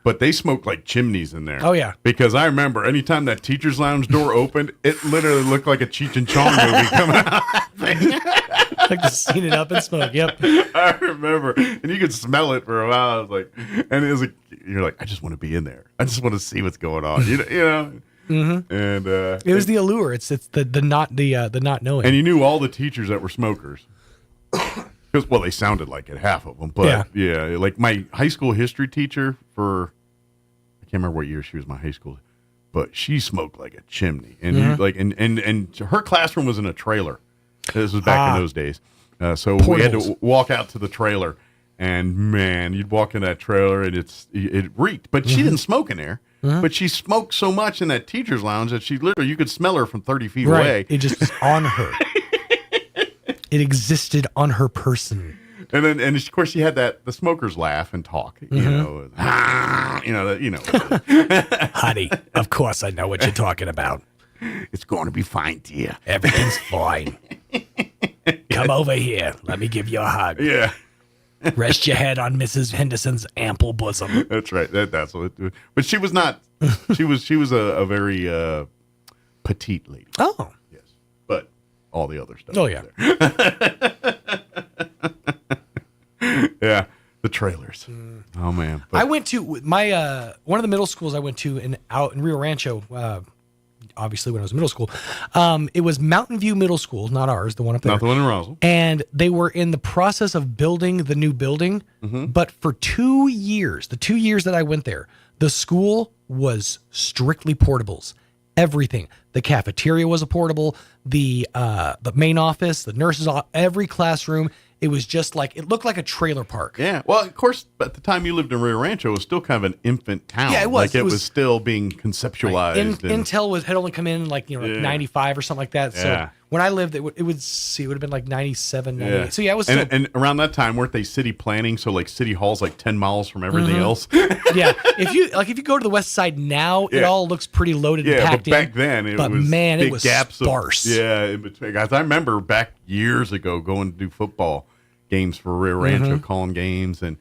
But they smoked like chimneys in there. Oh, yeah. Because I remember anytime that teacher's lounge door opened, it literally looked like a Cheech and Chong movie coming out. Like to scene it up and smoke. Yep. I remember. And you could smell it for a while. I was like, and it was like, you're like, I just want to be in there. I just want to see what's going on. And it was the allure. It's the not knowing. And you knew all the teachers that were smokers. Because, well, they sounded like it, half of them. But, yeah, like my high school history teacher I can't remember what year she was my high school, but she smoked like a chimney. And and her classroom was in a trailer. This was back in those days. So we had to walk out to the trailer. And, man, you'd walk in that trailer, and it reeked. But she didn't smoke in there. But she smoked so much in that teacher's lounge that you could smell her from 30 feet away. It just was on her. It existed on her person. And then, and of course, she had the smokers laugh and talk. Honey, of course I know what you're talking about. It's going to be fine, dear. Everything's fine. Come over here. Let me give you a hug. Yeah. Rest your head on Mrs. Henderson's ample bosom. That's right. That's what. But she was not. She was a very petite lady. Oh. Yes. But all the other stuff. Oh yeah. Yeah. The trailers. Oh man. I went to my one of the middle schools I went to out in Rio Rancho. Obviously, when I was in middle school, it was Mountain View Middle School, not ours, the one up there. Not the one in Roswell. And they were in the process of building the new building. But for 2 years, the 2 years that I went there, the school was strictly portables. Everything. The cafeteria was a portable. The main office, the nurses, every classroom. It was just like, it looked like a trailer park. Yeah. Well, of course, at the time you lived in Rio Rancho, it was still kind of an infant town. Yeah, it was. Like it was still being conceptualized. Right. Intel had only come in like 95 or something like that. So Yeah. when I lived, it would have been like 97, 98. So yeah, it was still, and around that time, weren't they city planning? So like city hall's like 10 miles from everything else. Yeah. If you go to the west side now, it all looks pretty loaded and packed but back then it was man, big it was gaps sparse. In between. Guys, I remember back years ago going to do football games for Rio Rancho, calling games, and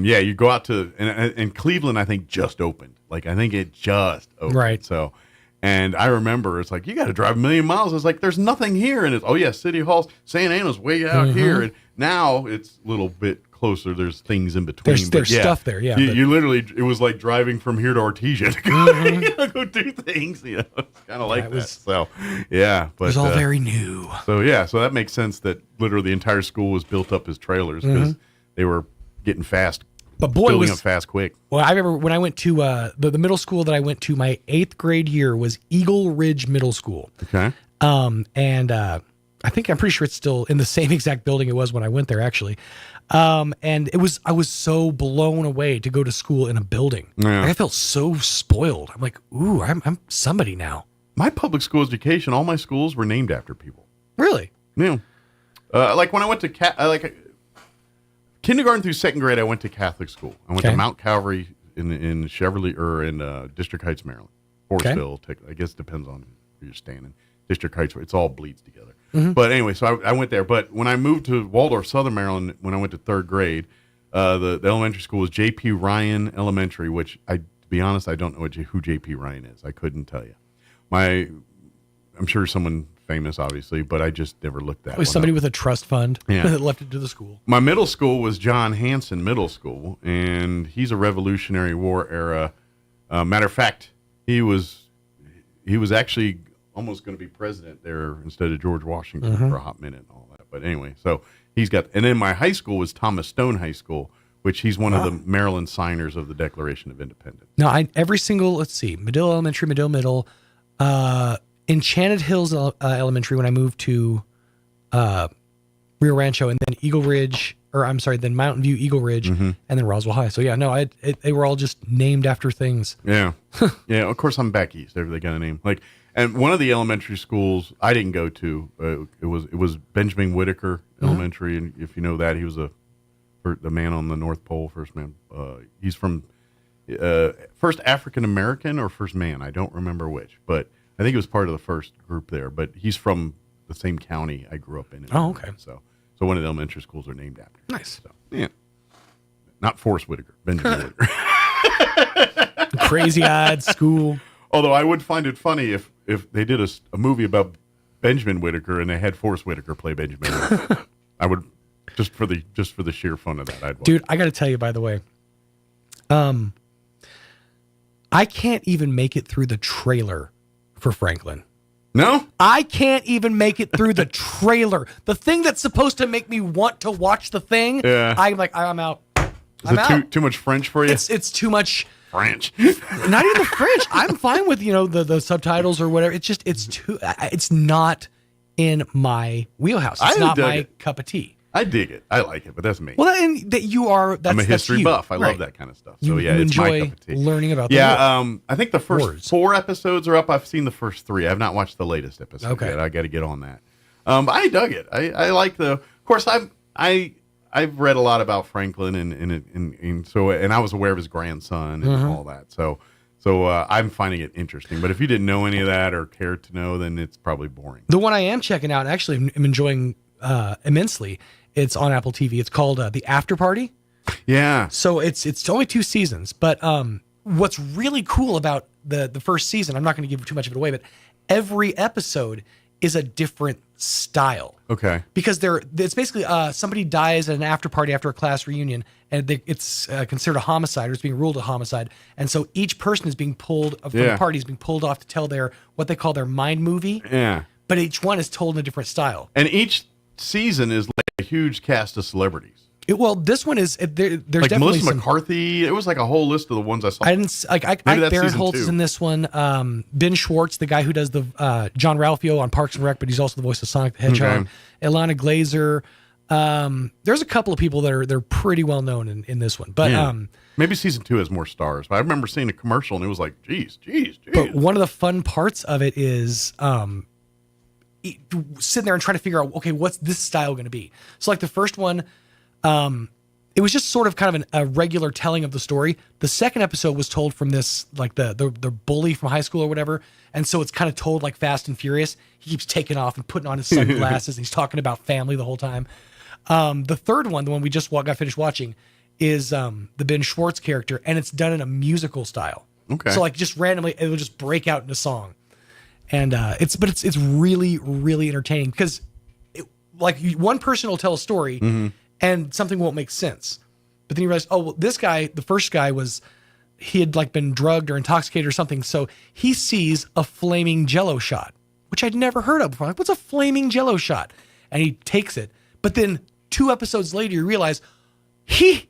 yeah, you go out to and Cleveland. I think just opened. Like I think it just opened. Right. So, and I remember it's like you got to drive 1 million miles. It's like there's nothing here, and it's City Hall's Santa Ana's way out here, and now it's a little bit closer. There's things in between. There's stuff there. Yeah. You literally, it was like driving from here to Artesia to go do things. It's kind of like that. So, yeah. But, it was all very new. So, yeah. So that makes sense that literally the entire school was built up as trailers because they were getting fast. But boy, building up fast quick. Well, I remember when I went to the middle school that I went to, my 8th grade year was Eagle Ridge Middle School. Okay. And I'm pretty sure it's still in the same exact building it was when I went there, actually. And I was so blown away to go to school in a building. Yeah. Like, I felt so spoiled. I'm like, ooh, I'm somebody now. My public school education, all my schools were named after people. Really? Yeah. Like when I went to kindergarten through 2nd grade, I went to Catholic school. I went to Mount Calvary in Cheverly or in District Heights, Maryland. Forestville, I guess it depends on where you're standing. District Heights, it's all bleeds together. But anyway, so I went there. But when I moved to Waldorf, Southern Maryland, when I went to 3rd grade, the elementary school was J.P. Ryan Elementary, which to be honest, I don't know who J.P. Ryan is. I couldn't tell you. I'm sure someone famous, obviously, but I just never looked that. It was somebody with a trust fund that left it to the school. My middle school was John Hanson Middle School, and he's a Revolutionary War era. Matter of fact, he was actually almost going to be president there instead of George Washington for a hot minute and all that. But anyway, so he's got, and then my high school was Thomas Stone High School, which he's one of the Maryland signers of the Declaration of Independence. No, let's see, Medill Elementary, Medill Middle, Enchanted Hills Elementary when I moved to Rio Rancho, and then then Mountain View, Eagle Ridge, and then Roswell High. So yeah, no, they were all just named after things. Yeah. Yeah, of course I'm back east. They got a name. And one of the elementary schools I didn't go to, it was Benjamin Whitaker Elementary, and if you know that, he was the man on the North Pole, first man. He's from first African American or first man, I don't remember which, but I think it was part of the first group there. But he's from the same county I grew up in. Oh, okay. So one of the elementary schools are named after. Nice. So, yeah, not Forrest Whitaker, Benjamin Whitaker. Crazy-eyed school. Although I would find it funny if they did a movie about Benjamin Whitaker and they had Forrest Whitaker play Benjamin Whitaker. I would just for the sheer fun of that. I'd watch. Dude, I got to tell you, by the way, I can't even make it through the trailer for Franklin. No, I can't even make it through the trailer. The thing that's supposed to make me want to watch the thing. Yeah. I'm out. Is it too much French for you? It's too much. French. Not even the French. I'm fine with, the subtitles or whatever. It's just, it's not in my wheelhouse. It's not my cup of tea. I dig it. I like it, but that's me. Well, and that you are, I'm a history buff. I love that kind of stuff. So you it's my enjoy cup of tea. learning about the world. I think the first 4 episodes are up. I've seen the first 3. I've not watched the latest episode yet. I got to get on that. But I dug it. I like of course, I've read a lot about Franklin and I was aware of his grandson and all that. So I'm finding it interesting. But if you didn't know any of that or cared to know, then it's probably boring. The one I am checking out, and actually I'm enjoying immensely. It's on Apple TV. It's called The After Party. Yeah. So it's only 2 seasons, but what's really cool about the first season, I'm not going to give too much of it away, but every episode is a different style. Okay. Because it's basically somebody dies at an after party after a class reunion, and it's considered a homicide, or it's being ruled a homicide, and so each person is being pulled from the party, is being pulled off to tell what they call their mind movie. Yeah. But each one is told in a different style. And each season is like a huge cast of celebrities. This one is there's like definitely Melissa McCarthy. It was like a whole list of the ones I saw. I didn't like. Ike Barinholtz is in this one. Ben Schwartz, the guy who does the John Ralphio on Parks and Rec, but he's also the voice of Sonic the Hedgehog. Okay. Ilana Glazer. There's a couple of people that they're pretty well known in this one. But maybe season 2 has more stars. But I remember seeing a commercial and it was like, geez. But one of the fun parts of it is sitting there and trying to figure out, okay, what's this style going to be? So like the first one. It was just sort of kind of a regular telling of the story. The second episode was told from this, like the bully from high school or whatever. And so it's kind of told like Fast and Furious. He keeps taking off and putting on his sunglasses. And he's talking about family the whole time. The third one, the one we just got finished watching, is the Ben Schwartz character. And it's done in a musical style. Okay. So like just randomly, it will just break out into song. And it's really, really entertaining because one person will tell a story. Mm-hmm. And something won't make sense. But then you realize, this guy, the first guy he had like been drugged or intoxicated or something. So he sees a flaming Jell-O shot, which I'd never heard of before. Like, what's a flaming Jell-O shot? And he takes it. But then 2 episodes later, you realize he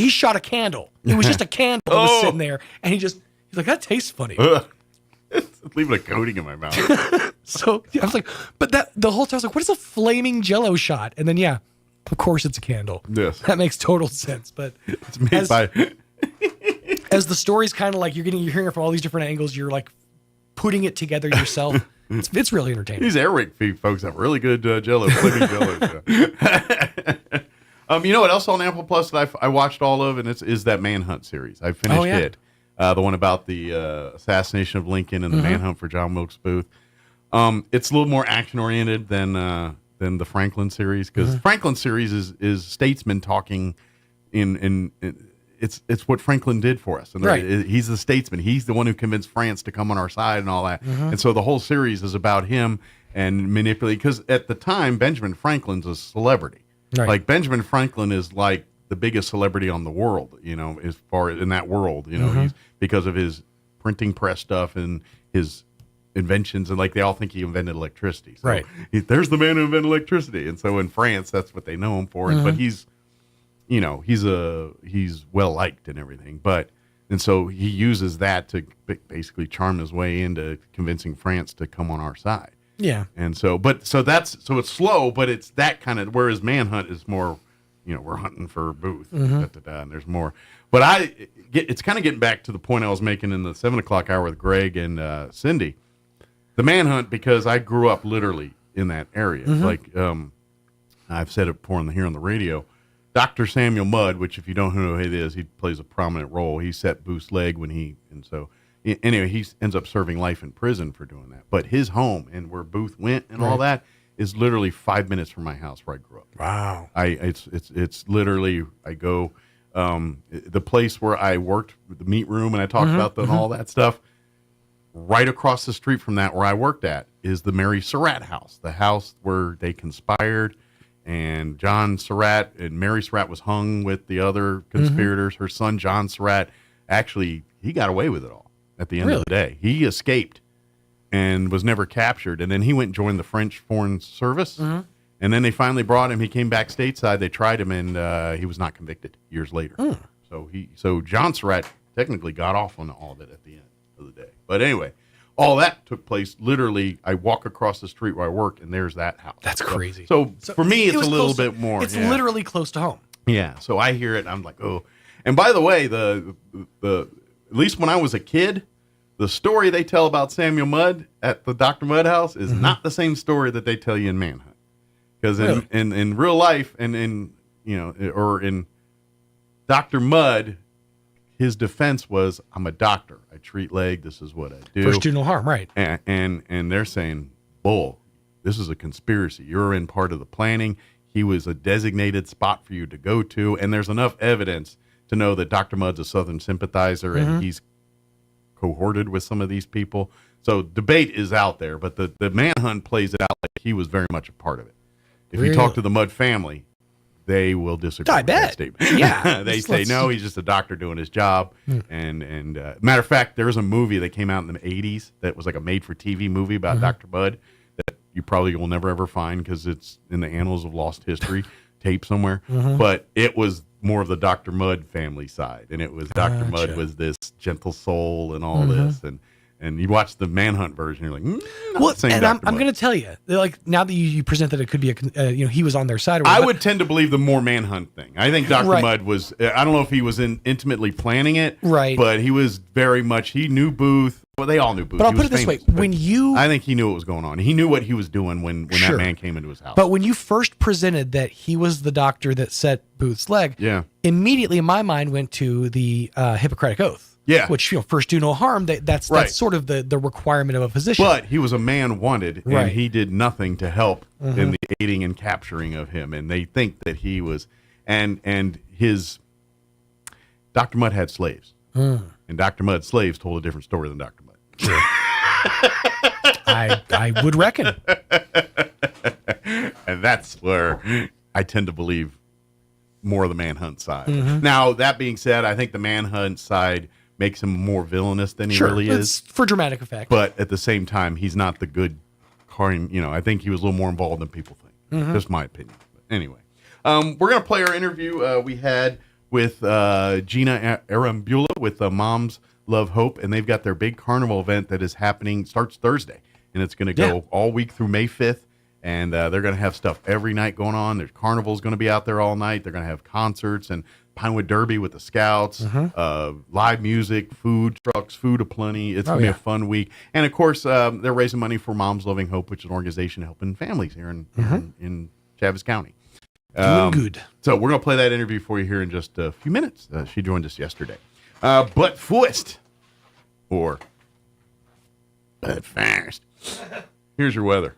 shot a candle. It was just a candle that was sitting there. And he's like, that tastes funny. Leaving a coating in my mouth. So I was like, but the whole time I was like, what is a flaming Jell-O shot? And then, of course it's a candle. Yes. That makes total sense. But it's made by as the story's kind of like you're hearing it from all these different angles, you're like putting it together yourself. It's really entertaining. These Eric folks have really good Jell-O, flaming Jell-O. You know what else on Apple Plus that I watched all of, and is that Manhunt series. I finished it. The one about the assassination of Lincoln and the manhunt for John Wilkes Booth. It's a little more action oriented than the Franklin series, because Franklin series is statesmen talking in it's what Franklin did for us, and he's the statesman. He's the one who convinced France to come on our side and all that. And so the whole series is about him and manipulating, because at the time Benjamin Franklin's a celebrity. Like Benjamin Franklin is like the biggest celebrity on the world, as far in that world, he's because of his printing press stuff and his inventions, and like they all think he invented electricity. So there's the man who invented electricity, and so in France that's what they know him for. But he's well liked and everything. And so he uses that to basically charm his way into convincing France to come on our side. Yeah. And so it's slow, but it's that kind of, whereas Manhunt is more, we're hunting for Booth, and there's more. But it's kind of getting back to the point I was making in the 7 o'clock hour with Greg and Cindy. The Manhunt, because I grew up literally in that area. Like I've said it before here on the radio, Dr. Samuel Mudd, which if you don't know who it is, he plays a prominent role. He set Booth's leg he ends up serving life in prison for doing that. But his home and where Booth went and all that is literally 5 minutes from my house where I grew up. Wow. It's literally, I go, the place where I worked, the meat room, and I talked about all that stuff. Right across the street from that, where I worked at, is the Mary Surratt house, the house where they conspired, and John Surratt and Mary Surratt was hung with the other conspirators. Her son, John Surratt, actually, he got away with it all at the end of the day. He escaped and was never captured, and then he went and joined the French Foreign Service, and then they finally brought him. He came back stateside. They tried him, and he was not convicted years later. So John Surratt technically got off on all of it at the end of the day. But anyway, all that took place literally. I walk across the street where I worked, and there's that house. That's crazy. So for me, it's a little bit more. It's literally close to home. Yeah. So I hear it, and I'm like, oh. And by the way, the at least when I was a kid, the story they tell about Samuel Mudd at the Dr. Mudd house is not the same story that they tell you in Manhunt. Because Really? in real life and in Dr. Mudd, his defense was, I'm a doctor. I treat leg. This is what I do. First do no harm, right? And they're saying, bull, this is a conspiracy. You're in part of the planning. He was a designated spot for you to go to. And there's enough evidence to know that Dr. Mudd's a Southern sympathizer and he's cohorted with some of these people. So debate is out there, but the manhunt plays it out like he was very much a part of it. If you talk to the Mudd family, they will disagree with that statement. Yeah. They say, no, he's just a doctor doing his job. And matter of fact, there's a movie that came out in the 80s that was like a made-for-TV movie about Dr. Mudd that you probably will never, ever find because it's in the annals of lost history tape somewhere. But it was more of the Dr. Mudd family side. And it was Dr. Mudd was this gentle soul and all this. And you watch the manhunt version, you're like, well, and I'm going to tell you, like now that you present that it could be he was on their side. Or I would tend to believe the more manhunt thing. I think Dr. Mudd was. I don't know if he was intimately planning it, right? But he was very much. He knew Booth. Well, they all knew Booth. But I'll put it this way: I think he knew what was going on. He knew what he was doing when that man came into his house. But when you first presented that he was the doctor that set Booth's leg, immediately my mind went to the Hippocratic Oath. Yeah, which first do no harm. That's sort of the requirement of a physician. But he was a man wanted, and he did nothing to help in the aiding and capturing of him. And they think that he was, and his Dr. Mudd had slaves, and Dr. Mudd's slaves told a different story than Dr. Mudd. Sure. I would reckon, and that's where I tend to believe more of the manhunt side. Now that being said, I think the manhunt side makes him more villainous than he really is. For dramatic effect. But at the same time, he's not the good crime. I think he was a little more involved than people think. Just my opinion. But anyway, we're going to play our interview we had with Gina Arambula with Moms Love Hope, and they've got their big carnival event that is happening, starts Thursday, and it's going to go all week through May 5th. And they're going to have stuff every night going on. There's carnivals going to be out there all night. They're going to have concerts and Pinewood Derby with the Scouts, live music, food trucks, food aplenty. It's going to be a fun week. And, of course, they're raising money for Moms Loving Hope, which is an organization helping families here in Chaves County. Doing good. So we're going to play that interview for you here in just a few minutes. She joined us yesterday. But first, or but first, here's your weather.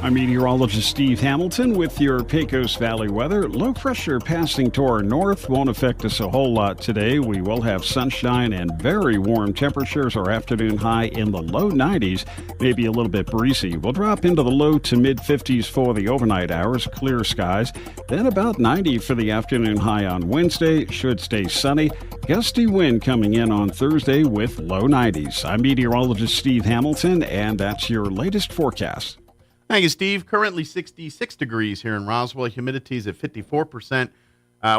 I'm meteorologist Steve Hamilton with your Pecos Valley weather. Low pressure passing to our north won't affect us a whole lot today. We will have sunshine and very warm temperatures. Our afternoon high in the low 90s, maybe a little bit breezy. We'll drop into the low to mid 50s for the overnight hours, clear skies. Then about 90 for the afternoon high on Wednesday. Should stay sunny. Gusty wind coming in on Thursday with low 90s. I'm meteorologist Steve Hamilton, and that's your latest forecast. Thank you, Steve. Currently 66 degrees here in Roswell. Humidity is at 54%.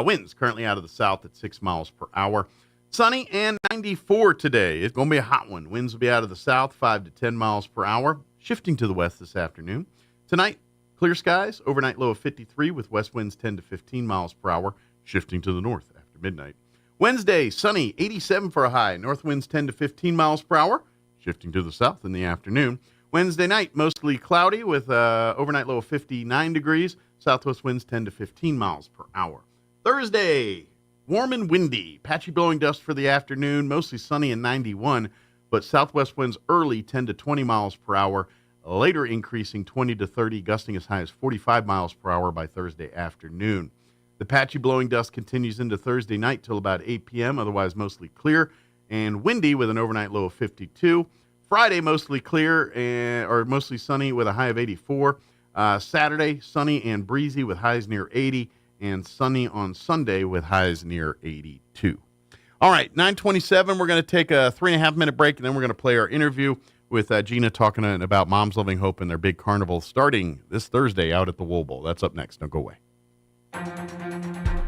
Winds currently out of the south at 6 miles per hour. Sunny and 94 today. It's going to be a hot one. Winds will be out of the south, 5 to 10 miles per hour, shifting to the west this afternoon. Tonight, clear skies, overnight low of 53 with west winds 10 to 15 miles per hour, shifting to the north after midnight. Wednesday, sunny, 87 for a high, north winds 10 to 15 miles per hour, shifting to the south in the afternoon. Wednesday night, mostly cloudy with overnight low of 59 degrees. Southwest winds 10 to 15 miles per hour. Thursday, warm and windy. Patchy blowing dust for the afternoon. Mostly sunny and 91, but southwest winds early 10 to 20 miles per hour. Later increasing 20 to 30, gusting as high as 45 miles per hour by Thursday afternoon. The patchy blowing dust continues into Thursday night till about 8 p.m., otherwise mostly clear and windy with an overnight low of 52. Friday, mostly clear or mostly sunny with a high of 84. Saturday, sunny and breezy with highs near 80. And sunny on Sunday with highs near 82. All right, 9:27. We're going to take a 3.5-minute break, and then we're going to play our interview with Gina talking about Moms Loving Hope and their big carnival starting this Thursday out at the Wool Bowl. That's up next. Don't go away.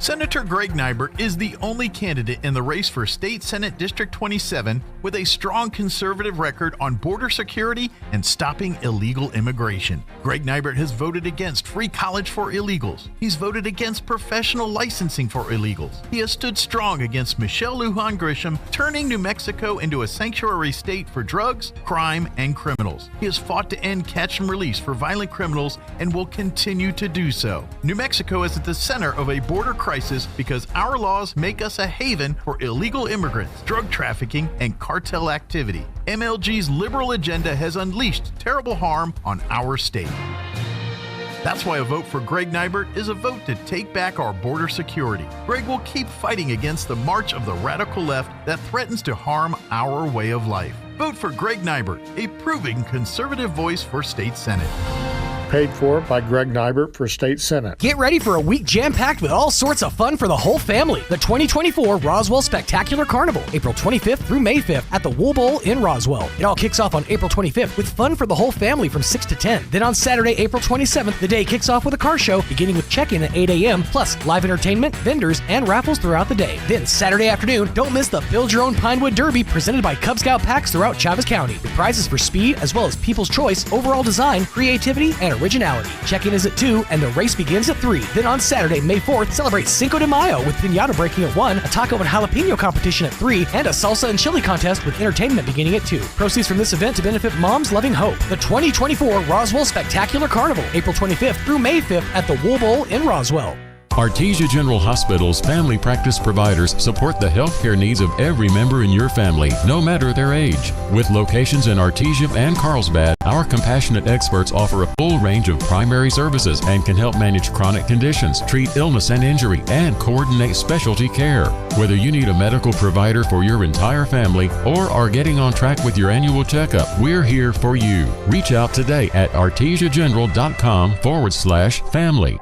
Senator Greg Nybert is the only candidate in the race for State Senate District 27 with a strong conservative record on border security and stopping illegal immigration. Greg Nybert has voted against free college for illegals. He's voted against professional licensing for illegals. He has stood strong against Michelle Lujan Grisham turning New Mexico into a sanctuary state for drugs, crime, and criminals. He has fought to end catch and release for violent criminals and will continue to do so. New Mexico is at the center of a border crisis because our laws make us a haven for illegal immigrants, drug trafficking, and cartel activity. MLG's liberal agenda has unleashed terrible harm on our state. That's why a vote for Greg Nybert is a vote to take back our border security. Greg will keep fighting against the march of the radical left that threatens to harm our way of life. Vote for Greg Nybert, a proving conservative voice for State Senate. Paid for by Greg Nybert for State Senate. Get ready for a week jam-packed with all sorts of fun for the whole family. The 2024 Roswell Spectacular Carnival, April 25th through May 5th at the Wool Bowl in Roswell. It all kicks off on April 25th with fun for the whole family from 6 to 10. Then on Saturday, April 27th, the day kicks off with a car show beginning with check-in at 8 a.m., plus live entertainment, vendors, and raffles throughout the day. Then Saturday afternoon, don't miss the Build Your Own Pinewood Derby presented by Cub Scout packs throughout Chavez County, with prizes for speed as well as people's choice, overall design, creativity, and originality. Check-in is at 2 and the race begins at 3. Then on Saturday, May 4th, celebrate Cinco de Mayo with piñata breaking at 1, a taco and jalapeno competition at 3, and a salsa and chili contest with entertainment beginning at 2. Proceeds from this event to benefit Moms Loving Hope. The 2024 Roswell Spectacular Carnival, April 25th through May 5th at the Wool Bowl in Roswell. Artesia General Hospital's family practice providers support the healthcare needs of every member in your family, no matter their age. With locations in Artesia and Carlsbad, our compassionate experts offer a full range of primary services and can help manage chronic conditions, treat illness and injury, and coordinate specialty care. Whether you need a medical provider for your entire family or are getting on track with your annual checkup, we're here for you. Reach out today at artesiageneral.com/family.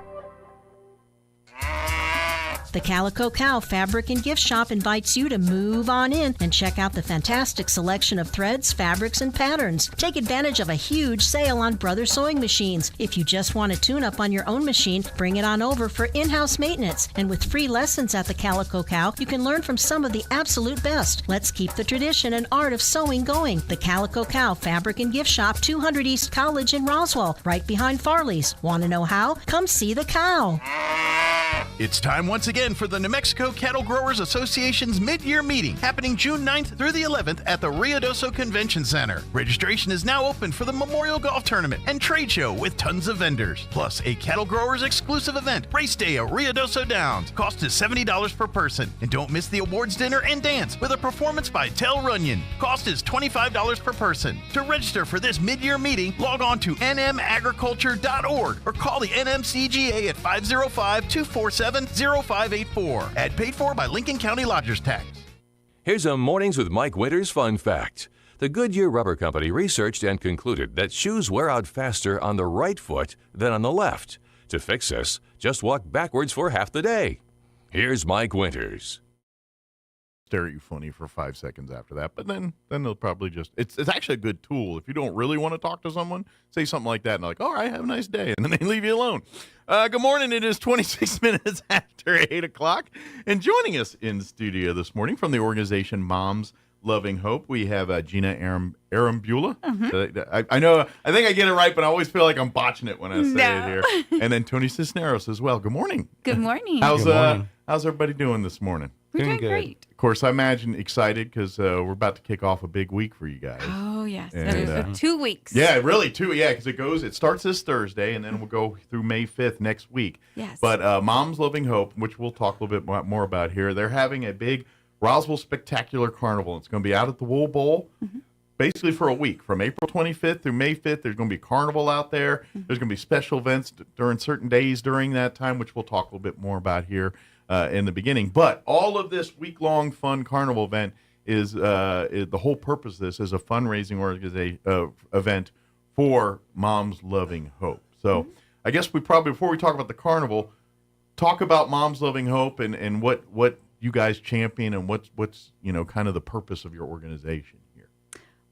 The Calico Cow Fabric and Gift Shop invites you to move on in and check out the fantastic selection of threads, fabrics, and patterns. Take advantage of a huge sale on Brother sewing machines. If you just want a tune-up on your own machine, bring it on over for in-house maintenance. And with free lessons at the Calico Cow, you can learn from some of the absolute best. Let's keep the tradition and art of sewing going. The Calico Cow Fabric and Gift Shop, 200 East College in Roswell, right behind Farley's. Want to know how? Come see the cow. It's time once again for the New Mexico Cattle Growers Association's mid-year meeting happening June 9th through the 11th at the Ruidoso Convention Center. Registration is now open for the Memorial Golf Tournament and trade show with tons of vendors. Plus a Cattle Growers exclusive event, Race Day at Ruidoso Downs. Cost is $70 per person. And don't miss the awards dinner and dance with a performance by Tel Runyon. Cost is $25 per person. To register for this mid-year meeting, log on to nmagriculture.org or call the NMCGA at 505-247-0584. Ad paid for by Lincoln County Lodgers Tax. Here's a Mornings with Mike Winters fun fact. The Goodyear Rubber Company researched and concluded that shoes wear out faster on the right foot than on the left. To fix this, just walk backwards for half the day. Here's Mike Winters. Stare at you funny for 5 seconds after that, but then they'll probably just it's actually a good tool if you don't really want to talk to someone. Say something like that and they're like, all right, have a nice day, and then they leave you alone. Good morning. It is 26 minutes after 8 o'clock, and joining us in the studio this morning from the organization Moms Loving Hope, we have Gina Arambula. I know, I think I get it right, but I always feel like I'm botching it when I say it here. And then Tony Cisneros as well. Good morning. Good morning. How's everybody doing this morning? We're doing great. Of course, I imagine excited because we're about to kick off a big week for you guys. Oh, yes. And, 2 weeks. Yeah, really, 2. Yeah, because it starts this Thursday, and then we'll go through May 5th next week. Yes. But Moms Loving Hope, which we'll talk a little bit more about here, they're having a big Roswell Spectacular Carnival. It's going to be out at the Wool Bowl. Basically for a week, from April 25th through May 5th, there's going to be a carnival out there. There's going to be special events during certain days during that time, which we'll talk a little bit more about here in the beginning. But all of this week-long fun carnival event is the whole purpose of this is a fundraising event for Moms Loving Hope. So I guess we probably, before we talk about the carnival, talk about Moms Loving Hope and what you guys champion and what's kind of the purpose of your organization here.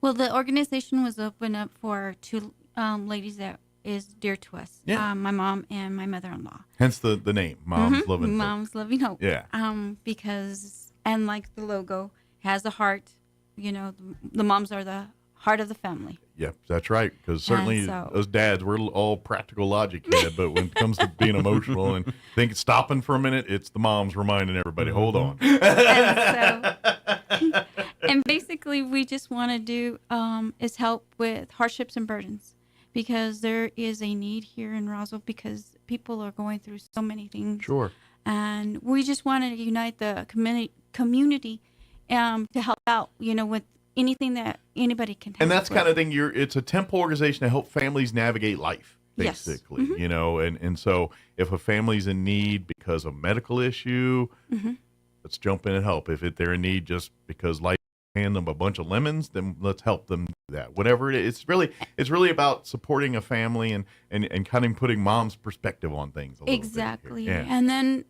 Well, the organization was open up for two ladies that is dear to us. Yeah. My mom and my mother-in-law. Hence the name, Mom's Loving Hope. Mom's Loving Hope. Yeah. Because, and like the logo has a heart, the moms are the heart of the family. Yeah, that's right. Because certainly so- those dads, we're all practical logic here, but when it comes to being emotional and stopping for a minute, it's the moms reminding everybody, hold on. And basically, we just want to do is help with hardships and burdens, because there is a need here in Roswell because people are going through so many things. Sure. And we just want to unite the community to help out, with anything that anybody can help. And that's with. kind of thing. It's a temple organization to help families navigate life, basically. Yes. And so if a family's in need because of medical issue, let's jump in and help. If they're in need just because life hand them a bunch of lemons, then let's help them do that. Whatever it is, it's really about supporting a family and kind of putting mom's perspective on things. Exactly. Yeah. And then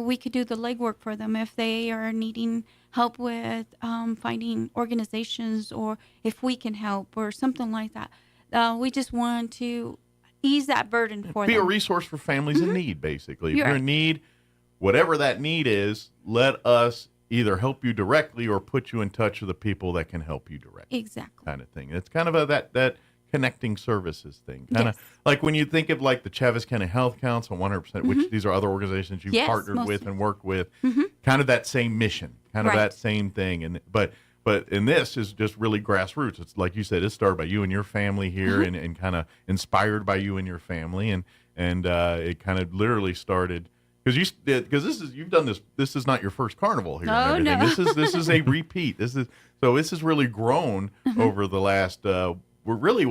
we could do the legwork for them if they are needing help with finding organizations, or if we can help or something like that. We just want to ease that burden for them. Be a resource for families in need, basically. If You're you're in need, whatever that need is, let us either help you directly or put you in touch with the people that can help you directly. Exactly. Kind of thing. It's kind of that connecting services thing. Kind of like when you think of like the Chaves County Health Council, 100%, which these are other organizations you've partnered with and worked with, kind of that same mission, kind of that same thing. And but in this is just really grassroots. It's like you said, it started by you and your family here and kind of inspired by you and your family. And it kind of literally started because you've done this. This is not your first carnival here. Oh, and everything. no. This is a repeat. This has really grown over the last. We're really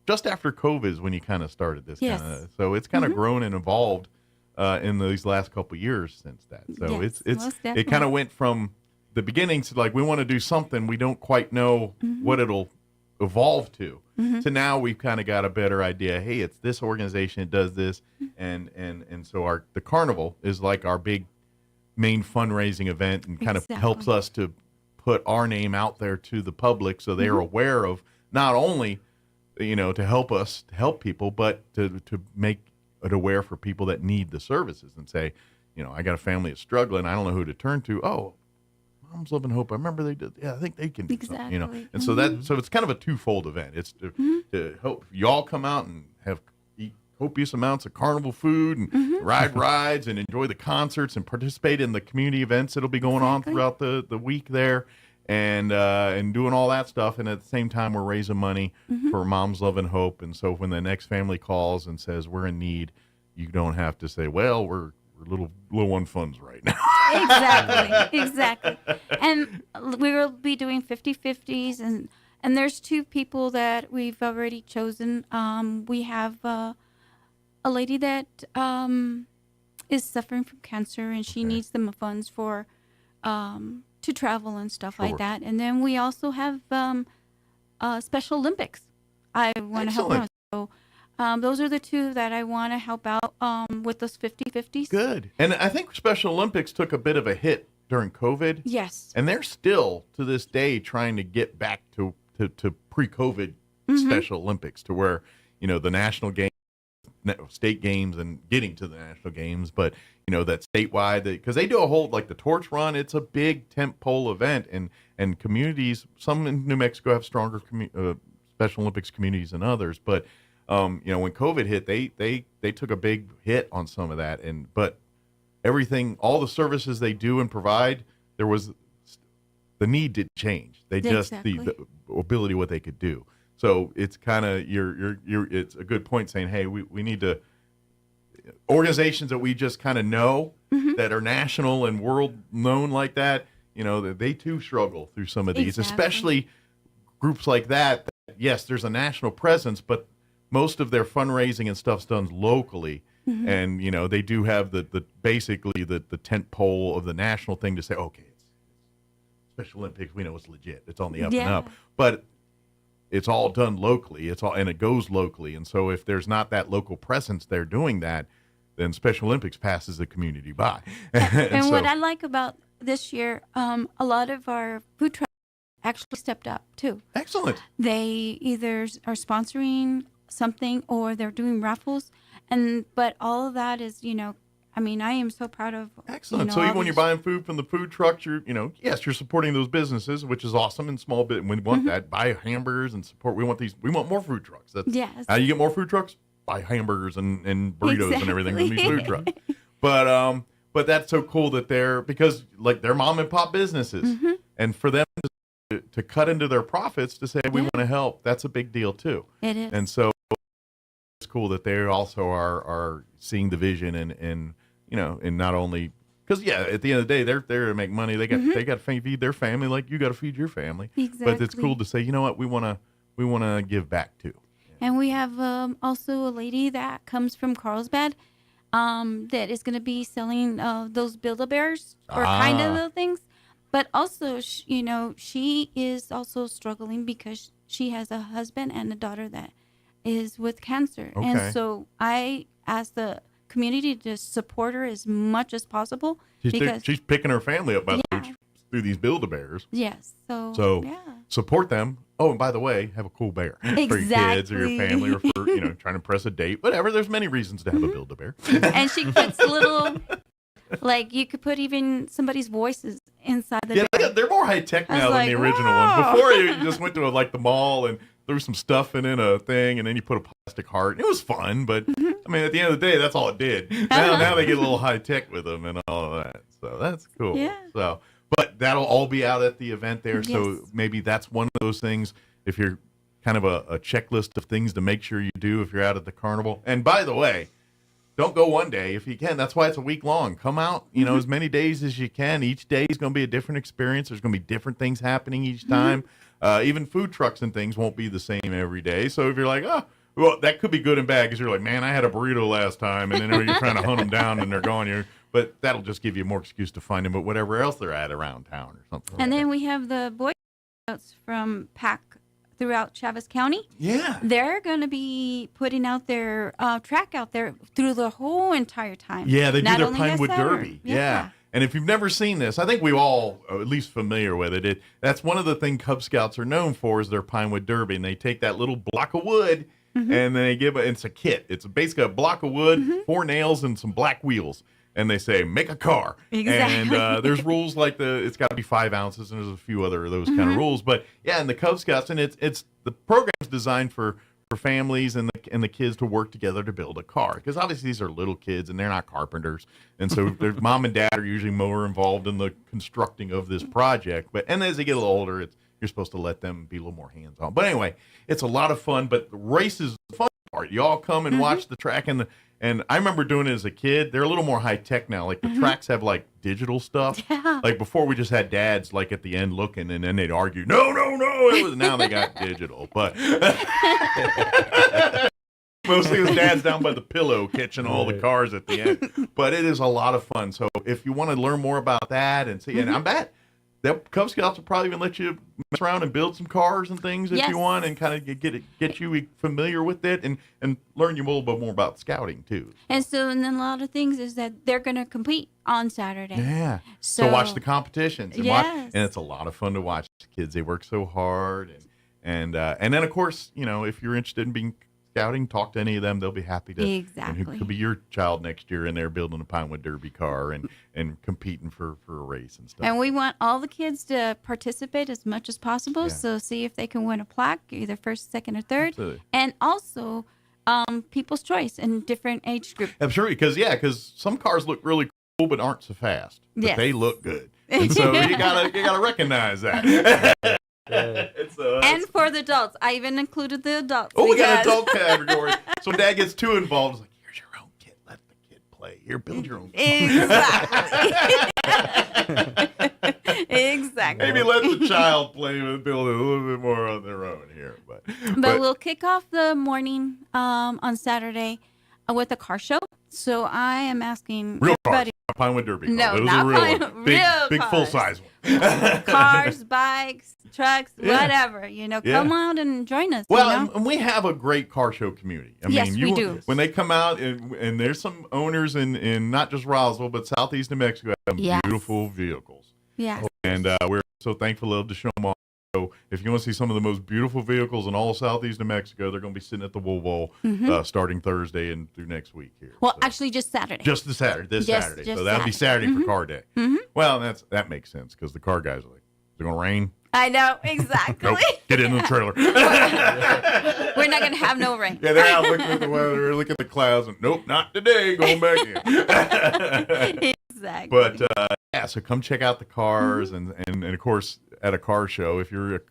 just after COVID is when you kind of started this. Yes. So it's kind of grown and evolved in these last couple of years since that. So Yes, it's most it kind definitely. of went from the beginning to like we want to do something, we don't quite know what it'll evolve to now we've kind of got a better idea. Hey, it's this organization, it does this, and so the carnival is like our big main fundraising event and kind of helps us to put our name out there to the public so they are aware of not only to help us to help people, but to make it aware for people that need the services and say, I got a family that's struggling, I don't know who to turn to. Oh, Mom's Loving Hope, I remember they did. Yeah, I think they can do something, And so so it's kind of a twofold event. It's to help y'all come out and eat copious amounts of carnival food and ride rides and enjoy the concerts and participate in the community events that'll be going on throughout the week there, and doing all that stuff. And at the same time, we're raising money for Mom's Loving Hope. And so when the next family calls and says we're in need, you don't have to say, well, we're little low on funds right now. Exactly. And we will be doing 50-50s, and there's two people that we've already chosen. We have a lady that is suffering from cancer, and she needs the funds for to travel and stuff like that. And then we also have Special Olympics. I want to help them. So those are the two that I want to help out with those 50-50s. Good. And I think Special Olympics took a bit of a hit during COVID. Yes. And they're still, to this day, trying to get back to pre-COVID Special Olympics, to where, the national games, state games, and getting to the national games. But, that statewide, because they do a whole, like the torch run, it's a big tent pole event. And communities, some in New Mexico have stronger Special Olympics communities than others. But when COVID hit, they took a big hit on some of that, but everything, all the services they do and provide, the need didn't change. They just the ability what they could do. So it's kind of it's a good point saying, hey, we need to organizations that we just kind of know that are national and world known like that. That they too struggle through some of these, especially groups like that. Yes, there's a national presence, but most of their fundraising and stuff's done locally. And, they do have basically the tent pole of the national thing to say, okay, it's Special Olympics, we know it's legit. It's on the up and up. But it's all done locally. And it goes locally. And so if there's not that local presence there doing that, then Special Olympics passes the community by. And what I like about this year, a lot of our food trucks actually stepped up too. Excellent. They either are sponsoring something, or they're doing raffles, but all of that is, I mean, I am so proud of. Excellent. So even when you're buying food from the food trucks, you're you're supporting those businesses, which is awesome and small bit. We want that. Buy hamburgers and support. We want more food trucks. That's how you get more food trucks. Buy hamburgers and burritos and everything from these food trucks. But that's so cool that because they're mom and pop businesses, and for them to cut into their profits to say we want to help, that's a big deal too. It is. And so it's cool that they also are seeing the vision and not only because at the end of the day they're there to make money. They got to feed their family like you got to feed your family. Exactly. But it's cool to say, you know what, we want to give back too. And we have also a lady that comes from Carlsbad that is going to be selling those Build-A-Bears or kind of those things. But also, she is also struggling because she has a husband and a daughter that is with cancer. Okay. And so I asked the community to support her as much as possible. She's picking her family up through these Build-A-Bears. Yes. So support them. Oh, and by the way, have a cool bear for your kids or your family or for, trying to impress a date, whatever. There's many reasons to have a Build-A-Bear. And she puts little, you could put even somebody's voices inside the bear. They're more high-tech now than the original one. Before you just went to the mall and threw some stuff in a thing and then you put a plastic heart. It was fun, but I mean, at the end of the day, that's all it did. Now they get a little high-tech with them and all of that. So that's cool. Yeah. But that'll all be out at the event there. So maybe that's one of those things, if you're kind of a checklist of things to make sure you do if you're out at the carnival. And by the way, don't go one day if you can. That's why it's a week long. Come out, as many days as you can. Each day is going to be a different experience. There's going to be different things happening each time. Even food trucks and things won't be the same every day. So if you're like, well, that could be good and bad because you're like, man, I had a burrito last time. And then you're trying to hunt them down and they're gone. But that'll just give you more excuse to find them at whatever else they're at around town or something. And then we have the Boy Scouts from PAC throughout Chaves County. Yeah. They're going to be putting out their track out there through the whole entire time. Yeah, they Not do their only Pinewood this summer. Derby. Yeah. And if you've never seen this, I think we all are at least familiar with it. That's one of the things Cub Scouts are known for is their Pinewood Derby. And they take that little block of wood and then they it's a kit. It's basically a block of wood, 4 nails, and some black wheels. And they say, make a car. Exactly. And there's rules like it's got to be 5 ounces, and there's a few other of those kind of rules. But yeah, and the Cub Scouts, and it's the program's designed for families and the kids to work together to build a car. Because obviously these are little kids and they're not carpenters. And so their mom and dad are usually more involved in the constructing of this project. And as they get a little older, you're supposed to let them be a little more hands-on. But anyway, it's a lot of fun, but the race is the fun part. You all come and watch the track and I remember doing it as a kid. They're a little more high tech now. Like the tracks have digital stuff. Yeah. Like before we just had dads at the end looking and then they'd argue, no. Now they got digital. But mostly it was dads down by the pillow catching all the cars at the end. But it is a lot of fun. So if you want to learn more about that and see, and I bet the Cub Scouts will probably even let you mess around and build some cars and things if you want, and kind of get you familiar with it and learn you a little bit more about scouting too. And then a lot of things is that they're going to compete on Saturday. Yeah. So watch the competitions and yes. and it's a lot of fun to watch the kids. They work so hard and then of course, if you're interested in being scouting, talk to any of them. They'll be happy to. Exactly. And who could be your child next year in there building a Pinewood Derby car and competing for a race and stuff. And we want all the kids to participate as much as possible. Yeah. So see if they can win a plaque, either first, second, or third. Absolutely. And also people's choice in different age groups. Absolutely, because some cars look really cool but aren't so fast. But Yes. they look good. And so you gotta recognize that. And for the adults, I even included the adults. Oh, we got because- adult category. So Dad gets too involved. It's like, here's your own kit. Let the kid play. Here, build your own kit. Exactly. Maybe let the child play and build it a little bit more on their own here. But we'll kick off the morning on Saturday with a car show. So I am asking real everybody. cars, not Pinewood Derby. No, Those not are real Pine- ones. real Big cars. full size ones. Cars, bikes, trucks, Yeah. whatever. Come out and join us. Well, and we have a great car show community. Yes, we do. When they come out, and there's some owners in not just Roswell, but southeast New Mexico have some Yes. beautiful vehicles. Yes. And we're so thankful to show them all. So if you want to see some of the most beautiful vehicles in all of Southeast New Mexico, they're going to be sitting at the Wool Bowl starting Thursday and through next week here. Well, actually, just Saturday. Just the Saturday, this Saturday. Just So that'll be Saturday for car day. Mm-hmm. Well, that makes sense because the car guys are like, is it going to rain? I know, exactly. Nope, get in the trailer. We're not going to have no rain. Yeah, they're out looking at the weather, looking at the clouds, and nope, not today, going back in. Exactly. But, yeah, so come check out the cars, and of course, at a car show, if you're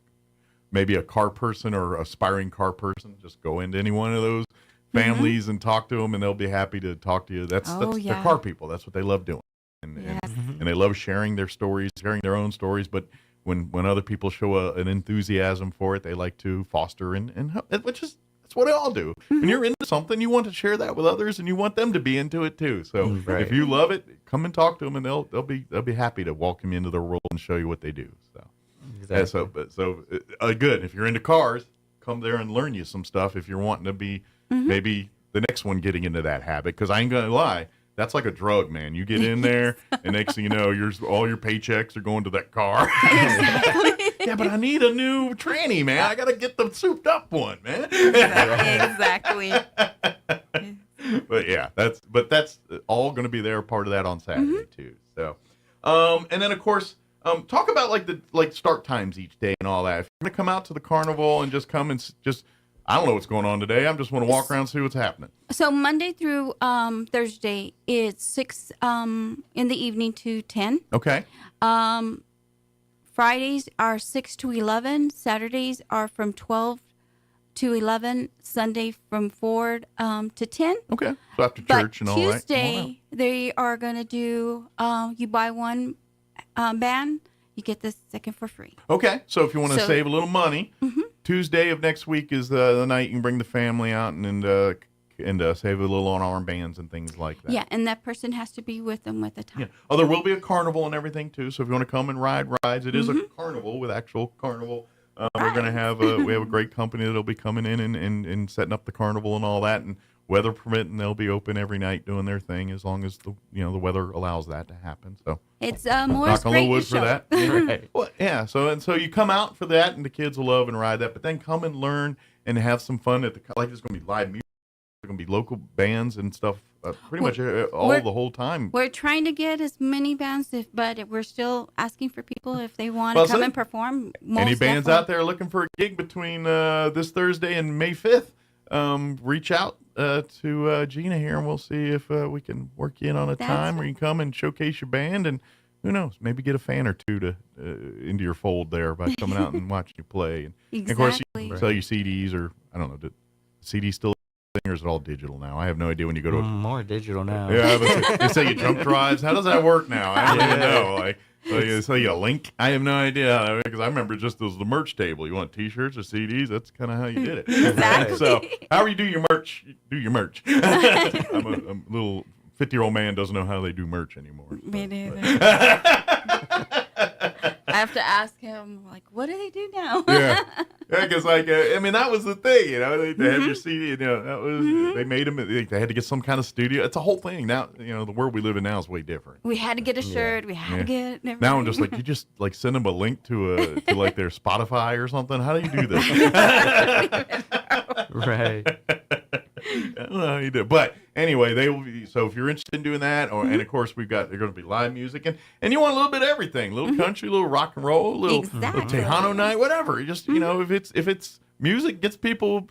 maybe a car person or aspiring car person, just go into any one of those families and talk to them, and they'll be happy to talk to you. That's they're car people. That's what they love doing. And they love sharing their stories, sharing their own stories, but when other people show an enthusiasm for it, they like to foster and help, which is that's what they all do. When you're into something, you want to share that with others, and you want them to be into it too. So if you love it, come and talk to them, and they'll be happy to welcome you into their world and show you what they do. So good. If you're into cars, come there and learn you some stuff. If you're wanting to be maybe the next one getting into that habit, because I ain't gonna lie. That's like a drug, man. You get in there, and next thing you know, all your paychecks are going to that car. Yeah, but I need a new tranny, man. I got to get the souped up one, man. Exactly. But yeah, that's all going to be there, part of that on Saturday too. So, and then of course, talk about like start times each day and all that. If you're going to come out to the carnival and just come and just. I don't know what's going on today. I just want to walk around and see what's happening. So Monday through Thursday, it's 6 in the evening to 10. Okay. Fridays are 6 to 11. Saturdays are from 12 to 11. Sunday from 4 to 10. Okay. So after church and all that. Tuesday, they are going to do, you buy one band, you get the second for free. Okay. So if you want to save a little money, Tuesday of next week is the night you can bring the family out and save a little on armbands and things like that. Yeah, and that person has to be with them at the time. Yeah. Oh, there will be a carnival and everything too. So if you want to come and ride rides, it is a carnival with actual carnival. We're going to have we have a great company that'll be coming in and setting up the carnival and all that, and weather permitting, they'll be open every night doing their thing as long as the weather allows that to happen. So it's more knock on the wood for show. that. Right. Well, yeah. So you come out for that, and the kids will love and ride that. But then come and learn and have some fun at there's going to be live music. There's going to be local bands and stuff. Pretty much the whole time. We're trying to get as many bands, but we're still asking for people if they want to come and perform. Any bands out there looking for a gig between this Thursday and May 5th? Reach out to Gina here, and we'll see if we can work you in on a time where you can come and showcase your band, and who knows, maybe get a fan or two to into your fold there by coming out and watching you play. And of course, you sell your CDs, or I don't know, do CDs still or is it all digital now? I have no idea when you go to more digital now. Yeah, they say you jump drives. How does that work now? I don't even know. Like, they say you link. I have no idea, because I remember just as the merch table. You want T-shirts or CDs? That's kind of how you did it. Exactly. So, however you do your merch, do your merch. I'm a little 50-year-old man doesn't know how they do merch anymore. Me neither. I have to ask him, like, what do they do now? Yeah, because that was the thing, they have your CD, that was they made them. They had to get some kind of studio. It's a whole thing now. The world we live in now is way different. We had to get a shirt. We had to get everything. Now I'm just like, you just like send them a link to like their Spotify or something. How do you do this? Right. I don't know how you do it. But anyway, they will be, so if you're interested in doing that, and of course they're going to be live music, and you want a little bit of everything, a little country, a little rock and roll, a little Tejano night, whatever. You just if it's music gets people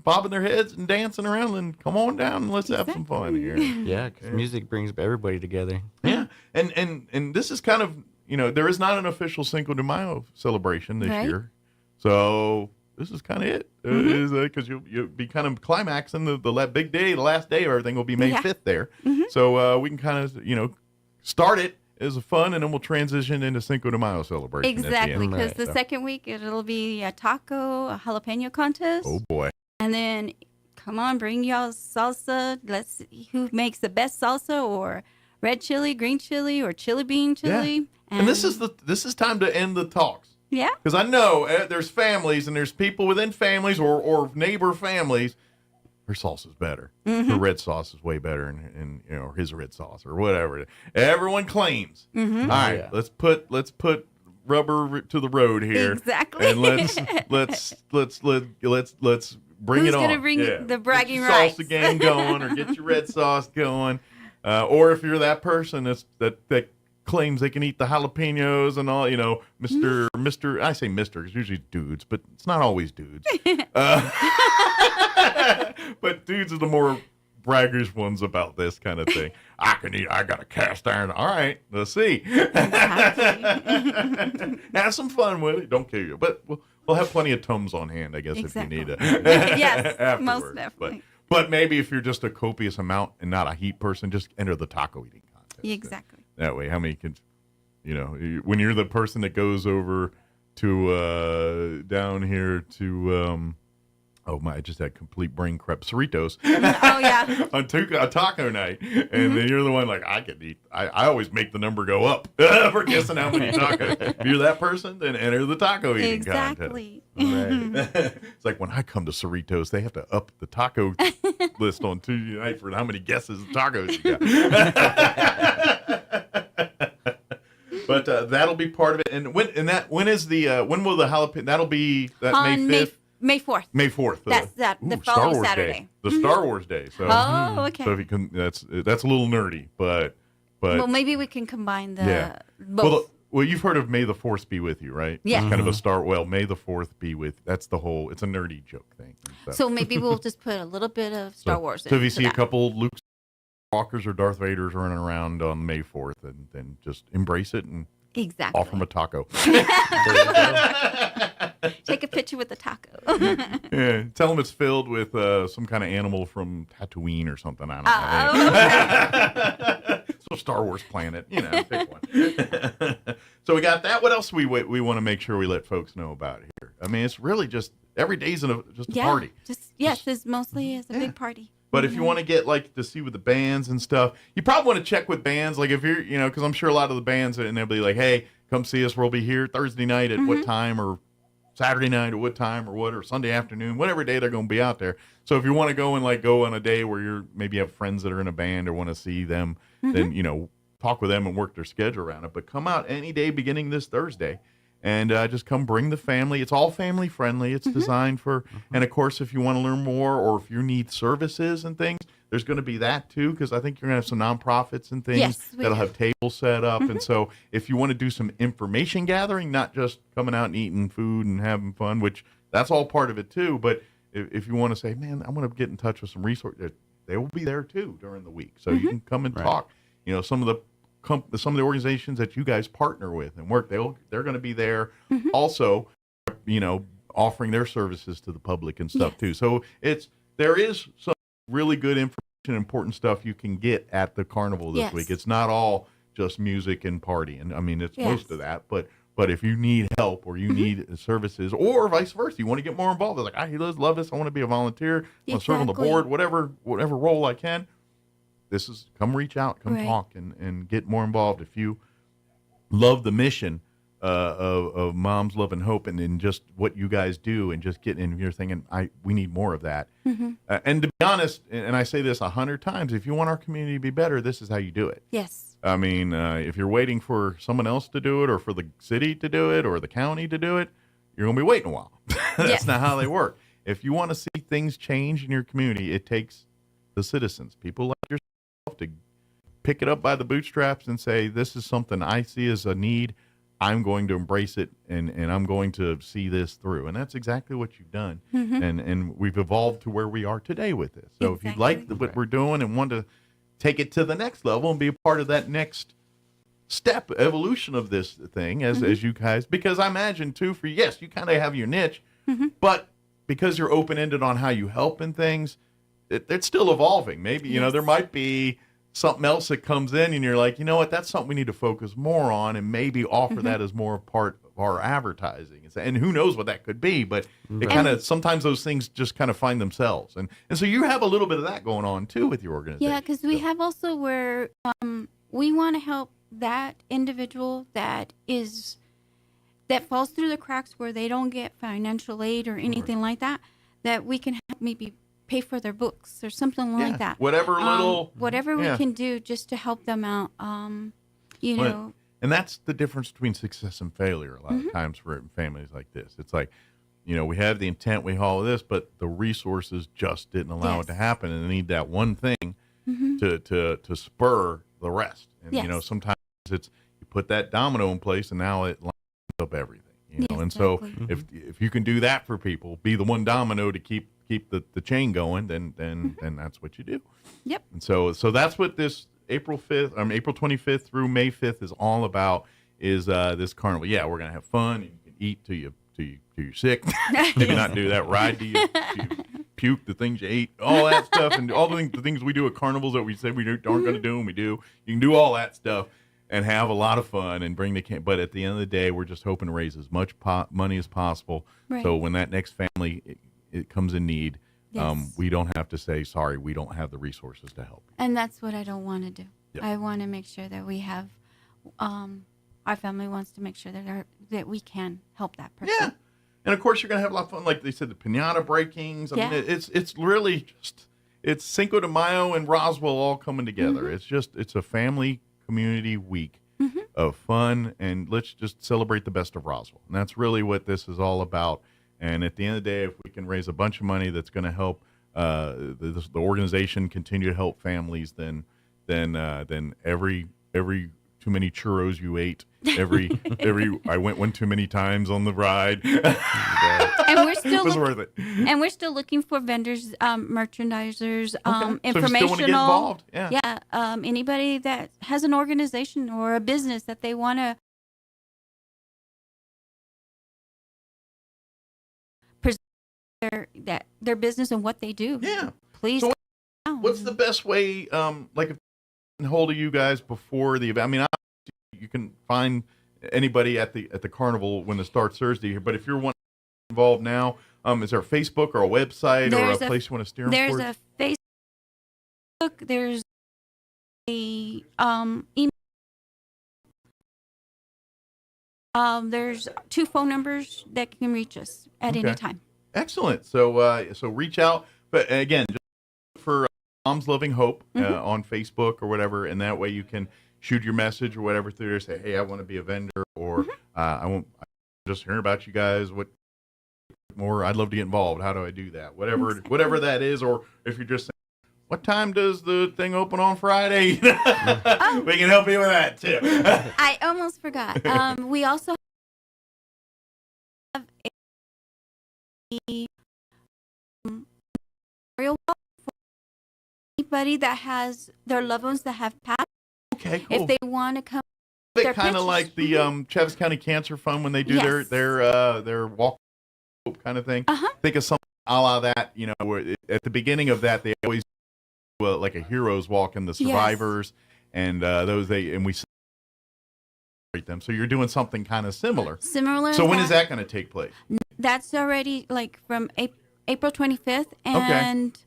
bobbing their heads and dancing around, then come on down and let's have some fun here. Yeah, because music brings everybody together. Yeah, and this is kind of there is not an official Cinco de Mayo celebration this year, so. This is kind of it, because you'll be kind of climaxing the big day, the last day of everything will be May 5th there. So we can kind of, start it as a fun, and then we'll transition into Cinco de Mayo celebration. Exactly, because the second week it'll be a taco, a jalapeno contest. Oh, boy. And then, come on, bring y'all salsa. Let's see who makes the best salsa, or red chili, green chili, or chili bean chili. Yeah. And this is time to end the talks. Yeah. Because I know there's families and there's people within families or neighbor families. Her sauce is better. Her red sauce is way better, and his red sauce or whatever. Everyone claims. All right, let's put rubber to the road here. Exactly. And let's bring Who's it on. gonna bring the bragging get your rights? salsa game going, or get your red sauce going, or if you're that person that claims they can eat the jalapenos and all, Mr. I say Mr. because usually dudes, but it's not always dudes. But dudes are the more braggers ones about this kind of thing. I got a cast iron. All right, let's see. Have some fun with it. Don't kill you. But we'll have plenty of Tums on hand, I guess, if you need it. Yes, most definitely. But maybe if you're just a copious amount and not a heat person, just enter the taco eating contest. Exactly. That way, how many can, when you're the person that goes over to down here to I just had complete brain crap. Cerritos. Oh, yeah. on taco night. And then you're the one like, I can eat. I always make the number go up for guessing how many tacos. If you're that person, then enter the taco eating contest. Exactly. Right. It's like when I come to Cerritos, they have to up the taco list on Tuesday night for how many guesses of tacos you got. But that'll be part of it. And when will the jalapeno? That'll be that On May 5th. May 4th. May 4th. That's the Star following Wars Saturday. Day. The Star Wars Day. So, okay. So if you can, that's a little nerdy, but Well, maybe we can combine the both. Well, you've heard of May the 4th be with you, right? Yeah. It's kind of a star. Well, May the 4th be with. That's the whole. It's a nerdy joke thing. So maybe we'll just put a little bit of Star Wars. So if you into see a that. couple Luke Walkers or Darth Vaders running around on May 4th, and then just embrace it and Exactly. offer them a taco. Take a picture with the taco. Yeah, tell them it's filled with some kind of animal from Tatooine or something. I don't know. So Star Wars planet, pick one. So we got that. What else we want to make sure we let folks know about here? I mean, it's really just every day's just a party. It's mostly a big party. But if you want to get to see with the bands and stuff, you probably want to check with bands. Like if you're, because I'm sure a lot of the bands, and they'll be like, hey, come see us. We'll be here Thursday night at what time, or Saturday night at what time, or Sunday afternoon, whatever day they're going to be out there. So if you want to go and go on a day where you're maybe have friends that are in a band or want to see them, then, talk with them and work their schedule around it. But come out any day beginning this Thursday. And just come bring the family. It's all family friendly. It's designed for, and of course, if you want to learn more or if you need services and things, there's going to be that too, because I think you're going to have some nonprofits and things that'll have tables set up. And so if you want to do some information gathering, not just coming out and eating food and having fun, which that's all part of it too. But if you want to say, man, I want to get in touch with some resources, they will be there too during the week. So you can come and talk. Some of the organizations that you guys partner with and work, they're going to be there also, offering their services to the public and stuff too. So there is some really good information, important stuff you can get at the carnival this week. It's not all just music and partying. I mean, it's most of that, but if you need help or you need services or vice versa, you want to get more involved. It's like, I love this. I want to be a volunteer. I want to serve on the board, whatever role I can. Come reach out, come talk, and get more involved. If you love the mission of Moms Love and Hope and just what you guys do and just getting in, you're thinking, we need more of that. And to be honest, and I say this 100 times, if you want our community to be better, this is how you do it. Yes. I mean, if you're waiting for someone else to do it or for the city to do it or the county to do it, you're going to be waiting a while. That's not how they work. If you want to see things change in your community, it takes the citizens, people like yourself, to pick it up by the bootstraps and say, this is something I see as a need. I'm going to embrace it and I'm going to see this through. And that's exactly what you've done. And we've evolved to where we are today with this. So if you like what we're doing and want to take it to the next level and be a part of that next step evolution of this thing as you guys, because I imagine too for you kind of have your niche, but because you're open-ended on how you help and things, it's still evolving. Maybe, there might be something else that comes in and you're like, you know what, that's something we need to focus more on and maybe offer that as more part of our advertising. And who knows what that could be, but it kind of, sometimes those things just kind of find themselves. And so you have a little bit of that going on too with your organization. Yeah, because we have also where we want to help that individual that falls through the cracks where they don't get financial aid or anything like that we can help maybe pay for their books or something like that. Whatever we can do just to help them out. And that's the difference between success and failure a lot of times for families like this. It's like, we have the intent, we all of this, but the resources just didn't allow it to happen, and they need that one thing to spur the rest. And sometimes it's you put that domino in place, and now it lines up everything. And so if you can do that for people, be the one domino to keep the chain going, then that's what you do. Yep. And so that's what this April 25th through May 5th is all about. Is this carnival? Yeah, we're gonna have fun. You can eat till you're sick. Maybe not do that. Ride till you puke the things you ate, all that stuff, and all the things we do at carnivals that we said we aren't going to do, and we do. You can do all that stuff and have a lot of fun and bring the camp. But at the end of the day, we're just hoping to raise as much money as possible. Right. So when that next family it comes in need, we don't have to say, sorry, we don't have the resources to help. And that's what I don't want to do. Yep. I want to make sure that we have, our family wants to make sure that we can help that person. Yeah. And of course, you're going to have a lot of fun. Like they said, the piñata breakings. I mean, it's really it's Cinco de Mayo and Roswell all coming together. It's a family community week of fun, and let's just celebrate the best of Roswell. And that's really what this is all about. And at the end of the day, if we can raise a bunch of money that's going to help the organization continue to help families, then every too many churros you ate, every I went one too many times on the ride. And we're still worth it. And we're still looking for vendors, merchandisers, So if you informational. still want to get involved, yeah. Anybody that has an organization or a business that they want to present their business and what they do. Yeah, please. So what's the best way? Like if get hold of you guys before the event. I mean, obviously you can find anybody at the carnival when it starts Thursday. But if you're one involved now, is there a Facebook or a website or a place you want to steer them There's towards? a Facebook. There's a email. There's 2 phone numbers that can reach us at any time. Excellent. So reach out. But again, just for Moms Loving Hope on Facebook or whatever, and that way you can shoot your message or whatever through there. Say, hey, I want to be a vendor, or I'm just hearing about you guys. What more? I'd love to get involved. How do I do that? Whatever that is, or if you're just saying, what time does the thing open on Friday? We can help you with that too. I almost forgot. We also have a memorial wall for anybody that has their loved ones that have passed. Okay, cool. If they want to come, Kind of like the Travis County Cancer Fund when they do their walk kind of thing. Think of something a la that. You know, where at the beginning of that, they always do like a hero's walk and the survivors and those we celebrate them. So you're doing something kind of similar. So when is that going to take place? That's already like from April 25th, and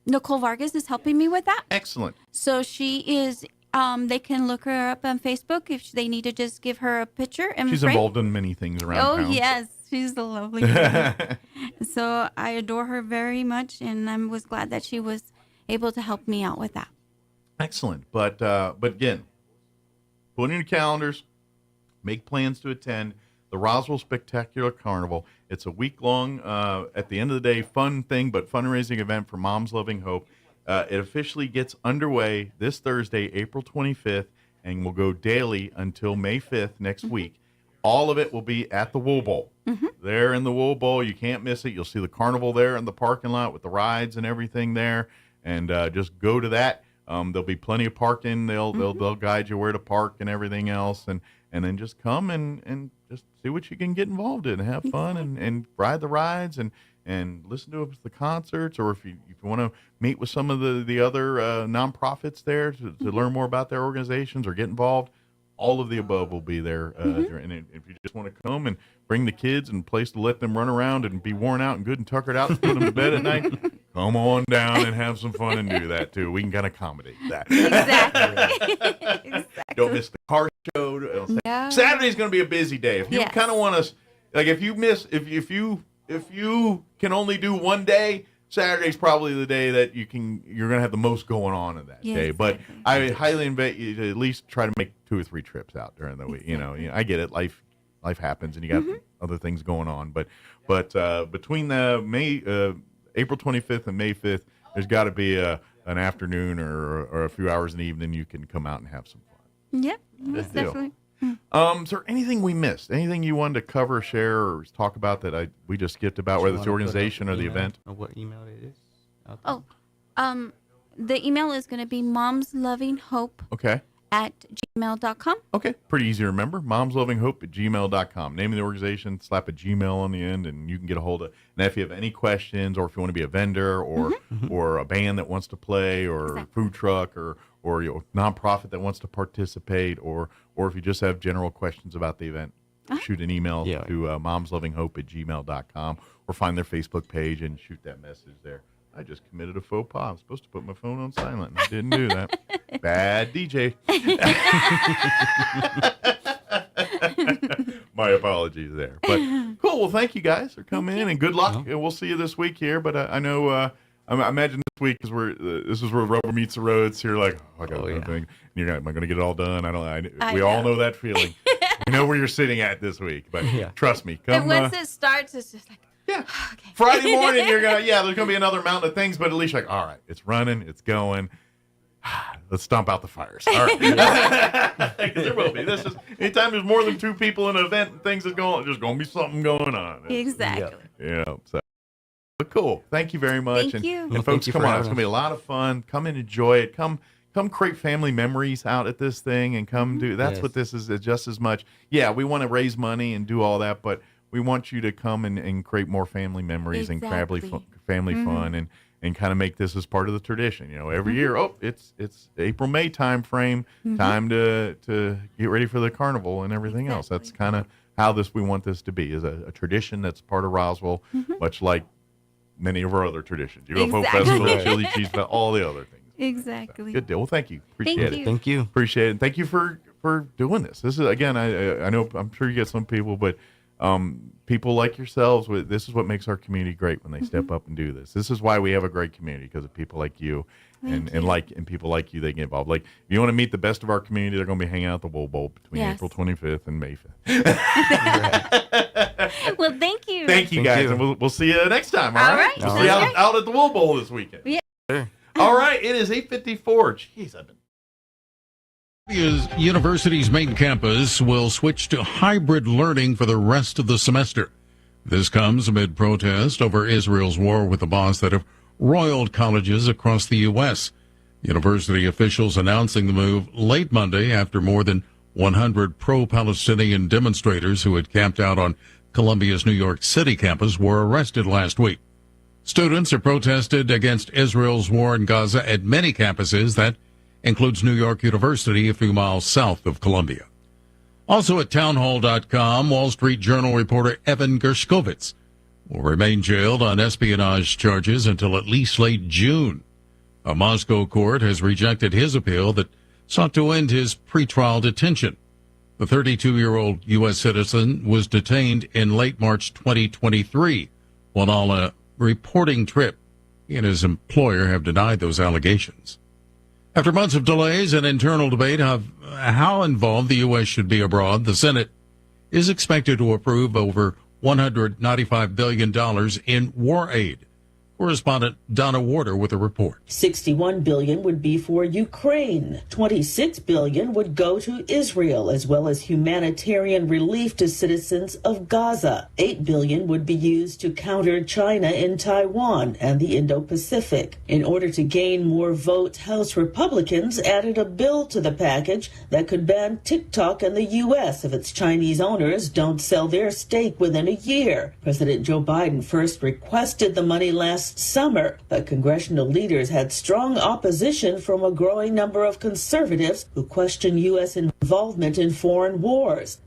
Nicole Vargas is helping me with that. Excellent. So she is. They can look her up on Facebook if they need to just give her a picture. And she's involved in many things around town. Oh, yes. She's a lovely lady. So I adore her very much, and I was glad that she was able to help me out with that. Excellent. But again, put in your calendars, make plans to attend the Roswell Spectacular Carnival. It's a week-long, at the end of the day, fun thing, but fundraising event for Moms Loving Hope. It officially gets underway this Thursday, April 25th, and will go daily until May 5th next week. All of it will be at the Wool Bowl. There in the Wool Bowl, you can't miss it. You'll see the carnival there in the parking lot with the rides and everything there, and just go to that. There'll be plenty of parking. They'll guide you where to park and everything else, and then just come and just see what you can get involved in and have fun and ride the rides and listen to the concerts, or if you want to meet with some of the other nonprofits there to learn more about their organizations or get involved, all of the above will be there. And if you just want to come and bring the kids and a place to let them run around and be worn out and good and tuckered out and put them to bed at night, come on down and have some fun and do that too. We can kind of accommodate that. Exactly. Don't miss the car show. No. Saturday's going to be a busy day. If you kind of want to, like, if you can only do one day, Saturday's probably the day that you're going to have the most going on in that day. But I highly invite you to at least try to make 2 or 3 trips out during the week. You know, I get it. Life happens, and you got other things going on. But between the April 25th and May 5th, there's got to be an afternoon or a few hours in the evening you can come out and have some fun. Yep, most definitely. Is there anything we missed? Anything you wanted to cover, share, or talk about that we just skipped about, whether it's the organization or the event? Or what email it is? The email is going to be momslovinghope Okay. at gmail.com. Okay. Pretty easy to remember. momslovinghope@gmail.com. Name of the organization, slap a Gmail on the end, and you can get a hold of it. And if you have any questions, or if you want to be a vendor, or a band that wants to play, or a food truck, or a nonprofit that wants to participate, or if you just have general questions about the event, shoot an email to momslovinghope@gmail.com, or find their Facebook page and shoot that message there. I just committed a faux pas. I'm supposed to put my phone on silent, and I didn't do that. Bad DJ. My apologies there. But cool. Well, thank you guys for coming in, and good luck. And we'll see you this week here. But I know, I imagine this week is where this is where rubber meets the road. So you're like, I got one thing. And am I going to get it all done? We all know that feeling. We know where you're sitting at this week, but trust me. Come, and once it starts, it's just like, okay. Friday morning, you're gonna there's gonna be another mountain of things, but at least you're like, all right, it's running, it's going. Let's stomp out the fires. All right. There will be. This is anytime there's more than 2 people in an event and things is going, there's gonna be something going on. Exactly. Yeah. So, but cool. Thank you very much. Thank you. And folks, come on. It's gonna be a lot of fun. Come and enjoy it. Come create family memories out at this thing, and come do. That's what this is just as much. Yeah, we want to raise money and do all that, but we want you to come and create more family memories and family fun, and kind of make this as part of the tradition. You know, every year, it's April, May time frame, time to get ready for the carnival and everything else. That's kind of how we want this to be, is a tradition that's part of Roswell, much like many of our other traditions. UFO Festival, Chili Cheese Festival, all the other things. Exactly. Good deal. Well, thank you. Appreciate it. Thank you. Appreciate it. And thank you for doing this. This is, again, I know, I'm sure you get some people, but people like yourselves, this is what makes our community great when they step up and do this. This is why we have a great community, because of people like you, and people like you. They get involved. Like, if you want to meet the best of our community, they're going to be hanging out at the Wool Bowl between April 25th and May 5th. Well, thank you. Thank you, guys, and we'll see you next time. All right. We'll see you out at the Wool Bowl this weekend. Yeah. Sure. All right. It is 8:54. Jeez, I've been. University's main campus will switch to hybrid learning for the rest of the semester. This comes amid protest over Israel's war with Hamas that have roiled colleges across the U.S. University officials announcing the move late Monday after more than 100 pro-Palestinian demonstrators who had camped out on Columbia's New York City campus were arrested last week. Students have protested against Israel's war in Gaza at many campuses. That includes New York University, a few miles south of Columbia. Also at townhall.com, Wall Street Journal reporter Evan Gershkovitz will remain jailed on espionage charges until at least late June. A Moscow court has rejected his appeal that sought to end his pretrial detention. The 32-year-old U.S. citizen was detained in late March 2023 while on a reporting trip. He and his employer have denied those allegations. After months of delays and internal debate of how involved the U.S. should be abroad, the Senate is expected to approve over $195 billion in war aid. Correspondent Donna Warder with a report. $61 billion would be for Ukraine. $26 billion would go to Israel, as well as humanitarian relief to citizens of Gaza. $8 billion would be used to counter China in Taiwan and the Indo-Pacific. In order to gain more votes, House Republicans added a bill to the package that could ban TikTok in the U.S. if its Chinese owners don't sell their stake within a year. President Joe Biden first requested the money last summer, but congressional leaders had strong opposition from a growing number of conservatives who question U.S. involvement in foreign wars.